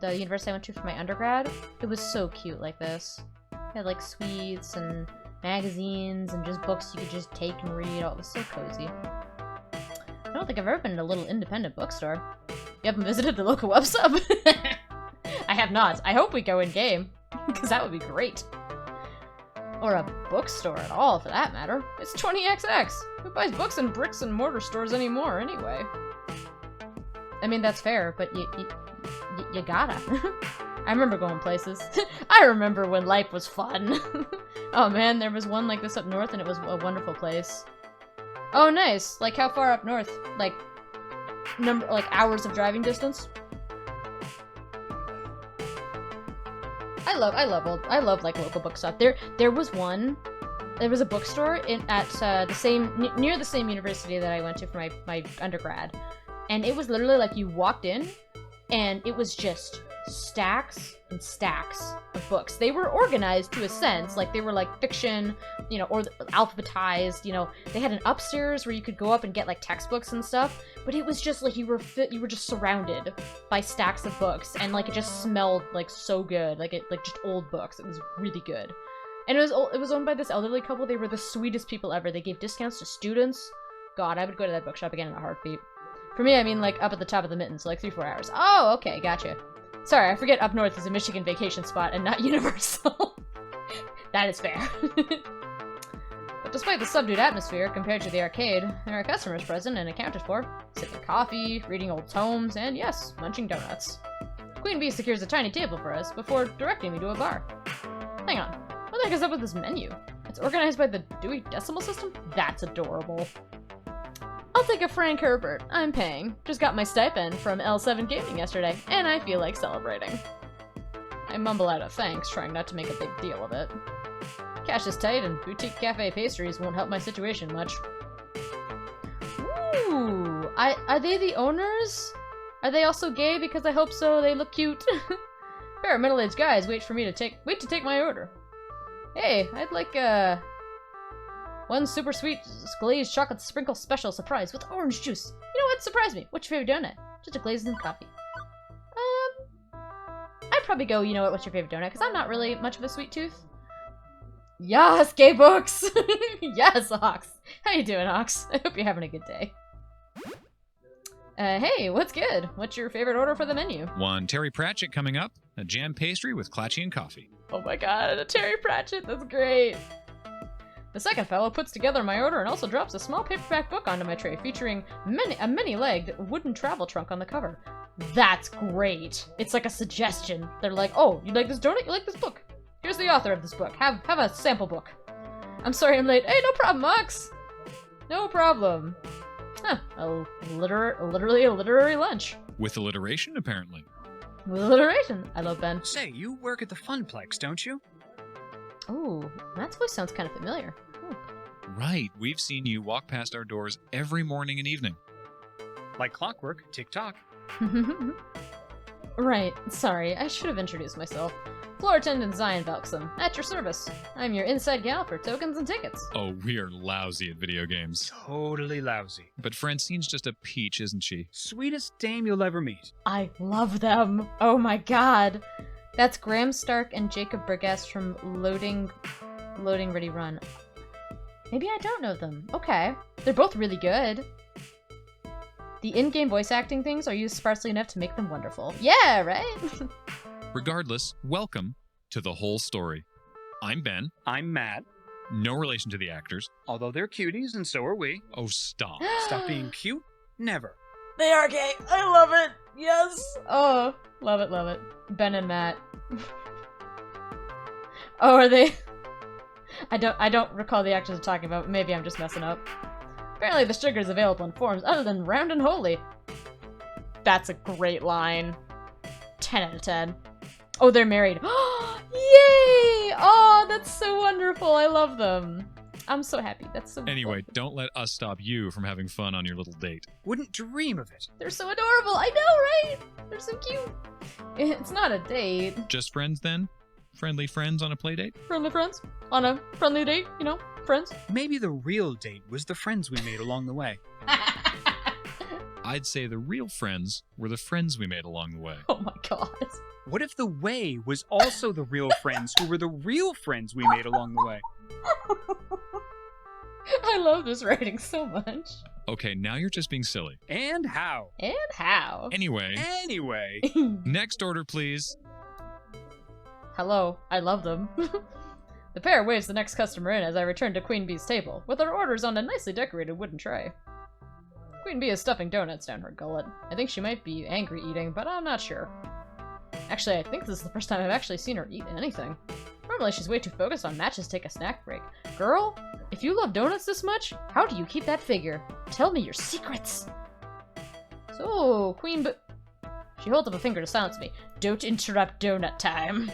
the university I went to for my undergrad. It was so cute like this. It had like sweets and magazines and just books you could just take and read. Oh, it was so cozy. I don't think I've ever been in a little independent bookstore. You haven't visited the local web sub? I have not. I hope we go in-game, because that would be great. Or a bookstore at all, for that matter. It's 20XX! Who buys books in bricks and mortar stores anymore, anyway? I mean, that's fair, but you gotta. I remember going places. I remember when life was fun. Oh man, there was one like this up north, and it was a wonderful place. Oh, nice! Like, how far up north? Like, hours of driving distance? I love like local book stuff. There was a bookstore near the same university that I went to for my undergrad, and it was literally like you walked in, and it was just stacks and stacks of books. They were organized to a sense, like they were like fiction, you know, or alphabetized. You know, they had an upstairs where you could go up and get like textbooks and stuff. But it was just like you were just surrounded by stacks of books, and like it just smelled like so good, like just old books. It was really good, and it was owned by this elderly couple. They were the sweetest people ever. They gave discounts to students. God, I would go to that bookshop again in a heartbeat. For me, I mean like up at the top of the mitten, so like 3-4 hours. Oh, okay, gotcha. Sorry, I forget up north is a Michigan vacation spot and not Universal. That is fair. But despite the subdued atmosphere compared to the arcade, there are customers present and accounted for, sipping coffee, reading old tomes, and yes, munching donuts. Queen Bee secures a tiny table for us before directing me to a bar. Hang on, what the heck is up with this menu? It's organized by the Dewey Decimal System? That's adorable. I'll take a Frank Herbert. I'm paying. Just got my stipend from L7 Gaming yesterday, and I feel like celebrating. I mumble out a thanks, trying not to make a big deal of it. Cash is tight, and boutique cafe pastries won't help my situation much. Ooh, are they the owners? Are they also gay? Because I hope so. They look cute. Fair middle-aged guys wait to take my order. Hey, I'd like one super sweet glazed chocolate sprinkle special surprise with orange juice. You know what? Surprise me. What's your favorite donut? Just a glazed and coffee. I'd probably go, you know what, what's your favorite donut? Because I'm not really much of a sweet tooth. Yes, gay books! Yes, Ox. How you doing, Ox? I hope you're having a good day. Hey, what's good? What's your favorite order for the menu? One Terry Pratchett coming up, a jam pastry with Clatchy and coffee. Oh my god, a Terry Pratchett, that's great! The second fellow puts together my order and also drops a small paperback book onto my tray featuring a many-legged wooden travel trunk on the cover. That's great! It's like a suggestion. They're like, oh, you like this donut? You like this book? Here's the author of this book. Have a sample book. I'm sorry I'm late. Hey, no problem, Ox! No problem. Huh, literally a literary lunch. With alliteration, apparently. With alliteration. I love Ben. Say, you work at the Funplex, don't you? Ooh, Matt's voice sounds kind of familiar. Right, we've seen you walk past our doors every morning and evening. Like clockwork, tick-tock. Right, sorry, I should have introduced myself. Floor attendant Zion Velksum, at your service. I'm your inside gal for tokens and tickets. Oh, we are lousy at video games. Totally lousy. But Francine's just a peach, isn't she? Sweetest dame you'll ever meet. I love them. Oh my god. That's Graham Stark and Jacob Burgess from Loading Ready Run. Maybe I don't know them. Okay. They're both really good. The in-game voice acting things are used sparsely enough to make them wonderful. Yeah, right? Regardless, welcome to The Whole Story. I'm Ben. I'm Matt. No relation to the actors. Although they're cuties, and so are we. Oh, stop. Stop being cute? Never. They are gay. I love it. Yes. Oh, love it, love it. Ben and Matt. Oh, are they? I don't recall the actors are talking about. Maybe I'm just messing up. Apparently the sugar is available in forms other than round and holy. That's a great line. 10 out of 10. Oh, they're married. Yay! Oh, that's so wonderful. I love them. I'm so happy. That's so Anyway, wonderful. don't let us stop you from having fun on your little date. Wouldn't dream of it. They're so adorable. I know, right? They're so cute. It's not a date. Just friends, then? Friendly friends on a play date? Friendly friends? On a friendly date, you know? Friends? Maybe the real date was the friends we made along the way. I'd say the real friends were the friends we made along the way. Oh my god. What if the way was also the real friends who were the real friends we made along the way? I love this writing so much. Okay, now you're just being silly. And how? And how? Anyway. Next order, please. Hello, I love them. The pair waves the next customer in as I return to Queen Bee's table, with our orders on a nicely decorated wooden tray. Queen Bee is stuffing donuts down her gullet. I think she might be angry eating, but I'm not sure. Actually, I think this is the first time I've actually seen her eat anything. Normally she's way too focused on matches to take a snack break. Girl, if you love donuts this much, how do you keep that figure? Tell me your secrets! So, Queen Bee... She holds up a finger to silence me. Don't interrupt donut time.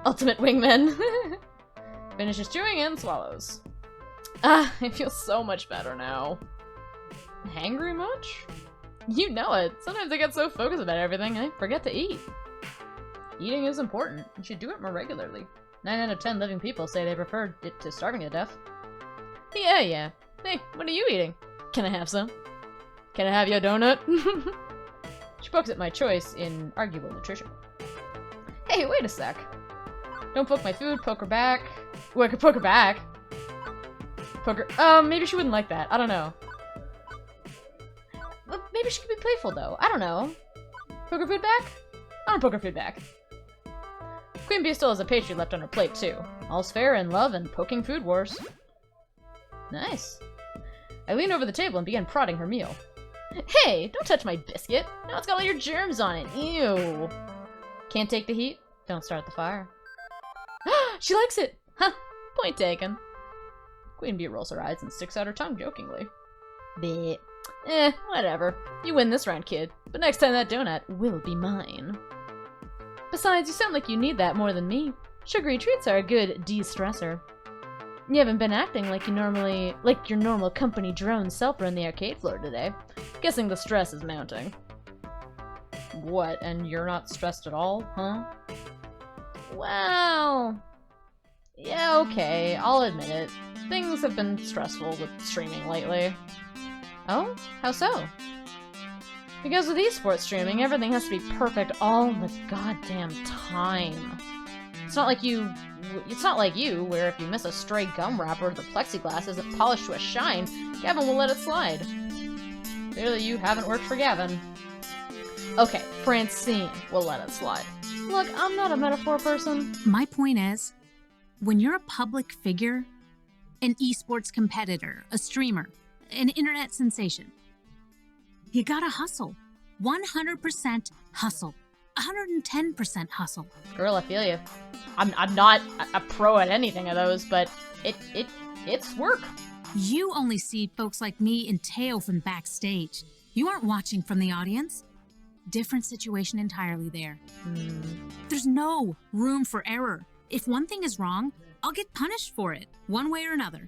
Ultimate wingman. Finishes chewing and swallows. Ah, I feel so much better now. Hangry much? You know it. Sometimes I get so focused about everything, I forget to eat. Eating is important. You should do it more regularly. 9 out of 10 living people say they prefer it to starving to death. Yeah. Hey, what are you eating? Can I have some? Can I have your donut? She pokes at my choice in arguable nutrition. Hey, wait a sec. Don't poke my food, poke her back. Ooh, I could poke her back. Poke her. Maybe she wouldn't like that. I don't know. Maybe she could be playful, though. I don't know. Poke her food back? I don't poke her food back. Queen Bee still has a pastry left on her plate, too. All's fair in love and poking food wars. Nice. I lean over the table and begin prodding her meal. Hey, don't touch my biscuit. Now it's got all your germs on it. Ew. Can't take the heat? Don't start the fire. She likes it! Huh, point taken. Queen Bee rolls her eyes and sticks out her tongue jokingly. Bleh. Whatever. You win this round, kid. But next time that donut will be mine. Besides, you sound like you need that more than me. Sugary treats are a good de-stressor. You haven't been acting like your normal company drone self around the arcade floor today. Guessing the stress is mounting. What, and you're not stressed at all, huh? Well... yeah, okay, I'll admit it. Things have been stressful with streaming lately. Oh? How so? Because with esports streaming, everything has to be perfect all the goddamn time. It's not like you, where if you miss a stray gum wrapper or the plexiglass isn't polished to a shine, Gavin will let it slide. Clearly you haven't worked for Gavin. Okay, Francine will let it slide. Look, I'm not a metaphor person. My point is, when you're a public figure, an esports competitor, a streamer, an internet sensation, you gotta hustle. 100% hustle. 110% hustle. Girl, I feel you. I'm not a pro at anything of those, but it's work. You only see folks like me and Teo from backstage. You aren't watching from the audience. Different situation entirely there. There's no room for error. If one thing is wrong, I'll get punished for it, one way or another.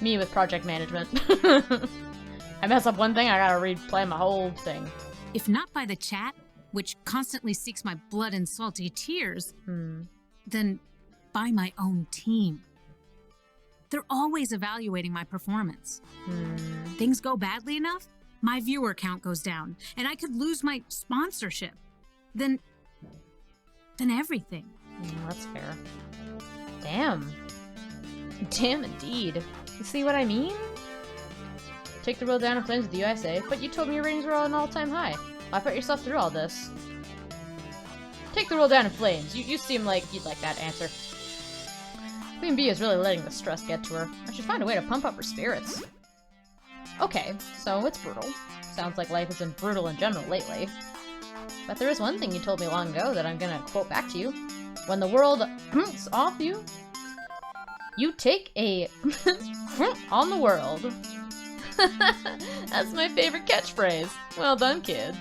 Me with project management. I mess up one thing, I gotta replay my whole thing. If not by the chat, which constantly seeks my blood and salty tears, then by my own team. They're always evaluating my performance. Things go badly enough, my viewer count goes down, and I could lose my sponsorship. Then everything. That's fair. Damn. Damn indeed. You see what I mean? Take the world down in flames with the USA, but you told me your ratings were all an all-time high. Why put yourself through all this? Take the world down in flames. You seem like you'd like that answer. Queen Bee is really letting the stress get to her. I should find a way to pump up her spirits. Okay, so it's brutal. Sounds like life has been brutal in general lately. But there is one thing you told me long ago that I'm gonna quote back to you. When the world off you, you take a on the world. That's my favorite catchphrase. Well done, kid.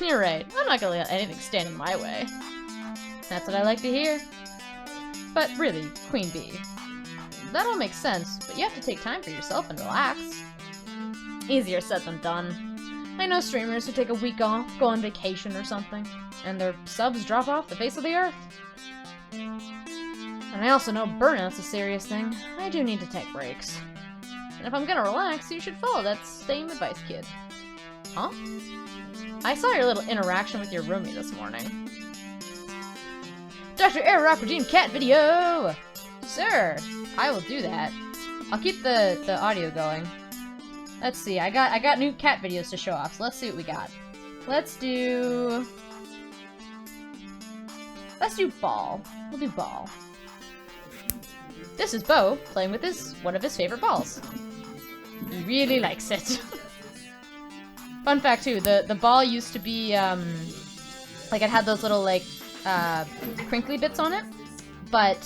You're right. I'm not gonna let anything stand in my way. That's what I like to hear. But really, Queen Bee, that all makes sense, but you have to take time for yourself and relax. Easier said than done. I know streamers who take a week off, go on vacation or something, and their subs drop off the face of the earth. And I also know burnout's a serious thing. I do need to take breaks. And if I'm gonna relax, you should follow that same advice, kid. Huh? I saw your little interaction with your roomie this morning. Dr. Aeroprogene cat video! Sir, I will do that. I'll keep the audio going. Let's see, I got new cat videos to show off, so let's see what we got. Let's do ball. We'll do ball. This is Bo playing with one of his favorite balls. He really likes it. Fun fact too, the ball used to be like it had those little like crinkly bits on it, but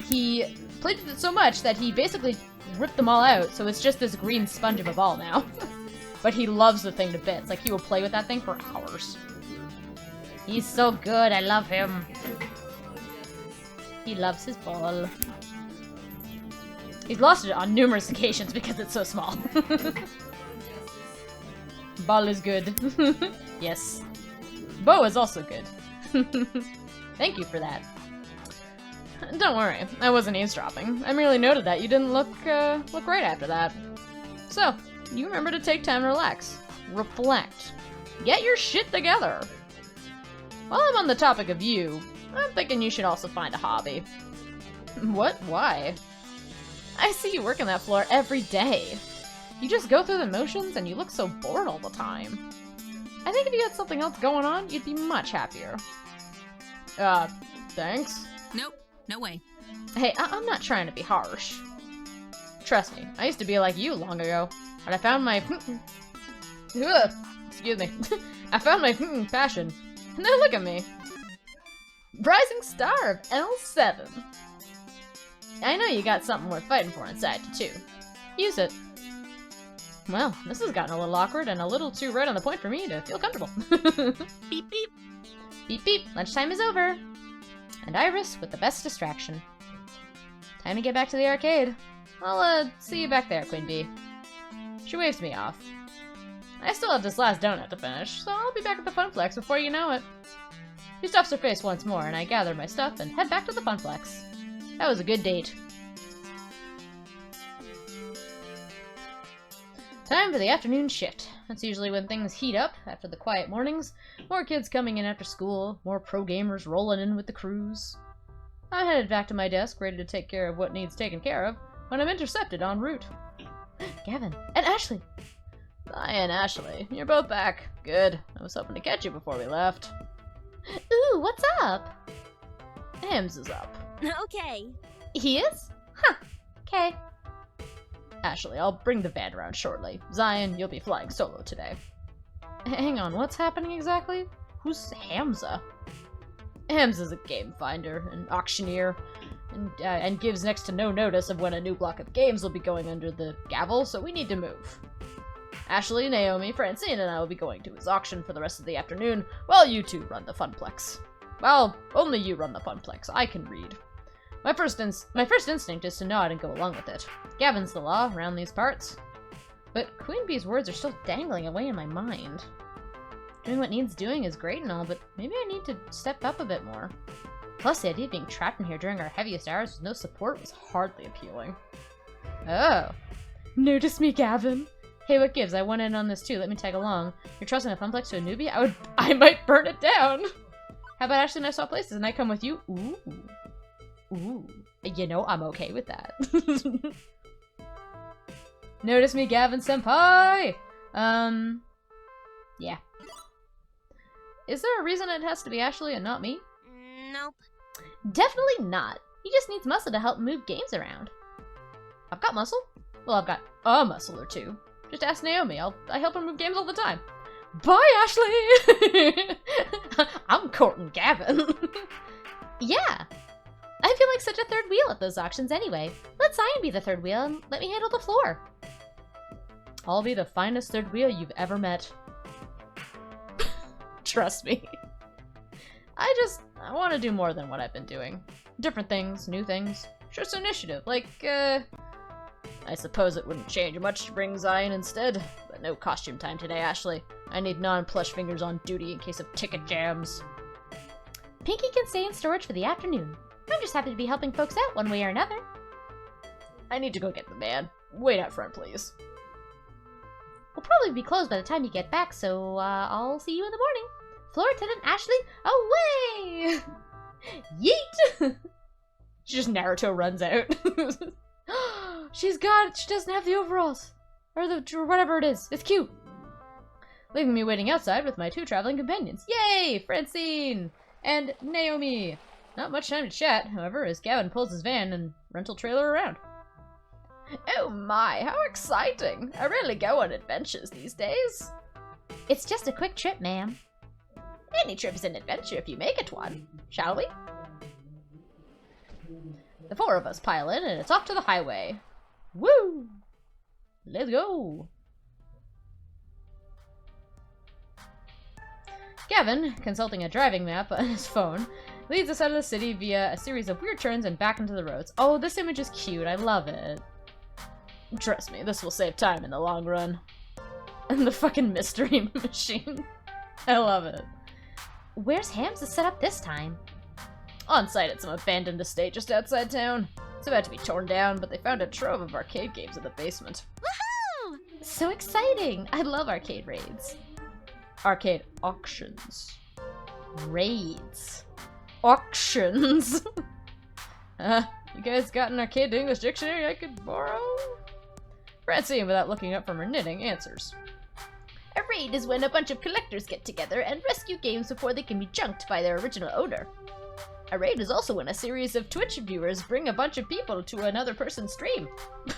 he played with it so much that he basically ripped them all out, so it's just this green sponge of a ball now. But he loves the thing to bits. Like, he will play with that thing for hours. He's so good, I love him. He loves his ball. He's lost it on numerous occasions because it's so small. Ball is good. Yes. Bo is also good. Thank you for that. Don't worry, I wasn't eavesdropping. I merely noted that you didn't look right after that. So, you remember to take time to relax. Reflect. Get your shit together. While I'm on the topic of you, I'm thinking you should also find a hobby. What? Why? I see you working that floor every day. You just go through the motions and you look so bored all the time. I think if you had something else going on, you'd be much happier. Thanks? Nope, no way. Hey, I'm not trying to be harsh. Trust me, I used to be like you long ago, but I found my excuse me. I found my passion. And now look at me. Rising star of L7. I know you got something worth fighting for inside you, too. Use it. Well, this has gotten a little awkward and a little too right on the point for me to feel comfortable. Beep beep. Beep beep, lunchtime is over. And Iris with the best distraction. Time to get back to the arcade. I'll, see you back there, Queen Bee. She waves me off. I still have this last donut to finish, so I'll be back at the Funplex before you know it. She stuffs her face once more, and I gather my stuff and head back to the Funplex. That was a good date. Time for the afternoon shift. That's usually when things heat up after the quiet mornings. More kids coming in after school, more pro gamers rolling in with the crews. I'm headed back to my desk, ready to take care of what needs taken care of, when I'm intercepted en route. Gavin and Ashley! Hi, and Ashley. You're both back. Good. I was hoping to catch you before we left. Ooh, what's up? Hims is up. Okay. He is? Huh. Okay. Ashley, I'll bring the van around shortly. Zion, you'll be flying solo today. Hang on, what's happening exactly? Who's Hamza? Hamza is a game finder, an auctioneer, and gives next to no notice of when a new block of games will be going under the gavel, so we need to move. Ashley, Naomi, Francine, and I will be going to his auction for the rest of the afternoon, while you two run the Funplex. Well, only you run the Funplex. I can read. My first instinct is to nod and go along with it. Gavin's the law around these parts. But Queen Bee's words are still dangling away in my mind. Doing what needs doing is great and all, but maybe I need to step up a bit more. Plus, the idea of being trapped in here during our heaviest hours with no support was hardly appealing. Oh. Notice me, Gavin. Hey, what gives? I want in on this too. Let me tag along. You're trusting a Funplex to a newbie? I might burn it down. How about Ashley and I swap places and I come with you? Ooh. Ooh. You know, I'm okay with that. Notice me, Gavin Senpai! Yeah. Is there a reason it has to be Ashley and not me? Nope. Definitely not. He just needs muscle to help move games around. I've got muscle? Well, I've got a muscle or two. Just ask Naomi. I help her move games all the time. Bye, Ashley! I'm courting Gavin. Yeah. I feel like such a third wheel at those auctions anyway. Let Zion be the third wheel and let me handle the floor. I'll be the finest third wheel you've ever met. Trust me. I want to do more than what I've been doing. Different things, new things. Sure, some initiative. Like, I suppose it wouldn't change much to bring Zion instead. But no costume time today, Ashley. I need non-plush fingers on duty in case of ticket jams. Pinky can stay in storage for the afternoon. I'm just happy to be helping folks out one way or another. I need to go get the van. Wait out front, please. We'll probably be closed by the time you get back, so I'll see you in the morning. Floor attendant Ashley, away! Yeet! She just Naruto runs out. She doesn't have the overalls. Or whatever it is. It's cute. Leaving me waiting outside with my two traveling companions. Yay! Francine! And Naomi! Not much time to chat, however, as Gavin pulls his van and rental trailer around. Oh my, how exciting! I rarely go on adventures these days. It's just a quick trip, ma'am. Any trip is an adventure if you make it one, shall we? The four of us pile in and it's off to the highway. Woo! Let's go! Gavin, consulting a driving map on his phone, leads us out of the city via a series of weird turns and back into the roads. Oh, this image is cute. I love it. Trust me, this will save time in the long run. And the fucking mystery machine. I love it. Where's Hamza set up this time? On site at some abandoned estate just outside town. It's about to be torn down, but they found a trove of arcade games in the basement. Woohoo! So exciting! I love arcade raids. Arcade auctions. Raids. Auctions. You guys got an arcade English dictionary I could borrow? Francine, without looking up from her knitting, answers. A raid is when a bunch of collectors get together and rescue games before they can be junked by their original owner. A raid is also when a series of Twitch viewers bring a bunch of people to another person's stream.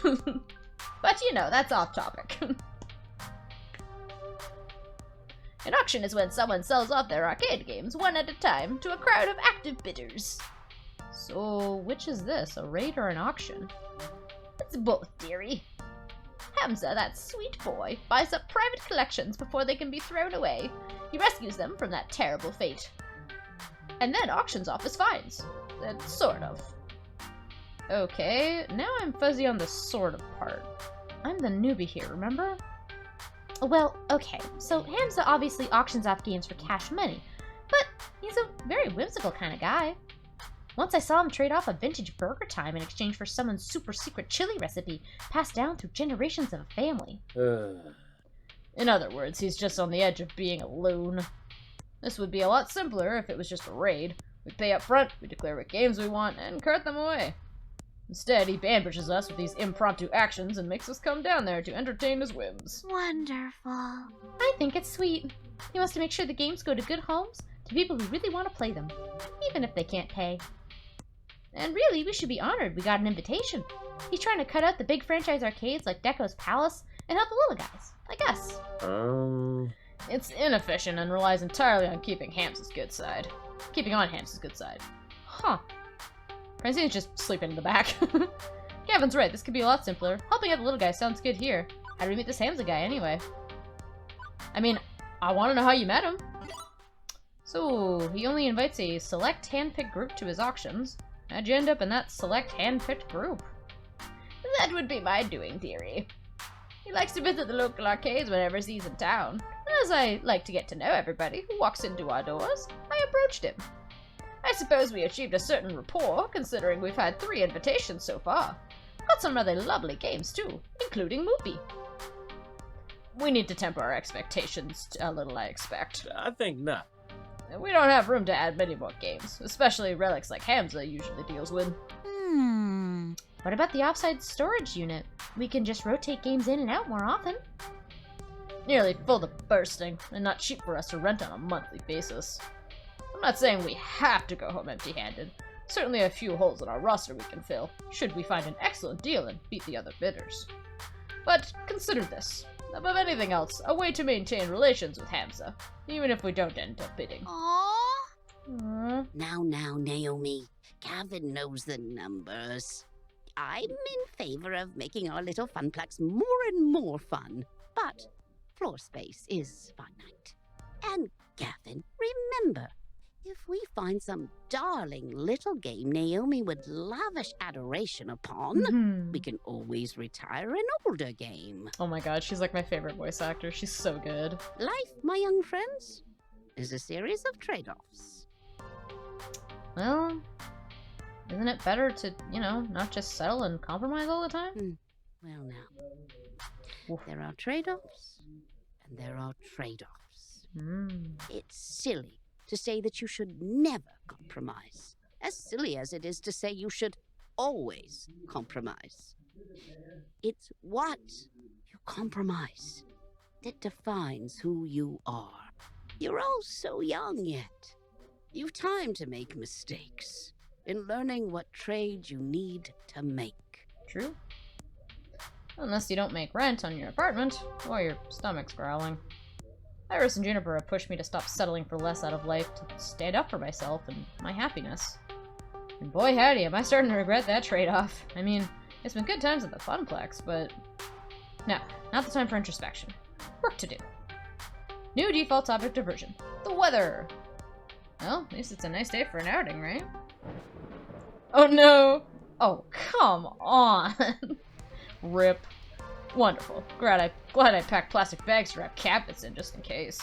But you know, that's off topic. An auction is when someone sells off their arcade games one at a time to a crowd of active bidders. So, which is this, a raid or an auction? It's both, dearie. Hamza, that sweet boy, buys up private collections before they can be thrown away. He rescues them from that terrible fate. And then auctions off his finds. Sort of. Okay, now I'm fuzzy on the sort of part. I'm the newbie here, remember? Well, okay, so Hamza obviously auctions off games for cash money, but he's a very whimsical kind of guy. Once I saw him trade off a vintage Burger Time in exchange for someone's super secret chili recipe passed down through generations of a family. In other words, he's just on the edge of being a loon. This would be a lot simpler if it was just a raid. We pay up front, we declare what games we want, and cart them away. Instead, he ambushes us with these impromptu actions and makes us come down there to entertain his whims. Wonderful. I think it's sweet. He wants to make sure the games go to good homes, to people who really want to play them, even if they can't pay. And really, we should be honored we got an invitation. He's trying to cut out the big franchise arcades like Deco's Palace and help the little guys, I guess. It's inefficient and relies entirely on keeping Hamza's good side. Keeping on Hamza's good side. Huh. Francine's just sleeping in the back. Gavin's right, this could be a lot simpler. Helping out the little guy sounds good here. How did we meet this Hamza guy anyway? I mean, I want to know how you met him. So, he only invites a select hand-picked group to his auctions. How'd you end up in that select hand-picked group? That would be my doing, dearie. He likes to visit the local arcades whenever he's in town. As I like to get to know everybody who walks into our doors, I approached him. I suppose we achieved a certain rapport, considering we've had 3 invitations so far. Got some rather lovely games, too, including Moopy. We need to temper our expectations a little, I expect. I think not. We don't have room to add many more games, especially relics like Hamza usually deals with. What about the offside storage unit? We can just rotate games in and out more often. Nearly full to bursting, and not cheap for us to rent on a monthly basis. I'm not saying we have to go home empty-handed. Certainly a few holes in our roster we can fill, should we find an excellent deal and beat the other bidders. But consider this. Above anything else, a way to maintain relations with Hamza, even if we don't end up bidding. Now, Naomi. Gavin knows the numbers. I'm in favor of making our little funplex more and more fun, but floor space is finite. And Gavin, remember, if we find some darling little game Naomi would lavish adoration upon, we can always retire an older game. Oh my god, she's like my favorite voice actor. She's so good. Life, my young friends, is a series of trade-offs. Well, isn't it better to, not just settle and compromise all the time? Well, now, there are trade-offs, and there are trade-offs. It's silly to say that you should never compromise, as silly as it is to say you should always compromise. It's what you compromise that defines who you are. You're all so young yet. You've time to make mistakes in learning what trade you need to make. True. Unless you don't make rent on your apartment, or your stomach's growling. Iris and Juniper have pushed me to stop settling for less out of life, to stand up for myself and my happiness. And boy howdy, am I starting to regret that trade-off. I mean, it's been good times at the Funplex, but... No, not the time for introspection. Work to do. New default topic diversion. The weather! Well, at least it's a nice day for an outing, right? Oh no! Oh, come on! Rip. Wonderful. Glad I packed plastic bags to wrap cabinets in just in case.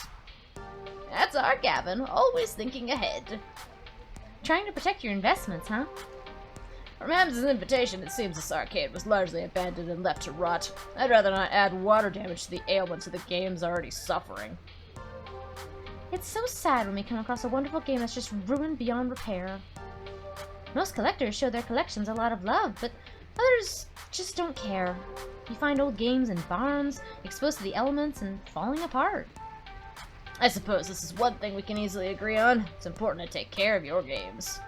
That's our Gavin, always thinking ahead. Trying to protect your investments, huh? From Hamza's invitation, it seems this arcade was largely abandoned and left to rot. I'd rather not add water damage to the ailments of the game's already suffering. It's so sad when we come across a wonderful game that's just ruined beyond repair. Most collectors show their collections a lot of love, but others just don't care. You find old games in barns, exposed to the elements, and falling apart. I suppose this is one thing we can easily agree on. It's important to take care of your games.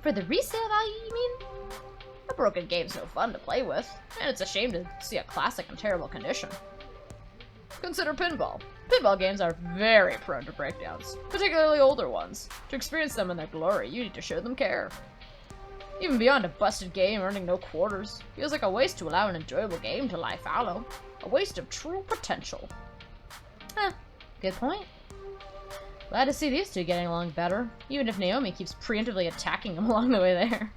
For the resale value, you mean? A broken game's no fun to play with, and it's a shame to see a classic in terrible condition. Consider pinball. Pinball games are very prone to breakdowns, particularly older ones. To experience them in their glory, you need to show them care. Even beyond a busted game earning no quarters, feels like a waste to allow an enjoyable game to lie fallow. A waste of true potential. Good point. Glad to see these two getting along better, even if Naomi keeps preemptively attacking them along the way there.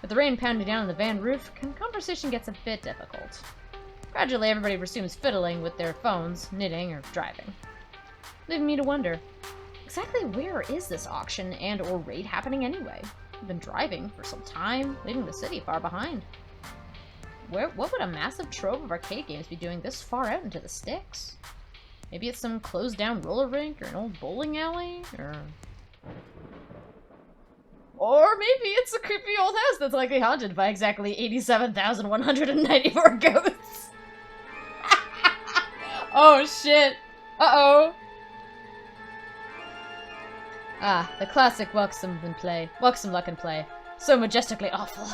With the rain pounding down on the van roof, conversation gets a bit difficult. Gradually, everybody resumes fiddling with their phones, knitting, or driving. Leaving me to wonder, exactly where is this auction and or raid happening anyway? I've been driving for some time, leaving the city far behind. What would a massive trove of arcade games be doing this far out into the sticks? Maybe it's some closed-down roller rink or an old bowling alley, Or maybe it's a creepy old house that's likely haunted by exactly 87,194 ghosts. Oh shit. Uh-oh. Ah, the classic welcome luck and play. So majestically awful.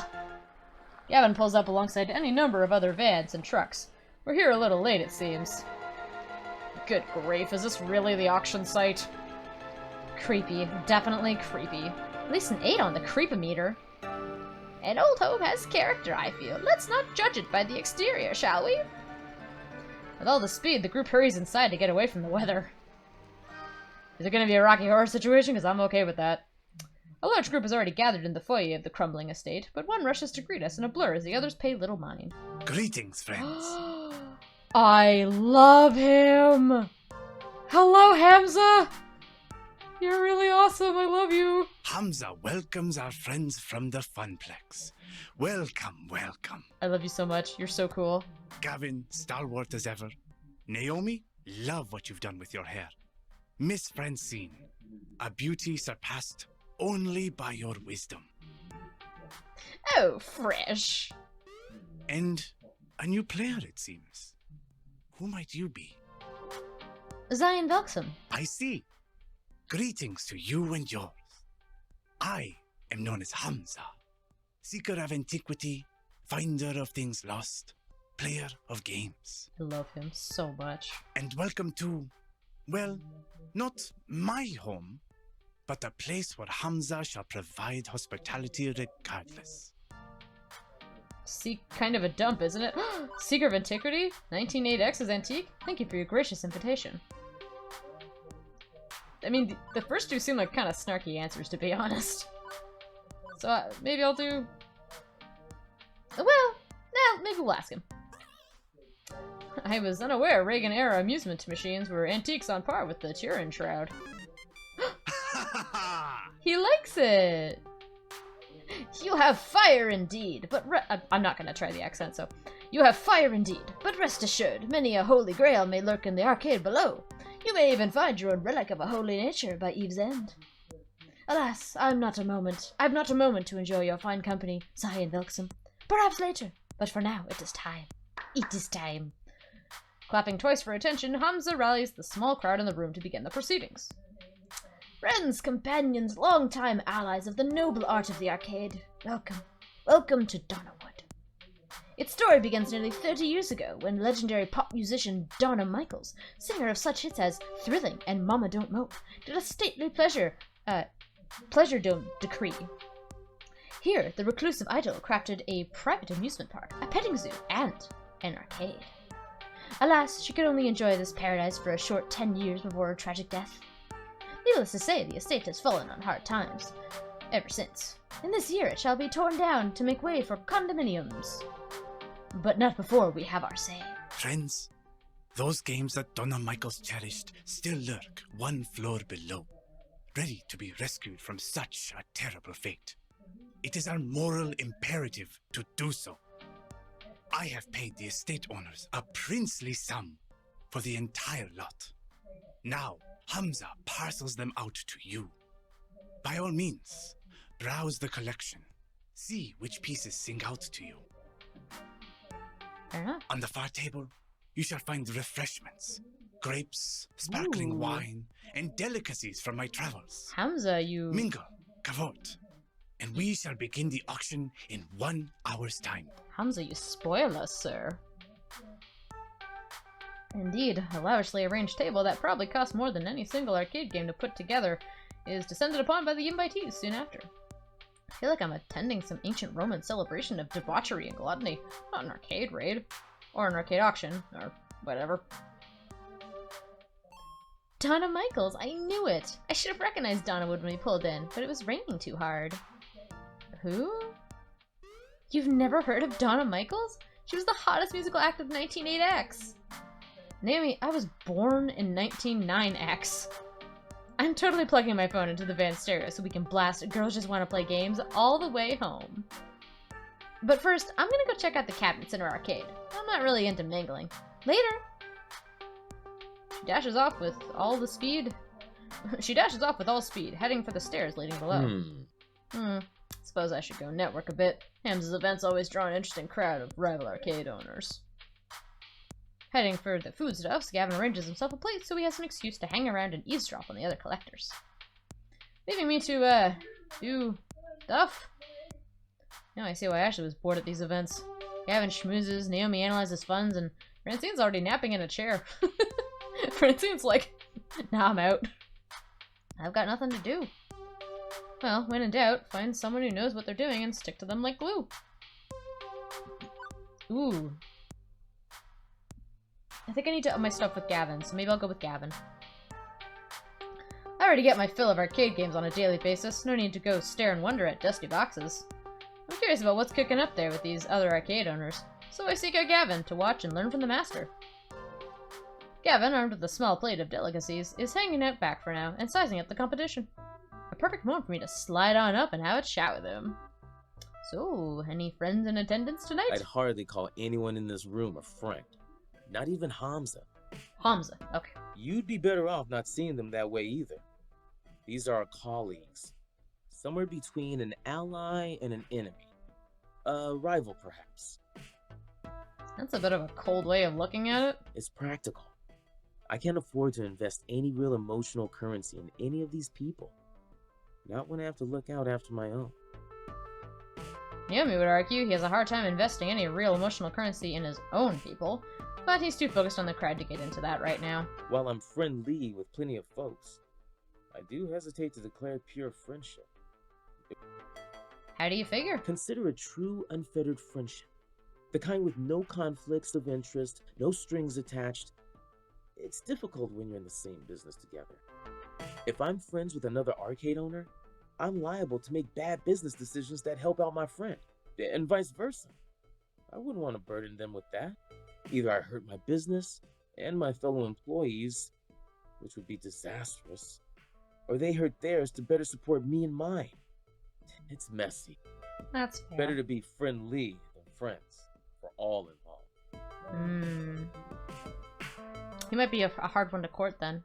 Gavin pulls up alongside any number of other vans and trucks. We're here a little late, it seems. Good grief, is this really the auction site? Creepy. Definitely creepy. At least an 8 on the creepometer. An old home has character, I feel. Let's not judge it by the exterior, shall we? With all the speed, the group hurries inside to get away from the weather. Is it going to be a Rocky Horror situation? Because I'm okay with that. A large group has already gathered in the foyer of the crumbling estate, but one rushes to greet us in a blur as the others pay little mind. Greetings, friends. I love him! Hello, Hamza! You're really awesome, I love you! Hamza welcomes our friends from the Funplex. Welcome, welcome. I love you so much, you're so cool. Gavin, stalwart as ever. Naomi, love what you've done with your hair. Miss Francine, a beauty surpassed only by your wisdom. Oh, fresh. And a new player, it seems. Who might you be? Zion Velksum. I see. Greetings to you and yours. I am known as Hamza, seeker of antiquity, finder of things lost, player of games. I love him so much. And welcome to, well, not my home, but a place where Hamza shall provide hospitality regardless. Kind of a dump, isn't it? Seeker of Antiquity? 198X is antique? Thank you for your gracious invitation. I mean, the first two seem like kind of snarky answers, to be honest. So maybe I'll do... Well, no, maybe we'll ask him. I was unaware Reagan-era amusement machines were antiques on par with the Turin Shroud. He likes it! You have fire indeed, but I'm not gonna try the accent, so... You have fire indeed, but rest assured, many a holy grail may lurk in the arcade below. You may even find your own relic of a holy nature by Eve's End. Alas, I've not a moment to enjoy your fine company, Zion Velksum. Perhaps later, but for now, it is time. It is time. Clapping twice for attention, Hamza rallies the small crowd in the room to begin the proceedings. Friends, companions, long-time allies of the noble art of the arcade, welcome. Welcome to Donnerwood. Its story begins nearly 30 years ago when legendary pop musician Donna Michaels, singer of such hits as Thrilling and Mama Don't Mope, did a stately pleasure don't decree. Here, the reclusive idol crafted a private amusement park, a petting zoo, and an arcade. Alas, she could only enjoy this paradise for a short 10 years before her tragic death. Needless to say, the estate has fallen on hard times ever since. In this year, it shall be torn down to make way for condominiums. But not before we have our say. Friends, those games that Donna Michaels cherished still lurk one floor below, ready to be rescued from such a terrible fate. It is our moral imperative to do so. I have paid the estate owners a princely sum for the entire lot. Now, Hamza parcels them out to you. By all means, browse the collection. See which pieces sing out to you. On the far table, you shall find refreshments, grapes, sparkling wine, and delicacies from my travels. Hamza, you... Mingle, cavort, and we shall begin the auction in 1 hour's time. Hamza, you spoil us, sir. Indeed, a lavishly arranged table that probably costs more than any single arcade game to put together is descended upon by the invitees soon after. I feel like I'm attending some ancient Roman celebration of debauchery and gluttony, not an arcade raid, or an arcade auction, or whatever. Donna Michaels, I knew it! I should have recognized Donnawood when we pulled in, but it was raining too hard. Who? You've never heard of Donna Michaels? She was the hottest musical act of 1908X. Naomi, I was born in 1909X. I'm totally plugging my phone into the van stereo so we can blast Girls Just Want to Play Games all the way home. But first, I'm gonna go check out the cabinets in our arcade. I'm not really into mingling. Later! She dashes off with all speed, heading for the stairs leading below. Suppose I should go network a bit. Ham's events always draw an interesting crowd of rival arcade owners. Heading for the foodstuffs, Gavin arranges himself a plate so he has an excuse to hang around and eavesdrop on the other collectors. Leaving me to, do stuff? Now I see why Ashley was bored at these events. Gavin schmoozes, Naomi analyzes funds, and Francine's already napping in a chair. Francine's like, nah, I'm out. I've got nothing to do. Well, when in doubt, find someone who knows what they're doing and stick to them like glue. Ooh. I think I need to up my stuff with Gavin, so maybe I'll go with Gavin. I already get my fill of arcade games on a daily basis. No need to go stare and wonder at dusty boxes. I'm curious about what's cooking up there with these other arcade owners, so I seek out Gavin to watch and learn from the master. Gavin, armed with a small plate of delicacies, is hanging out back for now and sizing up the competition. A perfect moment for me to slide on up and have a chat with him. So, any friends in attendance tonight? I'd hardly call anyone in this room a friend. Not even Hamza. Hamza, okay. You'd be better off not seeing them that way either. These are our colleagues. Somewhere between an ally and an enemy. A rival, perhaps. That's a bit of a cold way of looking at it. It's practical. I can't afford to invest any real emotional currency in any of these people. Not when I have to look out after my own. Naomi would argue he has a hard time investing any real emotional currency in his own people, but he's too focused on the crowd to get into that right now. While I'm friendly with plenty of folks, I do hesitate to declare pure friendship. How do you figure? Consider a true, unfettered friendship. The kind with no conflicts of interest, no strings attached. It's difficult when you're in the same business together. If I'm friends with another arcade owner, I'm liable to make bad business decisions that help out my friend, and vice versa. I wouldn't want to burden them with that. Either I hurt my business and my fellow employees, which would be disastrous, or they hurt theirs to better support me and mine. It's messy. That's fair. Better to be friendly than friends, for all involved. He might be a hard one to court then.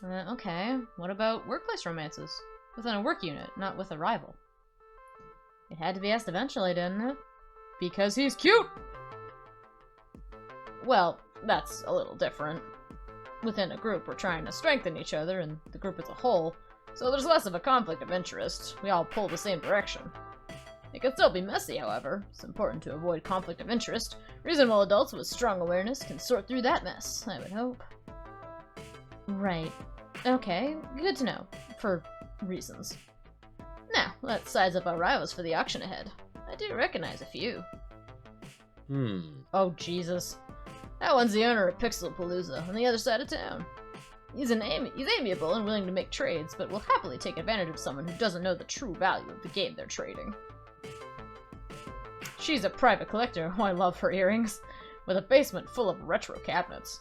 Okay, what about workplace romances? Within a work unit, not with a rival. It had to be asked eventually, didn't it? Because he's cute! Well, that's a little different. Within a group, we're trying to strengthen each other and the group as a whole, so there's less of a conflict of interest. We all pull the same direction. It can still be messy, however. It's important to avoid conflict of interest. Reasonable adults with strong awareness can sort through that mess, I would hope. Right. Okay, good to know. For reasons. Now, let's size up our rivals for the auction ahead. I do recognize a few. Oh, Jesus. That one's the owner of Pixelpalooza on the other side of town. He's amiable and willing to make trades, but will happily take advantage of someone who doesn't know the true value of the game they're trading. She's a private collector. Oh, I love her earrings. With a basement full of retro cabinets.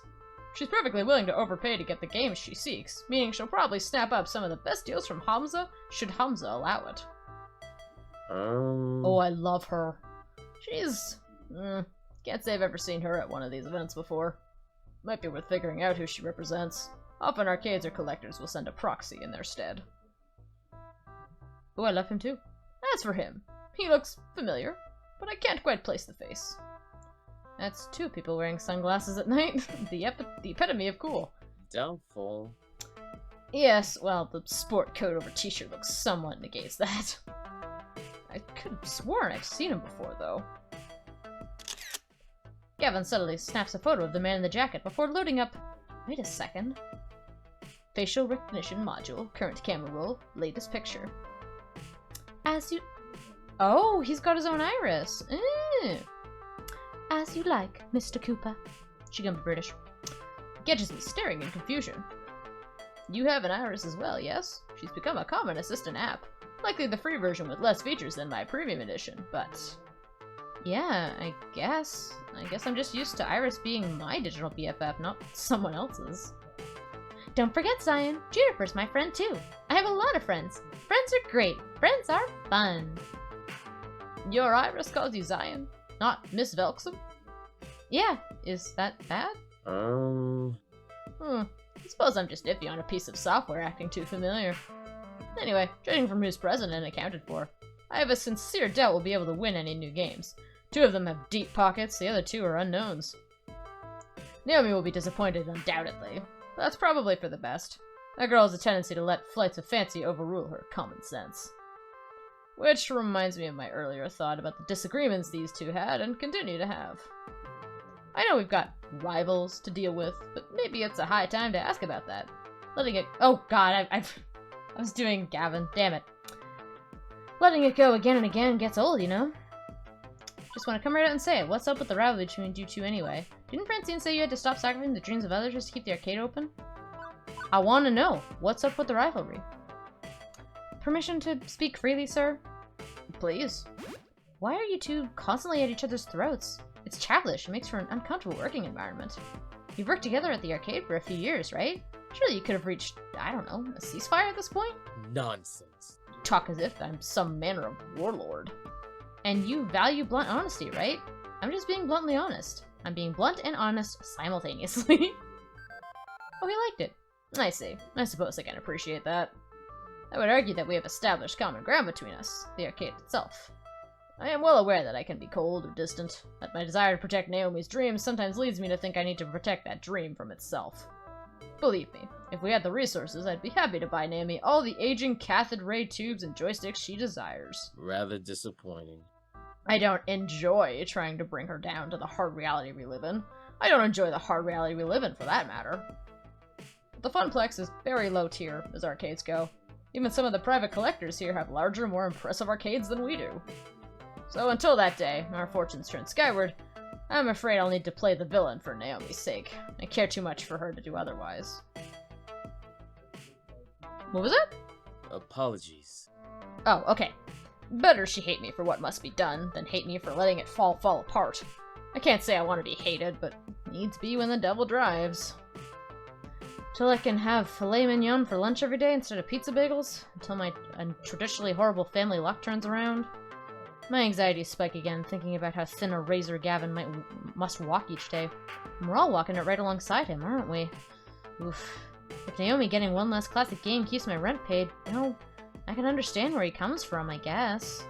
She's perfectly willing to overpay to get the games she seeks, meaning she'll probably snap up some of the best deals from Hamza, should Hamza allow it. Oh, I love her. She's... can't say I've ever seen her at one of these events before. Might be worth figuring out who she represents. Often arcades or collectors will send a proxy in their stead. Oh, I love him too. As for him, he looks familiar, but I can't quite place the face. That's two people wearing sunglasses at night. the epitome of cool. Doubtful. Yes, well, the sport coat over t-shirt looks somewhat negates that. I could have sworn I've seen him before, though. Gavin subtly snaps a photo of the man in the jacket before loading up... Wait a second. Facial recognition module, current camera roll, latest picture. As you... Oh, he's got his own iris. As you like, Mr. Cooper. She comes British. Catches me staring in confusion. You have an iris as well, yes? She's become a common assistant app. Likely the free version with less features than my premium edition, but... Yeah, I guess. I guess I'm just used to Iris being my digital BFF, not someone else's. Don't forget, Zion. Juniper's my friend, too. I have a lot of friends. Friends are great. Friends are fun. Your Iris calls you Zion, not Miss Velksum? Yeah, is that bad? I suppose I'm just iffy on a piece of software acting too familiar. Anyway, judging from who's present and accounted for, I have a sincere doubt we'll be able to win any new games. 2 of them have deep pockets, the other 2 are unknowns. Naomi will be disappointed, undoubtedly. But that's probably for the best. That girl has a tendency to let flights of fancy overrule her common sense. Which reminds me of my earlier thought about the disagreements these 2 had and continue to have. I know we've got rivals to deal with, but maybe it's a high time to ask about that. Letting it— oh god, I was doing Gavin, damn it. Letting it go again and again gets old, you know? Just want to come right out and say it. What's up with the rivalry between you 2 anyway? Didn't Francine say you had to stop sacrificing the dreams of others just to keep the arcade open? I want to know. What's up with the rivalry? Permission to speak freely, sir? Please. Why are you 2 constantly at each other's throats? It's childish. It makes for an uncomfortable working environment. You've worked together at the arcade for a few years, right? Surely you could have reached, I don't know, a ceasefire at this point? Nonsense. You talk as if I'm some manner of warlord. And you value blunt honesty, right? I'm just being bluntly honest. I'm being blunt and honest simultaneously. Oh, he liked it. I see. I suppose I can appreciate that. I would argue that we have established common ground between us, the arcade itself. I am well aware that I can be cold or distant, that my desire to protect Naomi's dreams sometimes leads me to think I need to protect that dream from itself. Believe me, if we had the resources, I'd be happy to buy Naomi all the aging cathode ray tubes and joysticks she desires. Rather disappointing. I don't enjoy trying to bring her down to the hard reality we live in. I don't enjoy the hard reality we live in, for that matter. But the Funplex is very low tier, as arcades go. Even some of the private collectors here have larger, more impressive arcades than we do. So until that day, our fortunes turn skyward, I'm afraid I'll need to play the villain for Naomi's sake. I care too much for her to do otherwise. What was it? Apologies. Oh, okay. Better she hate me for what must be done than hate me for letting it fall apart. I can't say I want to be hated, but needs be when the devil drives. Till I can have filet mignon for lunch every day instead of pizza bagels? Until my traditionally horrible family luck turns around? My anxieties spike again, thinking about how thin a razor Gavin must walk each day. And we're all walking it right alongside him, aren't we? Oof. If Naomi getting one last classic game keeps my rent paid, you know, I can understand where he comes from, I guess.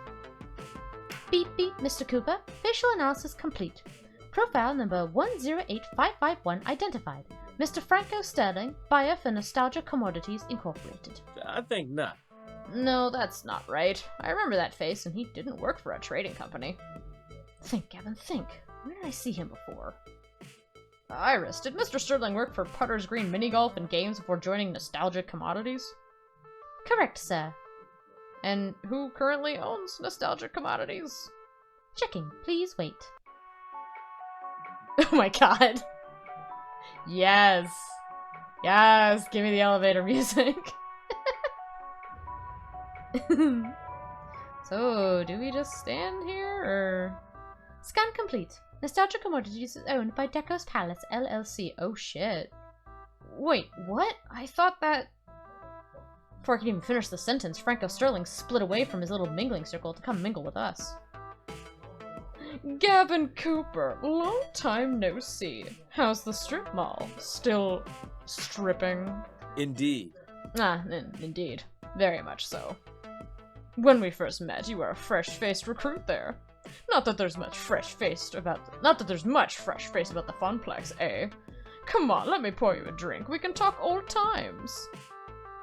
Beep beep, Mr. Cooper. Facial analysis complete. Profile number 108551 identified. Mr. Franco Sterling, buyer for Nostalgia Commodities Incorporated. I think not. No, that's not right. I remember that face, and he didn't work for a trading company. Think, Gavin, think. Where did I see him before? Iris, did Mr. Sterling work for Putter's Green Minigolf and Games before joining Nostalgia Commodities? Correct, sir. And who currently owns Nostalgia Commodities? Checking. Please wait. Oh my god. Yes. Yes, give me the elevator music. So, do we just stand here, or...? Scan complete. Nostalgia Commodities is owned by Deco's Palace, LLC. Oh shit. Wait, what? I thought that... Before I could even finish the sentence, Franco Sterling split away from his little mingling circle to come mingle with us. Gavin Cooper, long time no see. How's the strip mall? Still stripping? Indeed. Indeed. Very much so. When we first met, you were a fresh-faced recruit there. Not that there's much fresh-faced about the Funplex, eh? Come on, let me pour you a drink. We can talk old times.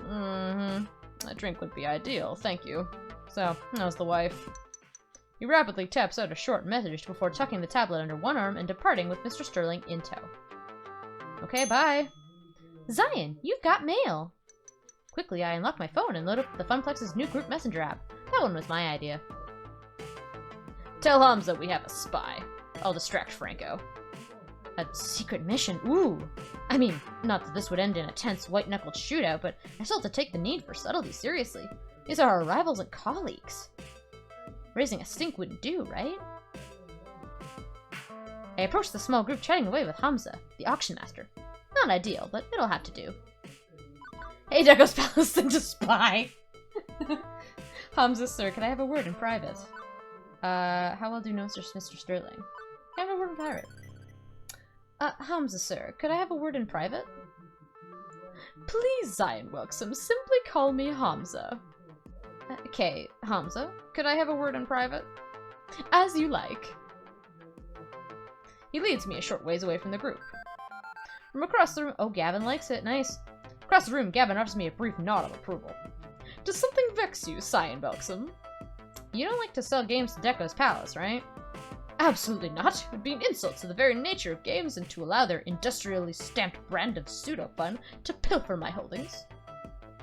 A drink would be ideal, thank you. So, how's the wife? He rapidly taps out a short message before tucking the tablet under one arm and departing with Mr. Sterling in tow. Okay, bye. Zion, you've got mail. Quickly, I unlock my phone and load up the Funplex's new group messenger app. That one was my idea. Tell Hamza we have a spy. I'll distract Franco. A secret mission? Ooh! I mean, not that this would end in a tense, white-knuckled shootout, but I still have to take the need for subtlety seriously. These are our rivals and colleagues. Raising a stink wouldn't do, right? I approach the small group chatting away with Hamza, the auction master. Not ideal, but it'll have to do. Hey, Deco's Palace sent a spy! Hamza, sir, can I have a word in private? How well do you know Mr. Sterling? Can I have a word in private? Hamza, sir, could I have a word in private? Please, Zion Welcome, simply call me Hamza. Okay, Hamza, could I have a word in private? As you like. He leads me a short ways away from the group. From across the room— oh, Gavin likes it, nice. Across the room, Gavin offers me a brief nod of approval. Does something vex you, Zion Welcome? You don't like to sell games to Deco's Palace, right? Absolutely not. It would be an insult to the very nature of games and to allow their industrially stamped brand of pseudo-fun to pilfer my holdings.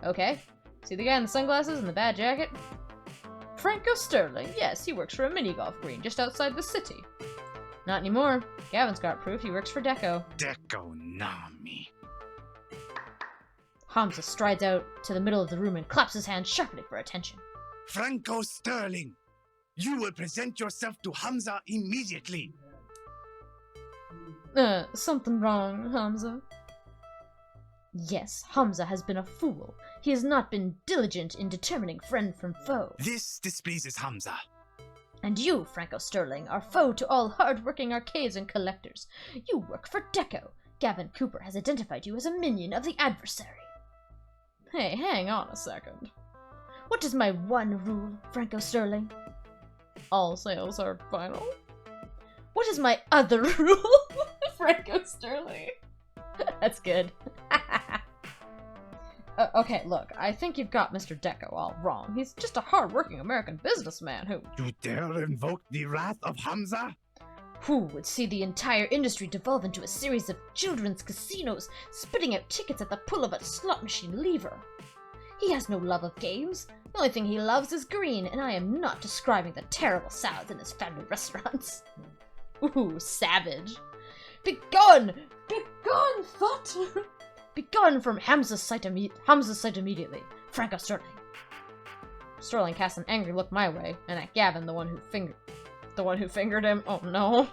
Okay. See the guy in the sunglasses and the bad jacket? Franco Sterling. Yes, he works for a mini-golf green just outside the city. Not anymore. Gavin's got proof he works for Deco. Deco-nami. Hamza strides out to the middle of the room and claps his hands sharply for attention. Franco Sterling! You will present yourself to Hamza immediately. Something wrong, Hamza? Yes, Hamza has been a fool. He has not been diligent in determining friend from foe. This displeases Hamza. And you, Franco Sterling, are foe to all hard-working arcades and collectors. You work for Deco. Gavin Cooper has identified you as a minion of the adversary. Hey, hang on a second. What is my one rule, Franco Sterling? All sales are final. What is my other rule, Franco Sterling? That's good. Okay, look, I think you've got Mr. Deco all wrong. He's just a hard-working American businessman who— You dare invoke the wrath of Hamza? Who would see the entire industry devolve into a series of children's casinos, spitting out tickets at the pull of a slot machine lever? He has no love of games. The only thing he loves is green, and I am not describing the terrible salads in his family restaurants. Ooh, savage. Begone! Begone, thought! Begone from Hamza's sight immediately. Franco Sterling. Sterling casts an angry look my way, and at Gavin, the one who fingered him. Oh no.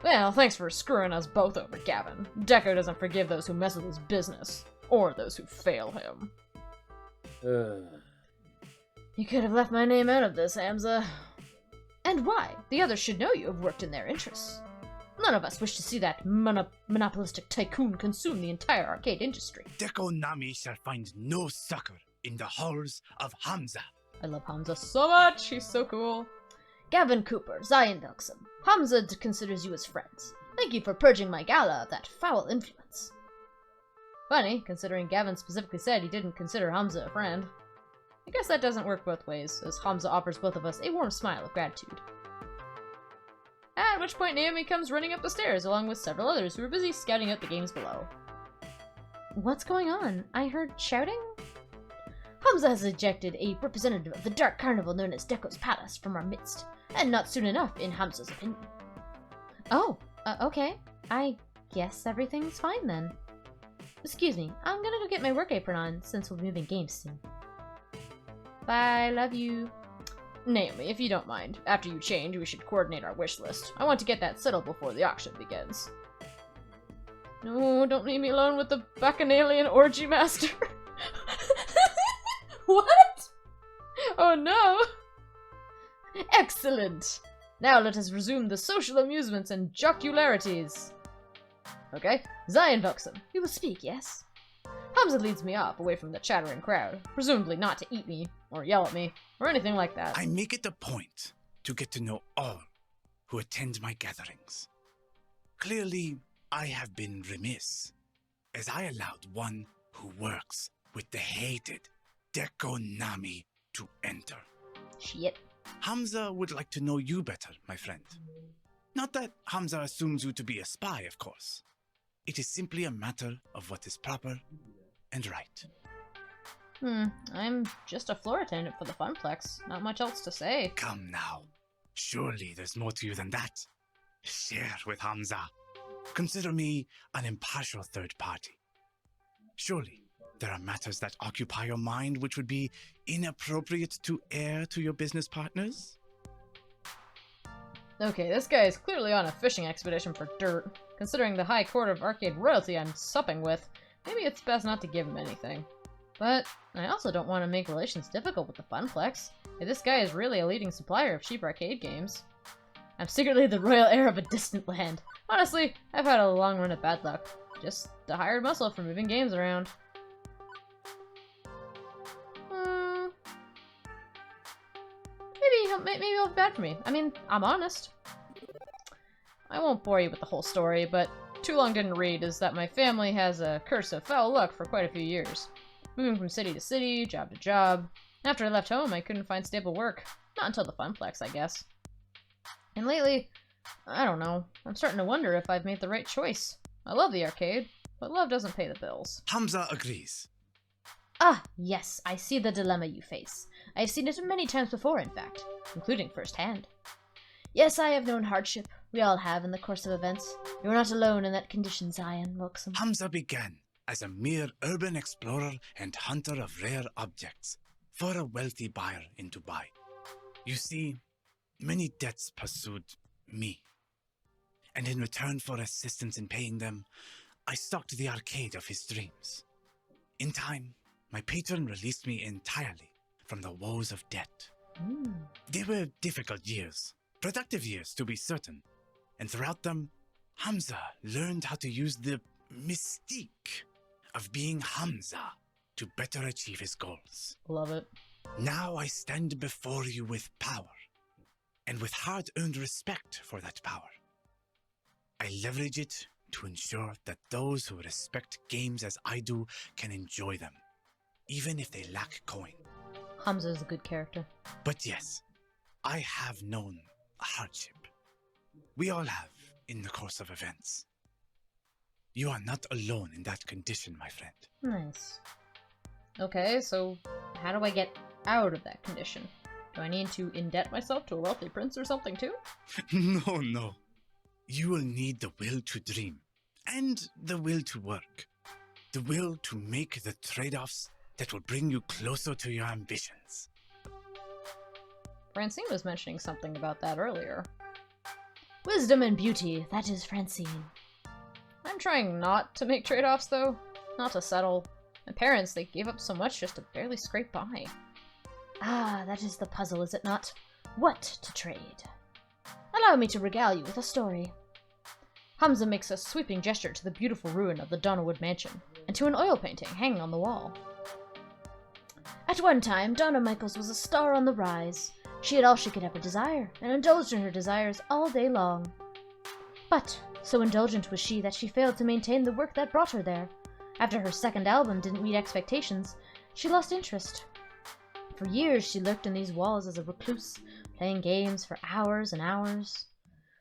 Well, thanks for screwing us both over, Gavin. Deco doesn't forgive those who mess with his business, or those who fail him. You could have left my name out of this, Hamza. And why? The others should know you have worked in their interests. None of us wish to see that monopolistic tycoon consume the entire arcade industry. Deco-nami shall find no succor in the halls of Hamza. I love Hamza so much. He's so cool. Gavin Cooper, Zion Welcome. Hamza considers you as friends. Thank you for purging my gala of that foul influence. Funny, considering Gavin specifically said he didn't consider Hamza a friend. I guess that doesn't work both ways, as Hamza offers both of us a warm smile of gratitude. At which point Naomi comes running up the stairs, along with several others who are busy scouting out the games below. What's going on? I heard shouting? Hamza has ejected a representative of the dark carnival known as Deco's Palace from our midst, and not soon enough, in Hamza's opinion. Oh, okay. I guess everything's fine then. Excuse me, I'm gonna go get my work apron on, since we'll be moving games soon. Bye, love you. Naomi, if you don't mind, after you change, we should coordinate our wish list. I want to get that settled before the auction begins. No, don't leave me alone with the Bacchanalian Orgy Master. What? Oh no! Excellent! Now let us resume the social amusements and jocularities. Okay, Zion Welcome. You will speak, yes? Hamza leads me off, away from the chattering crowd, presumably not to eat me, or yell at me, or anything like that. I make it a point to get to know all who attend my gatherings. Clearly, I have been remiss, as I allowed one who works with the hated Deco-nami to enter. Shit. Hamza would like to know you better, my friend. Not that Hamza assumes you to be a spy, of course. It is simply a matter of what is proper and right. I'm just a floor attendant for the Funplex. Not much else to say. Come now. Surely there's more to you than that. Share with Hamza. Consider me an impartial third party. Surely there are matters that occupy your mind which would be inappropriate to air to your business partners? Okay, this guy is clearly on a fishing expedition for dirt. Considering the high court of arcade royalty I'm supping with, maybe it's best not to give him anything. But I also don't want to make relations difficult with the Funplex. If this guy is really a leading supplier of cheap arcade games. I'm secretly the royal heir of a distant land. Honestly, I've had a long run of bad luck. Just a hired muscle for moving games around. Maybe he'll be bad for me. I mean, I'm honest. I won't bore you with the whole story, but too long didn't read is that my family has a curse of foul luck for quite a few years. Moving from city to city, job to job. After I left home, I couldn't find stable work. Not until the Funplex, I guess. And lately, I don't know. I'm starting to wonder if I've made the right choice. I love the arcade, but love doesn't pay the bills. Hamza agrees. Ah, yes, I see the dilemma you face. I've seen it many times before, in fact, including firsthand. Yes, I have known hardship. We all have in the course of events. You're not alone in that condition, Zion Wilkson. Hamza began as a mere urban explorer and hunter of rare objects for a wealthy buyer in Dubai. You see, many debts pursued me. And in return for assistance in paying them, I stocked the arcade of his dreams. In time, my patron released me entirely from the woes of debt. They were difficult years, productive years to be certain, and throughout them, Hamza learned how to use the mystique of being Hamza to better achieve his goals. Love it. Now I stand before you with power, and with hard-earned respect for that power. I leverage it to ensure that those who respect games as I do can enjoy them, even if they lack coin. Hamza is a good character. But yes, I have known hardship. We all have in the course of events. You are not alone in that condition, my friend. Nice. Okay, so how do I get out of that condition? Do I need to indebt myself to a wealthy prince or something too? No. You will need the will to dream, and the will to work. The will to make the trade-offs that will bring you closer to your ambitions. Francine was mentioning something about that earlier. Wisdom and beauty, that is Francine. I'm trying not to make trade-offs though, not to settle. My parents, they gave up so much just to barely scrape by. Ah, that is the puzzle, is it not? What to trade? Allow me to regale you with a story. Hamza makes a sweeping gesture to the beautiful ruin of the Donnerwood mansion, and to an oil painting hanging on the wall. At one time, Donna Michaels was a star on the rise. She had all she could ever desire, and indulged in her desires all day long. But so indulgent was she that she failed to maintain the work that brought her there. After her second album didn't meet expectations, she lost interest. For years she lurked in these walls as a recluse, playing games for hours and hours.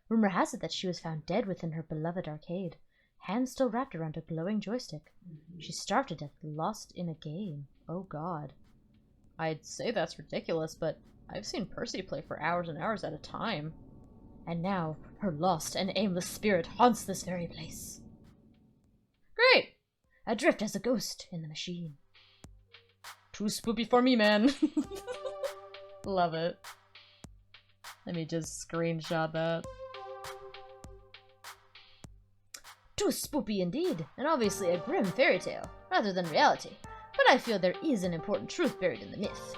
Rumor has it that she was found dead within her beloved arcade, hands still wrapped around a glowing joystick. She starved to death, lost in a game. Oh god. I'd say that's ridiculous, but I've seen Percy play for hours and hours at a time. And now, her lost and aimless spirit haunts this very place. Great! Adrift as a ghost in the machine. Too spoopy for me, man. Love it. Let me just screenshot that. Too spoopy indeed, and obviously a grim fairy tale, rather than reality. But I feel there is an important truth buried in the myth.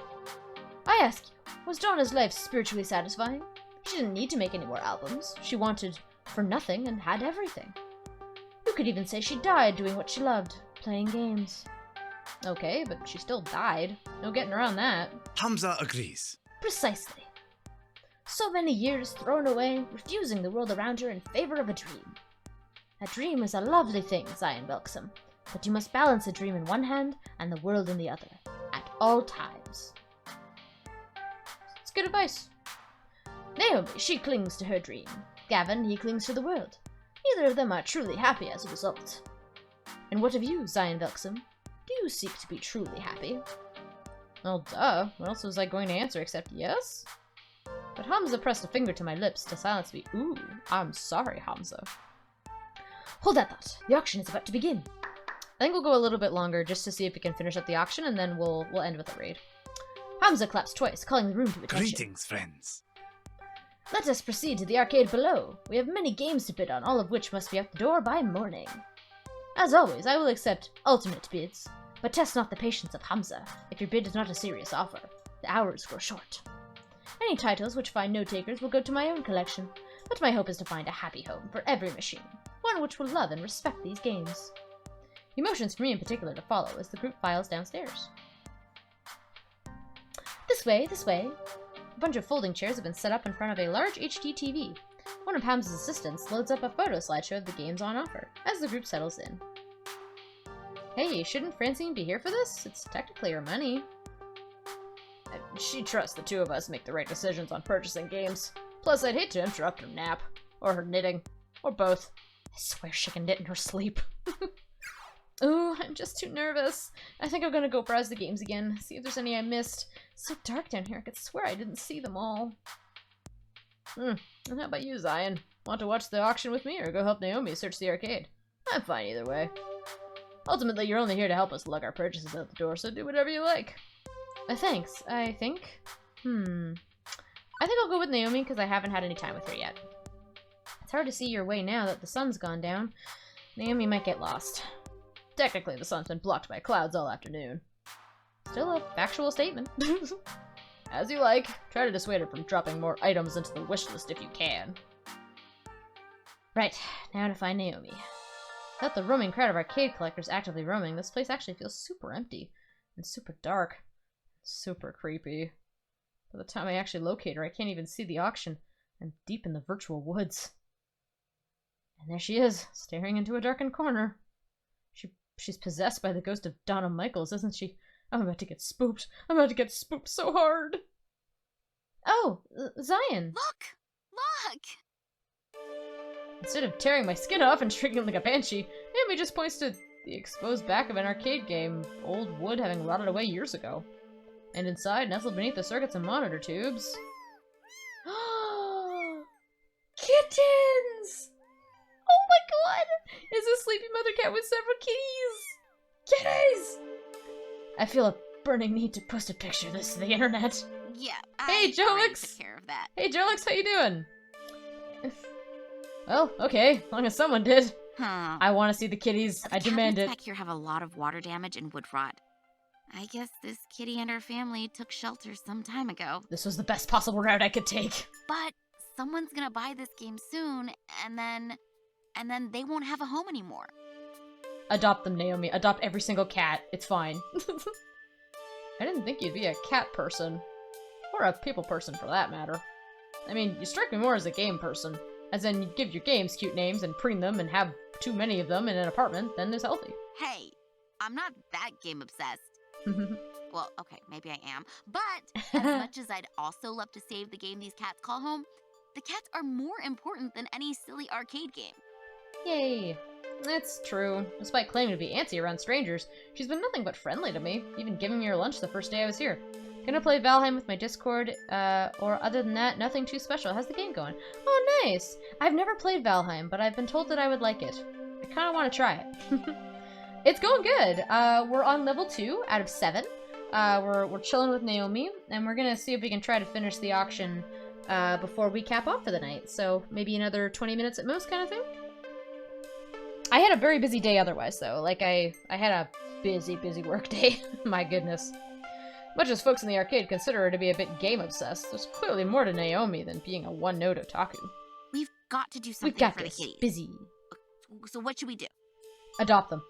I ask you, was Donna's life spiritually satisfying? She didn't need to make any more albums. She wanted for nothing and had everything. You could even say she died doing what she loved, playing games. Okay, but she still died. No getting around that. Hamza agrees. Precisely. So many years thrown away, refusing the world around her in favor of a dream. A dream is a lovely thing, Zion Welksome, but you must balance a dream in one hand and the world in the other, at all times. It's good advice. Naomi, she clings to her dream. Gavin, he clings to the world. Neither of them are truly happy as a result. And what of you, Zion Welksome? Do you seek to be truly happy? Well, duh. What else was I going to answer except yes? But Hamza pressed a finger to my lips to silence me. Ooh, I'm sorry, Hamza. Hold that thought. The auction is about to begin. I think we'll go a little bit longer just to see if we can finish up the auction, and then we'll end with a raid. Hamza claps twice, calling the room to attention. Greetings, friends. Let us proceed to the arcade below. We have many games to bid on, all of which must be out the door by morning. As always, I will accept alternate bids, but test not the patience of Hamza. If your bid is not a serious offer, the hours grow short. Any titles which find no takers will go to my own collection, but my hope is to find a happy home for every machine, one which will love and respect these games. He motions for me in particular to follow as the group files downstairs. This way, this way. A bunch of folding chairs have been set up in front of a large HD TV. One of Hamza's assistants loads up a photo slideshow of the games on offer, as the group settles in. Hey, shouldn't Francine be here for this? It's technically her money. She trusts the two of us make the right decisions on purchasing games. Plus, I'd hate to interrupt her nap. Or her knitting. Or both. I swear she can knit in her sleep. Ooh, I'm just too nervous. I think I'm gonna go browse the games again, see if there's any I missed. It's so dark down here, I could swear I didn't see them all. And how about you, Zion? Want to watch the auction with me, or go help Naomi search the arcade? I'm fine either way. Ultimately, you're only here to help us lug our purchases out the door, so do whatever you like. Thanks, I think. I think I'll go with Naomi, because I haven't had any time with her yet. It's hard to see your way now that the sun's gone down. Naomi might get lost. Technically, the sun's been blocked by clouds all afternoon. Still a factual statement. As you like. Try to dissuade her from dropping more items into the wish list if you can. Right, now to find Naomi. Without the roaming crowd of arcade collectors actively roaming, this place actually feels super empty. And super dark. Super creepy. By the time I actually locate her, I can't even see the auction. I'm deep in the virtual woods. And there she is, staring into a darkened corner. She's possessed by the ghost of Donna Michaels, isn't she? I'm about to get spooked. I'm about to get spooked so hard. Oh, Zion. Look! Instead of tearing my skin off and shrieking like a banshee, Naomi just points to the exposed back of an arcade game, old wood having rotted away years ago. And inside, nestled beneath the circuits and monitor tubes... Kittens! Oh my god! It's a sleepy mother cat with several kitties! Kitties! I feel a burning need to post a picture of this to the internet. Yeah, Hey, Jolix! took care of that. Hey, Jolix, how you doing? Well, okay, as long as someone did. I want to see the kitties. I demand it. Back here have a lot of water damage and wood rot. I guess this kitty and her family took shelter some time ago. This was the best possible route I could take. But someone's gonna buy this game soon, and then they won't have a home anymore. Adopt them, Naomi. Adopt every single cat. It's fine. I didn't think you'd be a cat person. Or a people person, for that matter. I mean, you strike me more as a game person. As in, you give your games cute names and preen them and have too many of them in an apartment, then it's healthy. Hey, I'm not that game obsessed. Well, okay, maybe I am. But as much as I'd also love to save the game these cats call home, the cats are more important than any silly arcade game. Yay. That's true. Despite claiming to be antsy around strangers, she's been nothing but friendly to me, even giving me her lunch the first day I was here. Gonna play Valheim with my Discord, or other than that, nothing too special. How's the game going? Oh, nice! I've never played Valheim, but I've been told that I would like it. I kinda wanna try it. It's going good. We're on level 2 out of 7. We're chilling with Naomi, and we're gonna see if we can try to finish the auction before we cap off for the night. So maybe another 20 minutes at most kind of thing. I had a very busy day otherwise, though. Like, I had a busy work day. My goodness. Much as folks in the arcade consider her to be a bit game-obsessed, there's clearly more to Naomi than being a one-note otaku. We've got to do something for the kitties. Busy. So what should we do? Adopt them.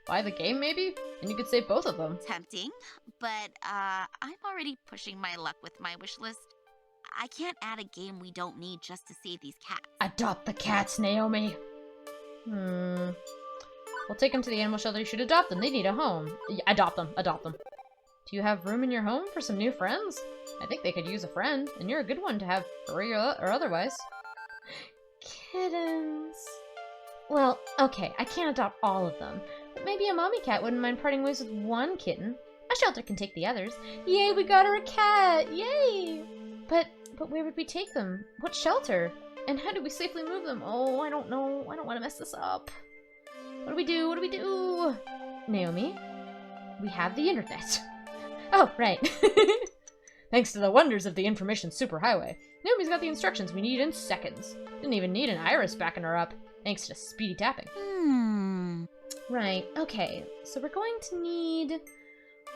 Buy the game, maybe? And you could save both of them. Tempting, but I'm already pushing my luck with my wish list. I can't add a game we don't need just to save these cats. Adopt the cats, Naomi. We'll take them to the animal shelter. You should adopt them. They need a home. Yeah, adopt them. Adopt them. Do you have room in your home for some new friends? I think they could use a friend, and you're a good one to have, furry or otherwise. Kittens. Well, okay, I can't adopt all of them, but maybe a mommy cat wouldn't mind parting ways with one kitten. A shelter can take the others. Yay, we got her a cat! Yay! But where would we take them? What shelter? And how do we safely move them? Oh, I don't know. I don't want to mess this up. What do we do? What do we do? Naomi, we have the internet. Oh, right. Thanks to the wonders of the information superhighway, Naomi's got the instructions we need in seconds. Didn't even need an iris backing her up, thanks to speedy tapping. Right, okay, so we're going to need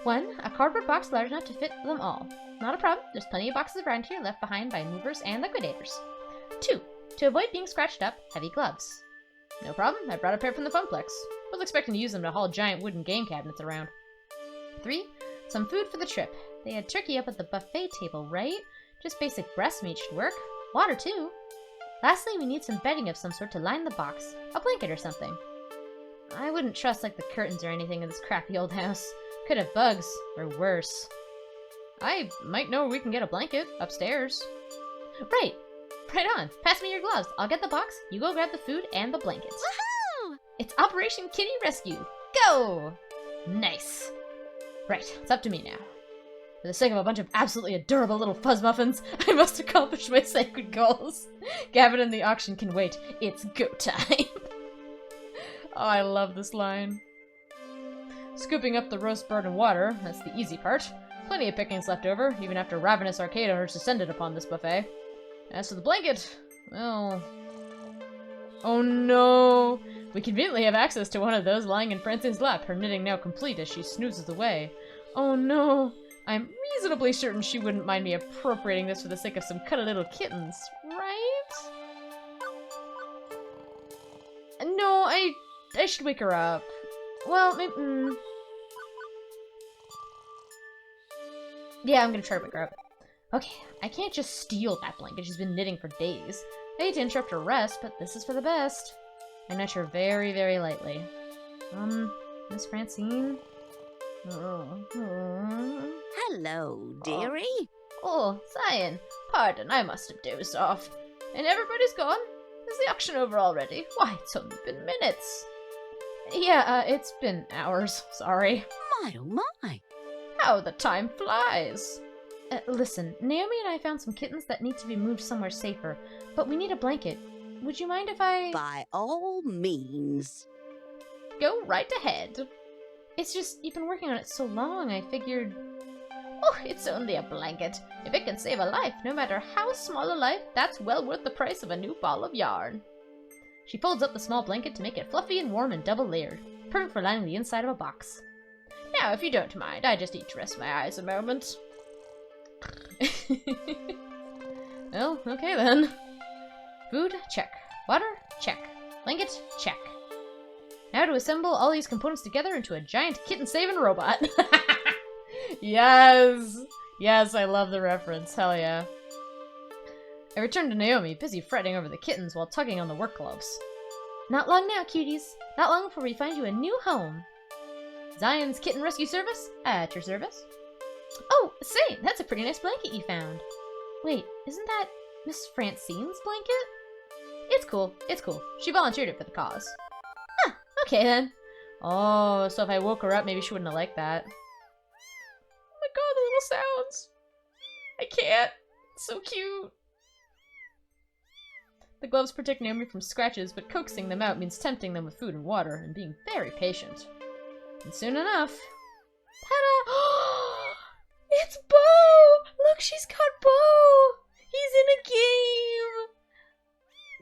1. A cardboard box large enough to fit them all. Not a problem, there's plenty of boxes around here left behind by movers and liquidators. 2. To avoid being scratched up, heavy gloves. No problem, I brought a pair from the Funplex. Was expecting to use them to haul giant wooden game cabinets around. 3. Some food for the trip. They had turkey up at the buffet table, right? Just basic breast meat should work. Water, too. Lastly, we need some bedding of some sort to line the box. A blanket or something. I wouldn't trust, like, the curtains or anything in this crappy old house. Could have bugs, or worse. I might know where we can get a blanket, upstairs. Right on. Pass me your gloves. I'll get the box, you go grab the food and the blanket. Woohoo! It's Operation Kitty Rescue. Go! Nice. Right, it's up to me now. For the sake of a bunch of absolutely adorable little fuzz muffins, I must accomplish my sacred goals. Gavin and the auction can wait. It's go time. Oh, I love this line. Scooping up the roast bird and water, that's the easy part. Plenty of pickings left over, even after ravenous arcade owners descended upon this buffet. As for the blanket, well... Oh no! We conveniently have access to one of those lying in Francine's lap, her knitting now complete as she snoozes away. Oh no! I'm reasonably certain she wouldn't mind me appropriating this for the sake of some cuddly little kittens, right? No, I should wake her up. Well, maybe... Yeah, I'm gonna try to wake her up. Okay, I can't just steal that blanket. She's been knitting for days. I hate to interrupt her rest, but this is for the best. I nudge her very, very lightly. Miss Francine? Hello, dearie. Oh, Cyan. Pardon, I must have dozed off. And everybody's gone? Is the auction over already? Why, it's only been minutes. Yeah, it's been hours. Sorry. My oh my. How the time flies. Listen, Naomi and I found some kittens that need to be moved somewhere safer, but we need a blanket. Would you mind if I... By all means. Go right ahead. It's just, you've been working on it so long, I figured... Oh, it's only a blanket. If it can save a life, no matter how small a life, that's well worth the price of a new ball of yarn. She folds up the small blanket to make it fluffy and warm and double-layered. Perfect for lining the inside of a box. Now, if you don't mind, I just need to rest my eyes a moment. Well, okay then. Food, check. Water, check. Blanket, check. Now to assemble all these components together into a giant kitten-saving robot. Yes! Yes, I love the reference. Hell yeah. I return to Naomi, busy fretting over the kittens while tugging on the work gloves. Not long now, cuties. Not long before we find you a new home. Zion's Kitten Rescue Service, at your service. Oh, say, that's a pretty nice blanket you found. Wait, isn't that Miss Francine's blanket? It's cool, it's cool. She volunteered it for the cause. Huh, okay then. Oh, so if I woke her up, maybe she wouldn't have liked that. Oh my god, the little sounds. I can't. It's so cute. The gloves protect Naomi from scratches, but coaxing them out means tempting them with food and water, and being very patient. And soon enough... Ta-da! It's Bo! Look, she's got Bo! He's in a game!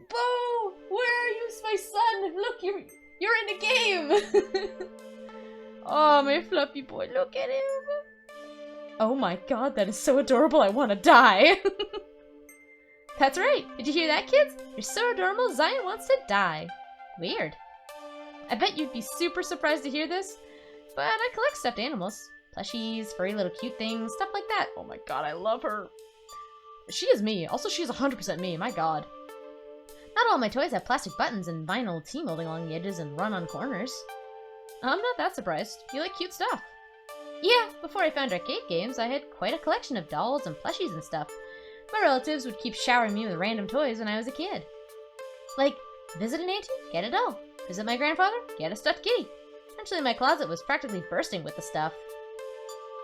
Bo! Where are you, my son? Look, you're in a game! Oh, my fluffy boy, look at him! Oh my god, that is so adorable, I want to die! That's right! Did you hear that, kids? You're so adorable, Zion wants to die. Weird. I bet you'd be super surprised to hear this, but I collect stuffed animals. Plushies, furry little cute things, stuff like that. Oh my god, I love her. She is me. Also, she's 100% me, my god. Not all my toys have plastic buttons and vinyl T-molding along the edges and run on corners. I'm not that surprised. You like cute stuff. Yeah, before I found arcade games, I had quite a collection of dolls and plushies and stuff. My relatives would keep showering me with random toys when I was a kid. Like, visit an auntie? Get a doll. Visit my grandfather? Get a stuffed kitty. Eventually my closet was practically bursting with the stuff.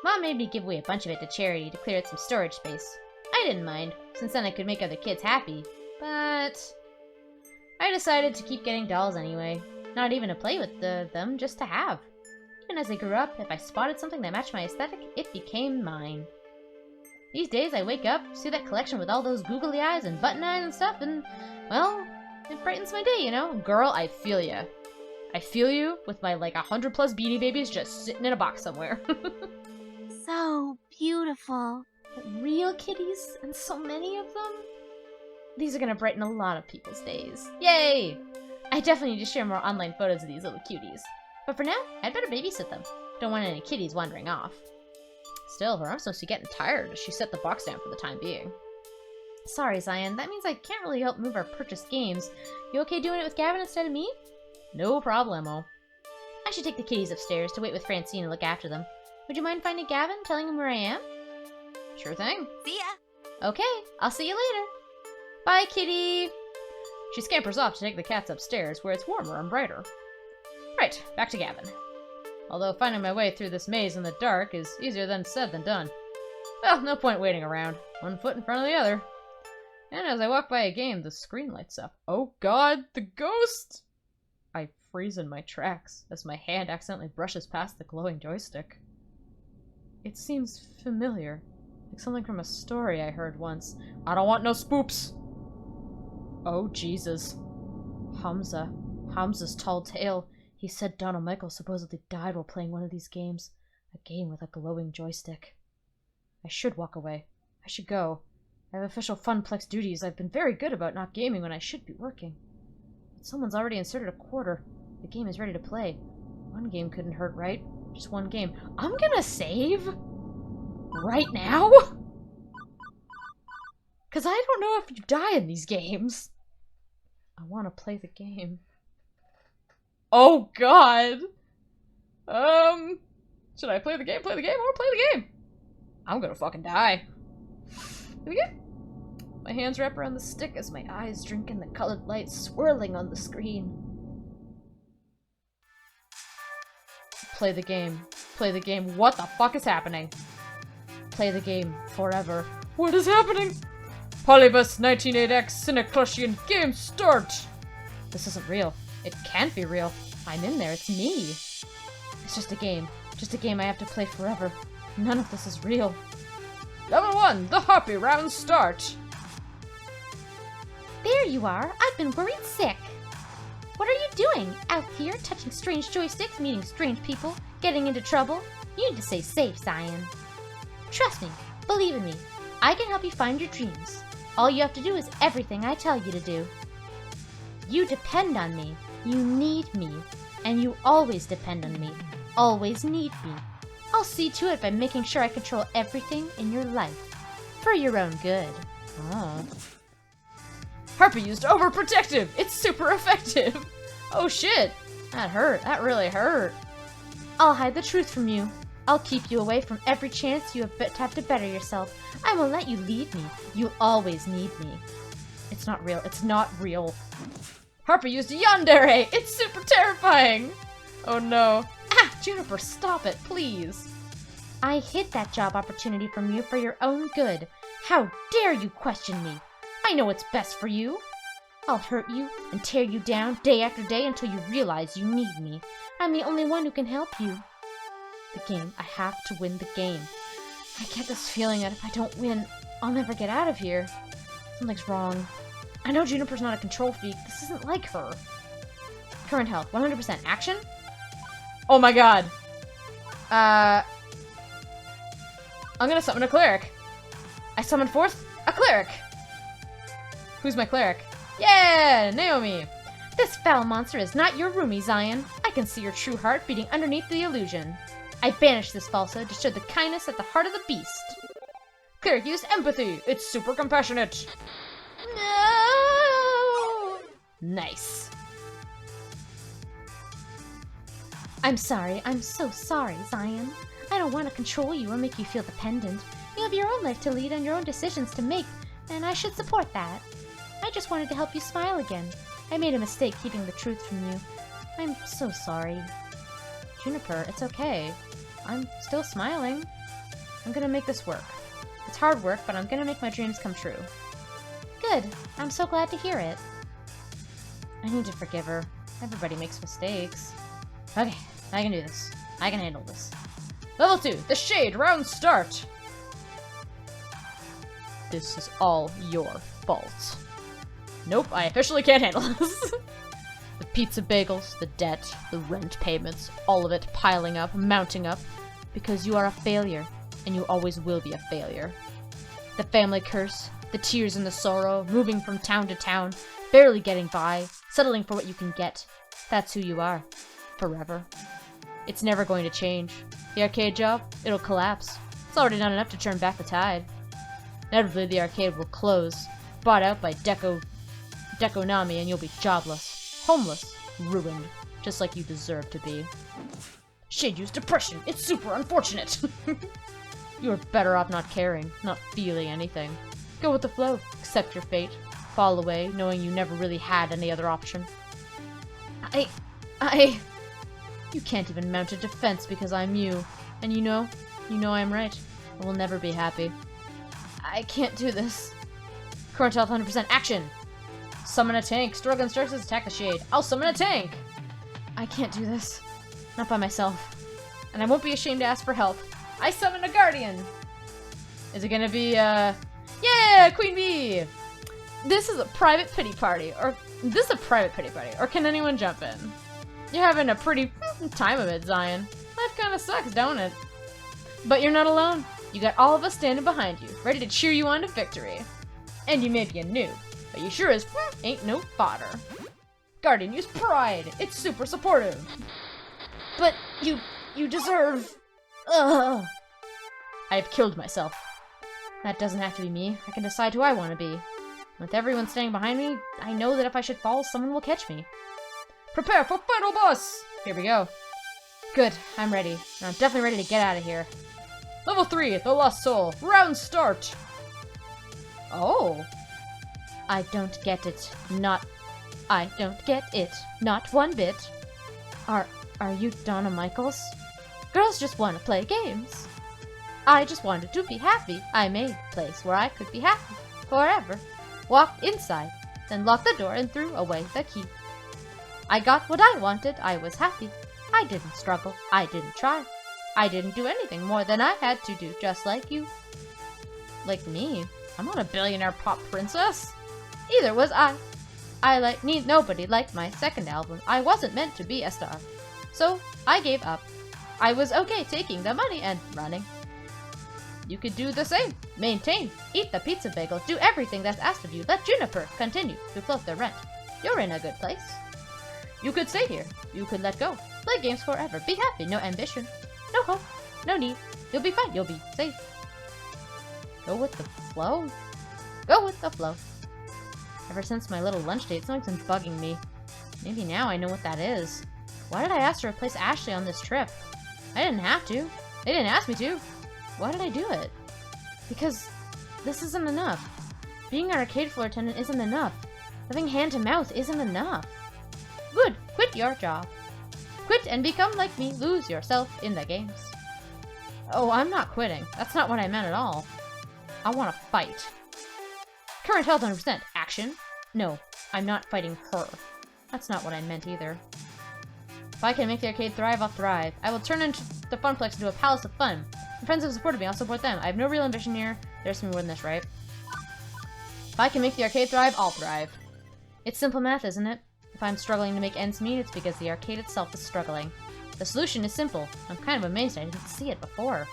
Mom made me give away a bunch of it to charity to clear out some storage space. I didn't mind, since then I could make other kids happy, but... I decided to keep getting dolls anyway. Not even to play with them, just to have. Even as I grew up, if I spotted something that matched my aesthetic, it became mine. These days I wake up, see that collection with all those googly eyes and button eyes and stuff, and, well, it brightens my day, you know? Girl, I feel ya. I feel you with my, like, 100+ Beanie Babies just sitting in a box somewhere. So beautiful. Real kitties, and so many of them. These are gonna brighten a lot of people's days. Yay! I definitely need to share more online photos of these little cuties. But for now, I'd better babysit them. Don't want any kitties wandering off. Still, her arm's supposed to be getting tired as she set the box down for the time being. Sorry, Zion, that means I can't really help move our purchased games. You okay doing it with Gavin instead of me? No problemo. I should take the kitties upstairs to wait with Francine and look after them. Would you mind finding Gavin, telling him where I am? Sure thing. See ya. Okay, I'll see you later. Bye, kitty! She scampers off to take the cats upstairs, where it's warmer and brighter. Right, back to Gavin. Although finding my way through this maze in the dark is easier than said than done. Well, no point waiting around. One foot in front of the other. And as I walk by a game, the screen lights up. Oh god, the ghost! I freeze in my tracks as my hand accidentally brushes past the glowing joystick. It seems familiar, like something from a story I heard once. I don't want no spoops! Oh Jesus. Hamza's tall tale. He said Donna Michael supposedly died while playing one of these games. A game with a glowing joystick. I should walk away. I should go. I have official Funplex duties. I've been very good about not gaming when I should be working. But someone's already inserted a quarter. The game is ready to play. One game couldn't hurt, right? Just one game. I'm gonna save? Right now? Because I don't know if you die in these games. I want to play the game. Oh god! Should I play the game? Play the game? I want to play the game! I'm gonna fucking die. Here we go. My hands wrap around the stick as my eyes drink in the colored light swirling on the screen. Play the game. Play the game. What the fuck is happening? Play the game forever. What is happening? Polybus 198X Cineclushian game start! This isn't real. It can't be real. I'm in there. It's me. It's just a game. Just a game I have to play forever. None of this is real. Level 1, the Harpy round start! There you are. I've been worried sick. What are you doing? Out here, touching strange joysticks, meeting strange people, getting into trouble? You need to stay safe, Zion. Trust me. Believe in me. I can help you find your dreams. All you have to do is everything I tell you to do. You depend on me. You need me. And you always depend on me. Always need me. I'll see to it by making sure I control everything in your life. For your own good. Oh. Harpy used overprotective! It's super effective! Oh shit! That hurt. That really hurt. I'll hide the truth from you. I'll keep you away from every chance you have to better yourself. I won't let you leave me. You'll always need me. It's not real. It's not real. Harpy used yandere! It's super terrifying! Oh no. Ah! Juniper, stop it, please! I hid that job opportunity from you for your own good. How dare you question me? I know what's best for you. I'll hurt you and tear you down day after day until you realize you need me. I'm the only one who can help you. The game. I have to win the game. I get this feeling that if I don't win, I'll never get out of here. Something's wrong. I know Juniper's not a control freak. This isn't like her. Current health, 100%. Action? Oh my god. I'm gonna summon a cleric. I summon forth a cleric. Who's my cleric? Yeah, Naomi. This foul monster is not your roomie, Zion. I can see your true heart beating underneath the illusion. I banished this falsehood to show the kindness at the heart of the beast. Cleric used empathy. It's super compassionate. No! Nice. I'm sorry. I'm so sorry, Zion. I don't want to control you or make you feel dependent. You have your own life to lead and your own decisions to make, and I should support that. I just wanted to help you smile again. I made a mistake keeping the truth from you. I'm so sorry. Juniper, it's okay. I'm still smiling. I'm gonna make this work. It's hard work, but I'm gonna make my dreams come true. Good. I'm so glad to hear it. I need to forgive her. Everybody makes mistakes. Okay, I can do this. I can handle this. Level 2, the Shade round start! This is all your fault. Nope, I officially can't handle this. The pizza bagels, the debt, the rent payments, all of it piling up, mounting up, because you are a failure, and you always will be a failure. The family curse, the tears and the sorrow, moving from town to town, barely getting by, settling for what you can get. That's who you are. Forever. It's never going to change. The arcade job, it'll collapse. It's already done enough to turn back the tide. Inevitably, the arcade will close, bought out by Dekonami, and you'll be jobless, homeless, ruined, just like you deserve to be. Shade use depression. It's super unfortunate. You are better off not caring, not feeling anything. Go with the flow, accept your fate, fall away, knowing you never really had any other option. You can't even mount a defense because I'm you. And you know I'm right. I will never be happy. I can't do this. Current health 100%. Action! Summon a tank. Struggle instructions. Attack the shade. I'll summon a tank! I can't do this. Not by myself. And I won't be ashamed to ask for help. I summon a guardian! Is it gonna be, yeah! Queen Bee! This is a private pity party. Or can anyone jump in? You're having a pretty time of it, Zion. Life kinda sucks, don't it? But you're not alone. You got all of us standing behind you, ready to cheer you on to victory. And you may be a noob, but you sure as ain't no fodder. Guardian, use pride. It's super supportive. But you deserve... Ugh. I have killed myself. That doesn't have to be me. I can decide who I want to be. With everyone standing behind me, I know that if I should fall, someone will catch me. Prepare for final boss! Here we go. Good, I'm ready. And I'm definitely ready to get out of here. Level 3, The Lost Soul. Round start! Oh. I don't get it. I don't get it. Not one bit. Are you Donna Michaels? Girls just want to play games. I just wanted to be happy. I made a place where I could be happy. Forever. Walked inside, then locked the door and threw away the key. I got what I wanted. I was happy. I didn't struggle. I didn't try. I didn't do anything more than I had to do, just like you. Like me. I'm not a billionaire pop princess. Either was I. Nobody liked my second album. I wasn't meant to be a star. So, I gave up. I was okay taking the money and running. You could do the same. Maintain. Eat the pizza bagel. Do everything that's asked of you. Let Juniper continue to float the rent. You're in a good place. You could stay here. You could let go. Play games forever. Be happy. No ambition. No hope. No need. You'll be fine. You'll be safe. Go with the flow? Go with the flow. Ever since my little lunch date, something's been bugging me. Maybe now I know what that is. Why did I ask to replace Ashley on this trip? I didn't have to. They didn't ask me to. Why did I do it? Because this isn't enough. Being an arcade floor attendant isn't enough. Living hand to mouth isn't enough. Good. Quit your job. Quit and become like me. Lose yourself in the games. Oh, I'm not quitting. That's not what I meant at all. I want to fight. Current health 100%. Action? No, I'm not fighting her. That's not what I meant either. If I can make the arcade thrive, I'll thrive. I will turn into the Funplex into a palace of fun. My friends have supported me, I'll support them. I have no real ambition here. There's more than this, right? If I can make the arcade thrive, I'll thrive. It's simple math, isn't it? If I'm struggling to make ends meet, it's because the arcade itself is struggling. The solution is simple. I'm kind of amazed I didn't see it before.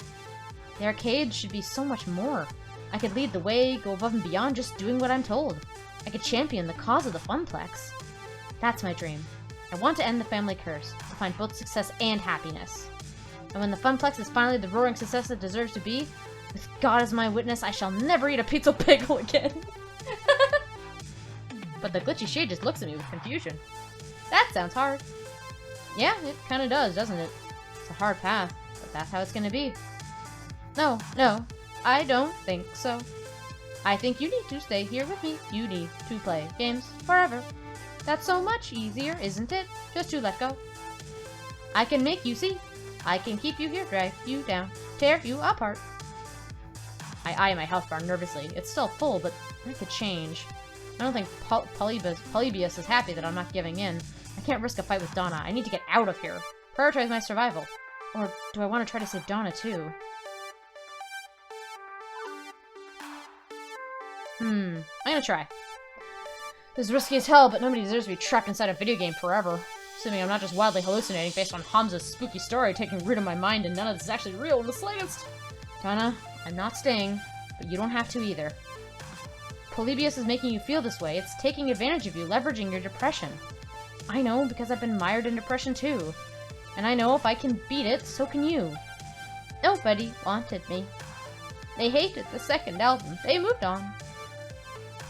The arcade should be so much more. I could lead the way, go above and beyond just doing what I'm told. I could champion the cause of the Funplex. That's my dream. I want to end the family curse, to find both success and happiness. And when the Funplex is finally the roaring success it deserves to be, with God as my witness, I shall never eat a pizza bagel again. But the glitchy shade just looks at me with confusion. That sounds hard. Yeah, it kinda does, doesn't it? It's a hard path, but that's how it's gonna be. No, I don't think so. I think you need to stay here with me. You need to play games forever. That's so much easier, isn't it? Just to let go. I can make you see. I can keep you here, drag you down, tear you apart. I eye my health bar nervously. It's still full, but that could change. I don't think Polybius is happy that I'm not giving in. I can't risk a fight with Donna. I need to get out of here. Prioritize my survival. Or do I want to try to save Donna too? I'm gonna try. This is risky as hell, but nobody deserves to be trapped inside a video game forever. Assuming I'm not just wildly hallucinating based on Hamza's spooky story taking root in my mind and none of this is actually real in the slightest. Donna, I'm not staying, but you don't have to either. Polybius is making you feel this way. It's taking advantage of you, leveraging your depression. I know, because I've been mired in depression too. And I know if I can beat it, so can you. Nobody wanted me. They hated the second album. They moved on.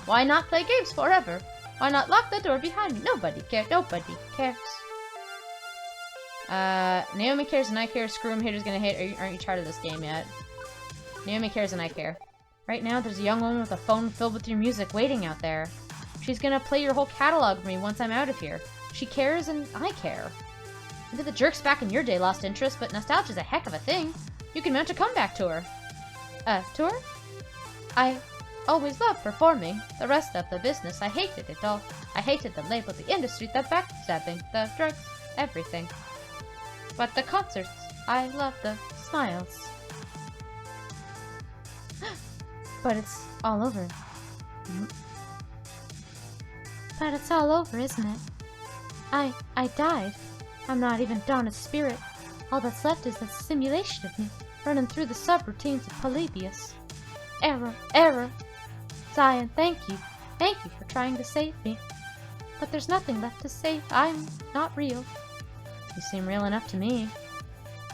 Why not play games forever? Why not lock the door behind me? Nobody cared. Nobody cares. Naomi cares and I care. Screw 'em, haters gonna hate. Aren't you tired of this game yet? Naomi cares and I care. Right now, there's a young woman with a phone filled with your music waiting out there. She's gonna play your whole catalog for me once I'm out of here. She cares and I care. Maybe the jerks back in your day lost interest, but nostalgia's a heck of a thing. You can mount a comeback tour. Tour? I always loved performing. The rest of the business, I hated it all. I hated the label, the industry, the backstabbing, the drugs, everything. But the concerts, I love the smiles. But it's all over. But it's all over, isn't it? I died. I'm not even Donna's spirit. All that's left is a simulation of me, running through the subroutines of Polybius. Error, error. Zion, thank you. Thank you for trying to save me. But there's nothing left to save. I'm not real. You seem real enough to me.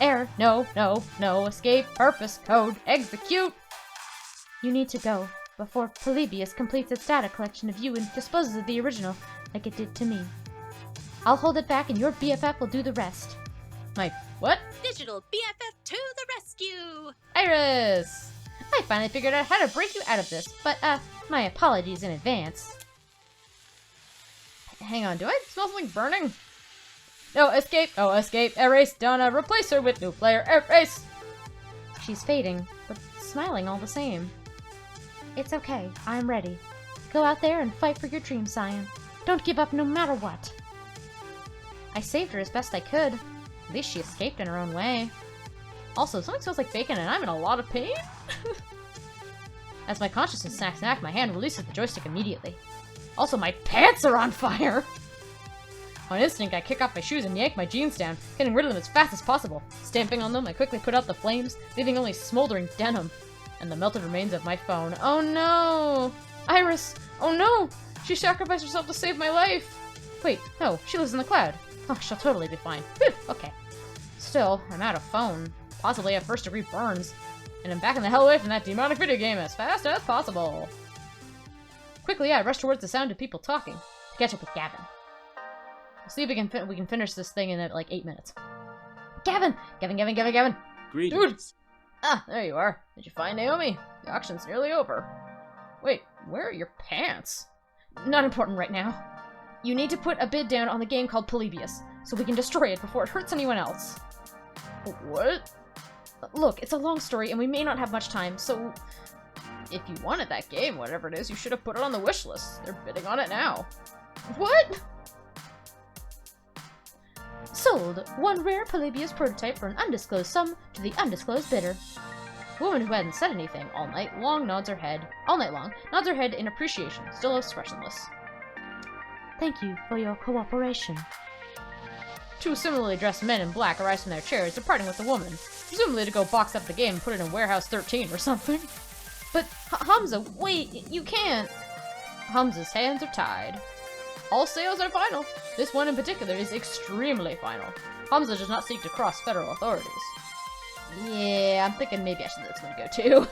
Error. No, no, no. Escape. Purpose. Code. Execute. You need to go before Polybius completes its data collection of you and disposes of the original like it did to me. I'll hold it back and your BFF will do the rest. My what? Digital BFF to the rescue! Iris! I finally figured out how to break you out of this, but, my apologies in advance. Hang on, do I smell something burning? No, escape! Oh, escape! Erase! Donna, replace her with new player! Erase! She's fading, but smiling all the same. It's okay, I'm ready. Go out there and fight for your dreams, Zion. Don't give up no matter what. I saved her as best I could. At least she escaped in her own way. Also, something smells like bacon and I'm in a lot of pain? As my consciousness snacks back, my hand releases the joystick immediately. Also, my pants are on fire! On instinct, I kick off my shoes and yank my jeans down, getting rid of them as fast as possible. Stamping on them, I quickly put out the flames, leaving only smoldering denim and the melted remains of my phone. Oh no! Iris! Oh no! She sacrificed herself to save my life! Wait, no, she lives in the cloud. Oh, she'll totally be fine. Whew, okay. Still, I'm out of phone. Possibly have first-degree burns. And I'm backing the hell away from that demonic video game as fast as possible. Quickly, I rush towards the sound of people talking to catch up with Gavin. We'll see if we can finish this thing in like 8 minutes. Gavin! Gavin! Greetings. Dude! Ah, there you are. Did you find Naomi? The auction's nearly over. Wait, where are your pants? Not important right now. You need to put a bid down on the game called Polybius, so we can destroy it before it hurts anyone else. What? Look, it's a long story and we may not have much time, so if you wanted that game, whatever it is, you should have put it on the wish list. They're bidding on it now. What? Sold. One rare Polybius prototype for an undisclosed sum to the undisclosed bidder. The woman who hadn't said anything all night long nods her head in appreciation, still expressionless. Thank you for your cooperation. Two similarly dressed men in black arise from their chairs, departing with the woman, presumably to go box up the game and put it in Warehouse 13 or something. But, Hamza, wait, you can't! Hamza's hands are tied. All sales are final. This one in particular is extremely final. Hamza does not seek to cross federal authorities. Yeah, I'm thinking maybe I should let this one go too.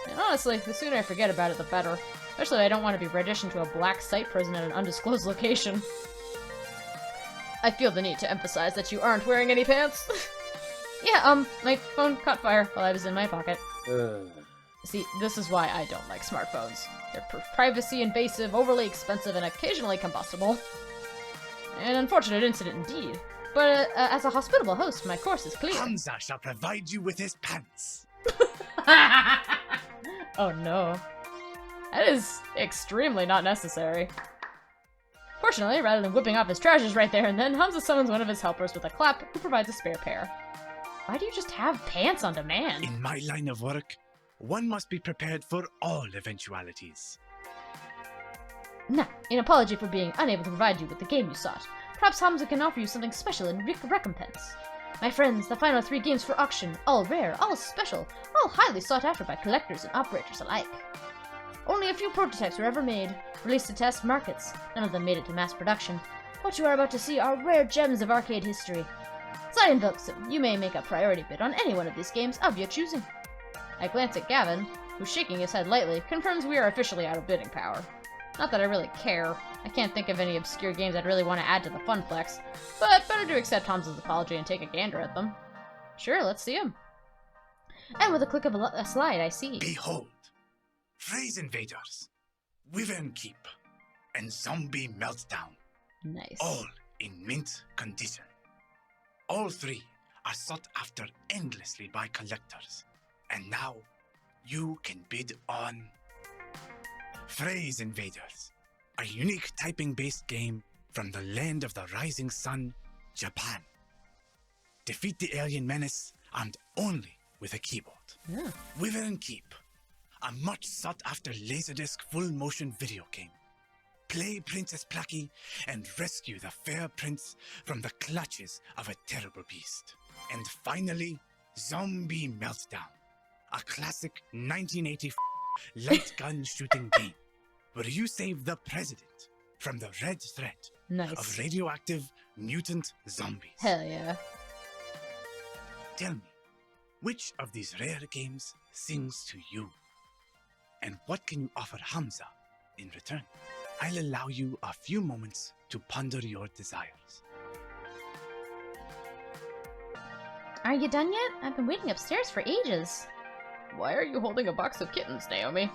And honestly, the sooner I forget about it, the better. Especially I don't want to be renditioned to a black site prison at an undisclosed location. I feel the need to emphasize that you aren't wearing any pants. Yeah, my phone caught fire while I was in my pocket. See, this is why I don't like smartphones. They're privacy invasive, overly expensive, and occasionally combustible. An unfortunate incident indeed. But as a hospitable host, my course is clear. Hamza shall provide you with his pants. Oh no. That is extremely not necessary. Fortunately, rather than whipping off his treasures right there and then, Hamza summons one of his helpers with a clap, who provides a spare pair. Why do you just have pants on demand? In my line of work, one must be prepared for all eventualities. Now, in apology for being unable to provide you with the game you sought, perhaps Hamza can offer you something special in recompense. My friends, the final 3 games for auction, all rare, all special, all highly sought after by collectors and operators alike. Only a few prototypes were ever made, released to test markets. None of them made it to mass production. What you are about to see are rare gems of arcade history. Sign book soon. You may make a priority bid on any one of these games of your choosing. I glance at Gavin, who, shaking his head lightly, confirms we are officially out of bidding power. Not that I really care. I can't think of any obscure games I'd really want to add to the Funplex, but better to accept Hamza's apology and take a gander at them. Sure, let's see them. And with a click of a slide, I see... Behold! Phrase Invaders, Wyvern Keep, and Zombie Meltdown. Nice. All in mint condition. All 3 are sought after endlessly by collectors. And now, you can bid on... Phrase Invaders, a unique typing-based game from the land of the rising sun, Japan. Defeat the alien menace armed only with a keyboard. Yeah. Wyvern Keep, a much sought-after Laserdisc full-motion video game. Play Princess Plucky and rescue the fair prince from the clutches of a terrible beast. And finally, Zombie Meltdown, a classic 1980 light gun shooting game where you save the president from the red threat of radioactive mutant zombies. Hell yeah. Tell me, which of these rare games sings to you? And what can you offer Hamza in return? I'll allow you a few moments to ponder your desires. Are you done yet? I've been waiting upstairs for ages. Why are you holding a box of kittens, Naomi?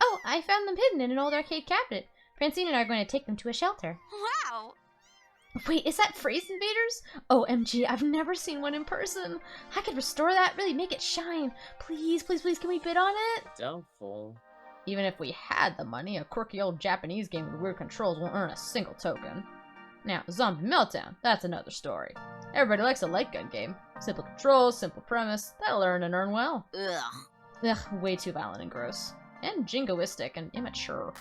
Oh, I found them hidden in an old arcade cabinet. Francine and I are going to take them to a shelter. Wow! Wait, is that Phrase Invaders? OMG, I've never seen one in person. I could restore that, really make it shine. Please, please, please, can we bid on it? Doubtful. Even if we had the money, a quirky old Japanese game with weird controls won't earn a single token. Now, Zombie Meltdown, that's another story. Everybody likes a light gun game. Simple controls, simple premise, that'll earn and earn well. Ugh, way too violent and gross. And jingoistic and immature.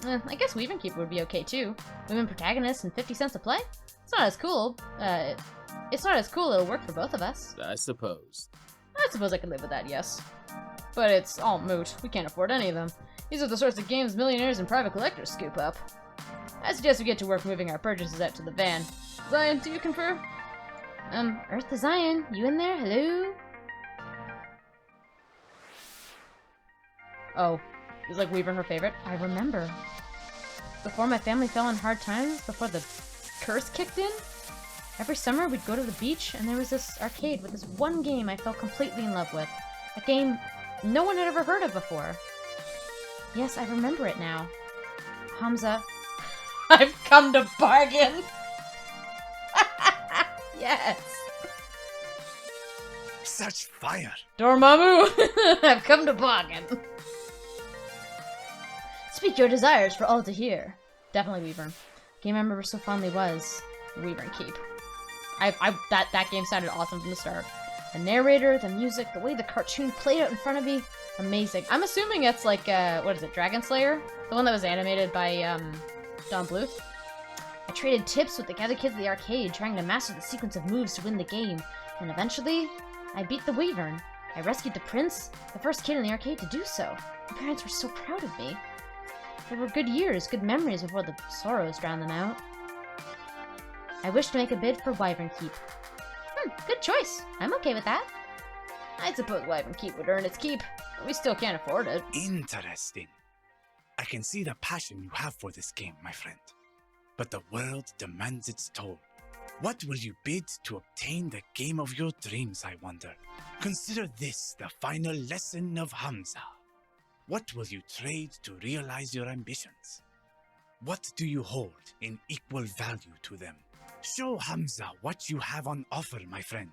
I guess Wyvern Keeper would be okay too. Women protagonists and 50 cents a play? It's not as cool. It'll work for both of us. I suppose. I suppose I could live with that, yes. But it's all moot. We can't afford any of them. These are the sorts of games millionaires and private collectors scoop up. I suggest we get to work moving our purchases out to the van. Zion, do you confer? Earth to Zion, you in there? Hello? Oh, is like Wyvern her favorite? I remember. Before my family fell in hard times, before the Curse kicked in? every summer we'd go to the beach and there was this arcade with this one game I fell completely in love with. A game no one had ever heard of before. Yes, I remember it now. Hamza. I've come to bargain! Yes! Such fire! Dormammu! I've come to bargain! Speak your desires for all to hear. Definitely Wyvern. Game I remember so fondly was Wyvern Keep. That game sounded awesome from the start. The narrator, the music, the way the cartoon played out in front of me, amazing. I'm assuming it's like, what is it, Dragon Slayer? The one that was animated by, Don Bluth? I traded tips with the other kids at the arcade, trying to master the sequence of moves to win the game. And eventually, I beat the Wyvern. I rescued the prince, the first kid in the arcade to do so. My parents were so proud of me. There were good years, good memories before the sorrows drowned them out. I wish to make a bid for Wyvern Keep. Good choice. I'm okay with that. I suppose Wyvern Keep would earn its keep, but we still can't afford it. Interesting. I can see the passion you have for this game, my friend. But the world demands its toll. What will you bid to obtain the game of your dreams, I wonder? Consider this the final lesson of Hamza. What will you trade to realize your ambitions? What do you hold in equal value to them? Show Hamza what you have on offer, my friend.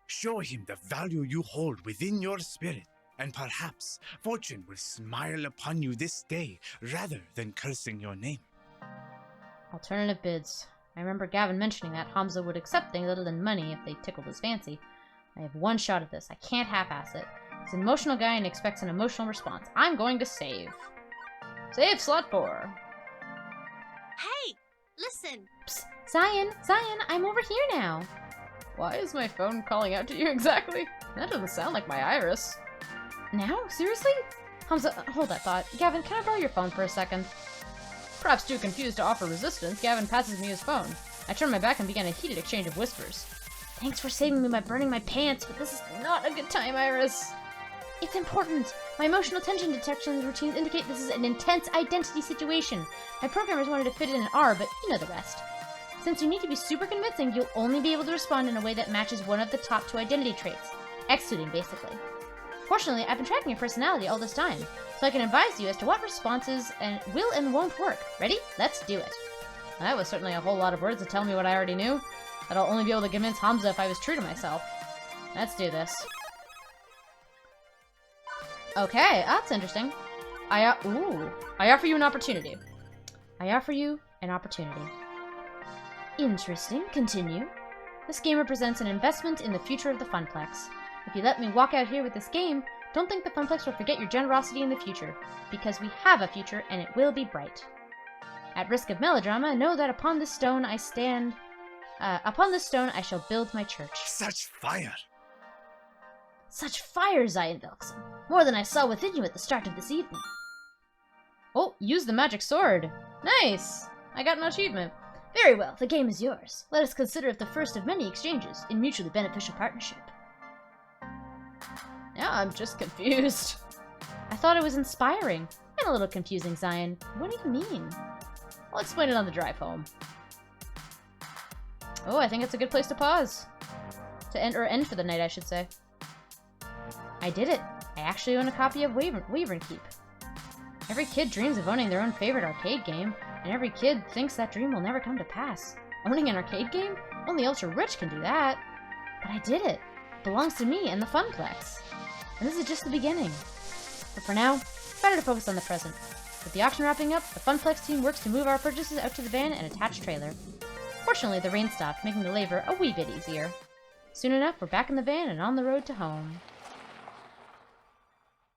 Show him the value you hold within your spirit, and perhaps fortune will smile upon you this day rather than cursing your name. Alternative bids. I remember Gavin mentioning that Hamza would accept things other than money if they tickled his fancy. I have one shot at this. I can't half-ass it. He's an emotional guy and expects an emotional response. I'm going to save. Save slot 4. Hey, listen. Psst, Zion, I'm over here now. Why is my phone calling out to you exactly? That doesn't sound like my Iris. Now? Seriously? Hamza, hold that thought. Gavin, can I borrow your phone for a second? Perhaps too confused to offer resistance, Gavin passes me his phone. I turn my back and begin a heated exchange of whispers. Thanks for saving me by burning my pants, but this is not a good time, Iris. It's important. My emotional tension detection routines indicate this is an intense identity situation. My programmers wanted to fit it in an R, but you know the rest. Since you need to be super convincing, you'll only be able to respond in a way that matches one of the top 2 identity traits. Exuding, basically. Fortunately, I've been tracking your personality all this time, so I can advise you as to what responses will and won't work. Ready? Let's do it. That was certainly a whole lot of words to tell me what I already knew. That I'll only be able to convince Hamza if I was true to myself. Let's do this. Okay, that's interesting. I offer you an opportunity. I offer you an opportunity. Interesting. Continue. This game represents an investment in the future of the Funplex. If you let me walk out here with this game, don't think the Funplex will forget your generosity in the future, because we have a future and it will be bright. At risk of melodrama, know that upon this stone I stand. Upon this stone I shall build my church. Such fire! Such fire, Zion Vilkson. More than I saw within you at the start of this evening. Oh, use the magic sword. Nice! I got an achievement. Very well, the game is yours. Let us consider it the first of many exchanges in mutually beneficial partnership. Now I'm just confused. I thought it was inspiring. And a little confusing, Zion. What do you mean? I'll explain it on the drive home. Oh, I think it's a good place to pause. To end for the night, I should say. I did it. I actually own a copy of Wyvern Keep. Every kid dreams of owning their own favorite arcade game, and every kid thinks that dream will never come to pass. Owning an arcade game? Only ultra-rich can do that. But I did it. It belongs to me and the Funplex. And this is just the beginning. But for now, better to focus on the present. With the auction wrapping up, the Funplex team works to move our purchases out to the van and attached trailer. Fortunately, the rain stopped, making the labor a wee bit easier. Soon enough, we're back in the van and on the road to home.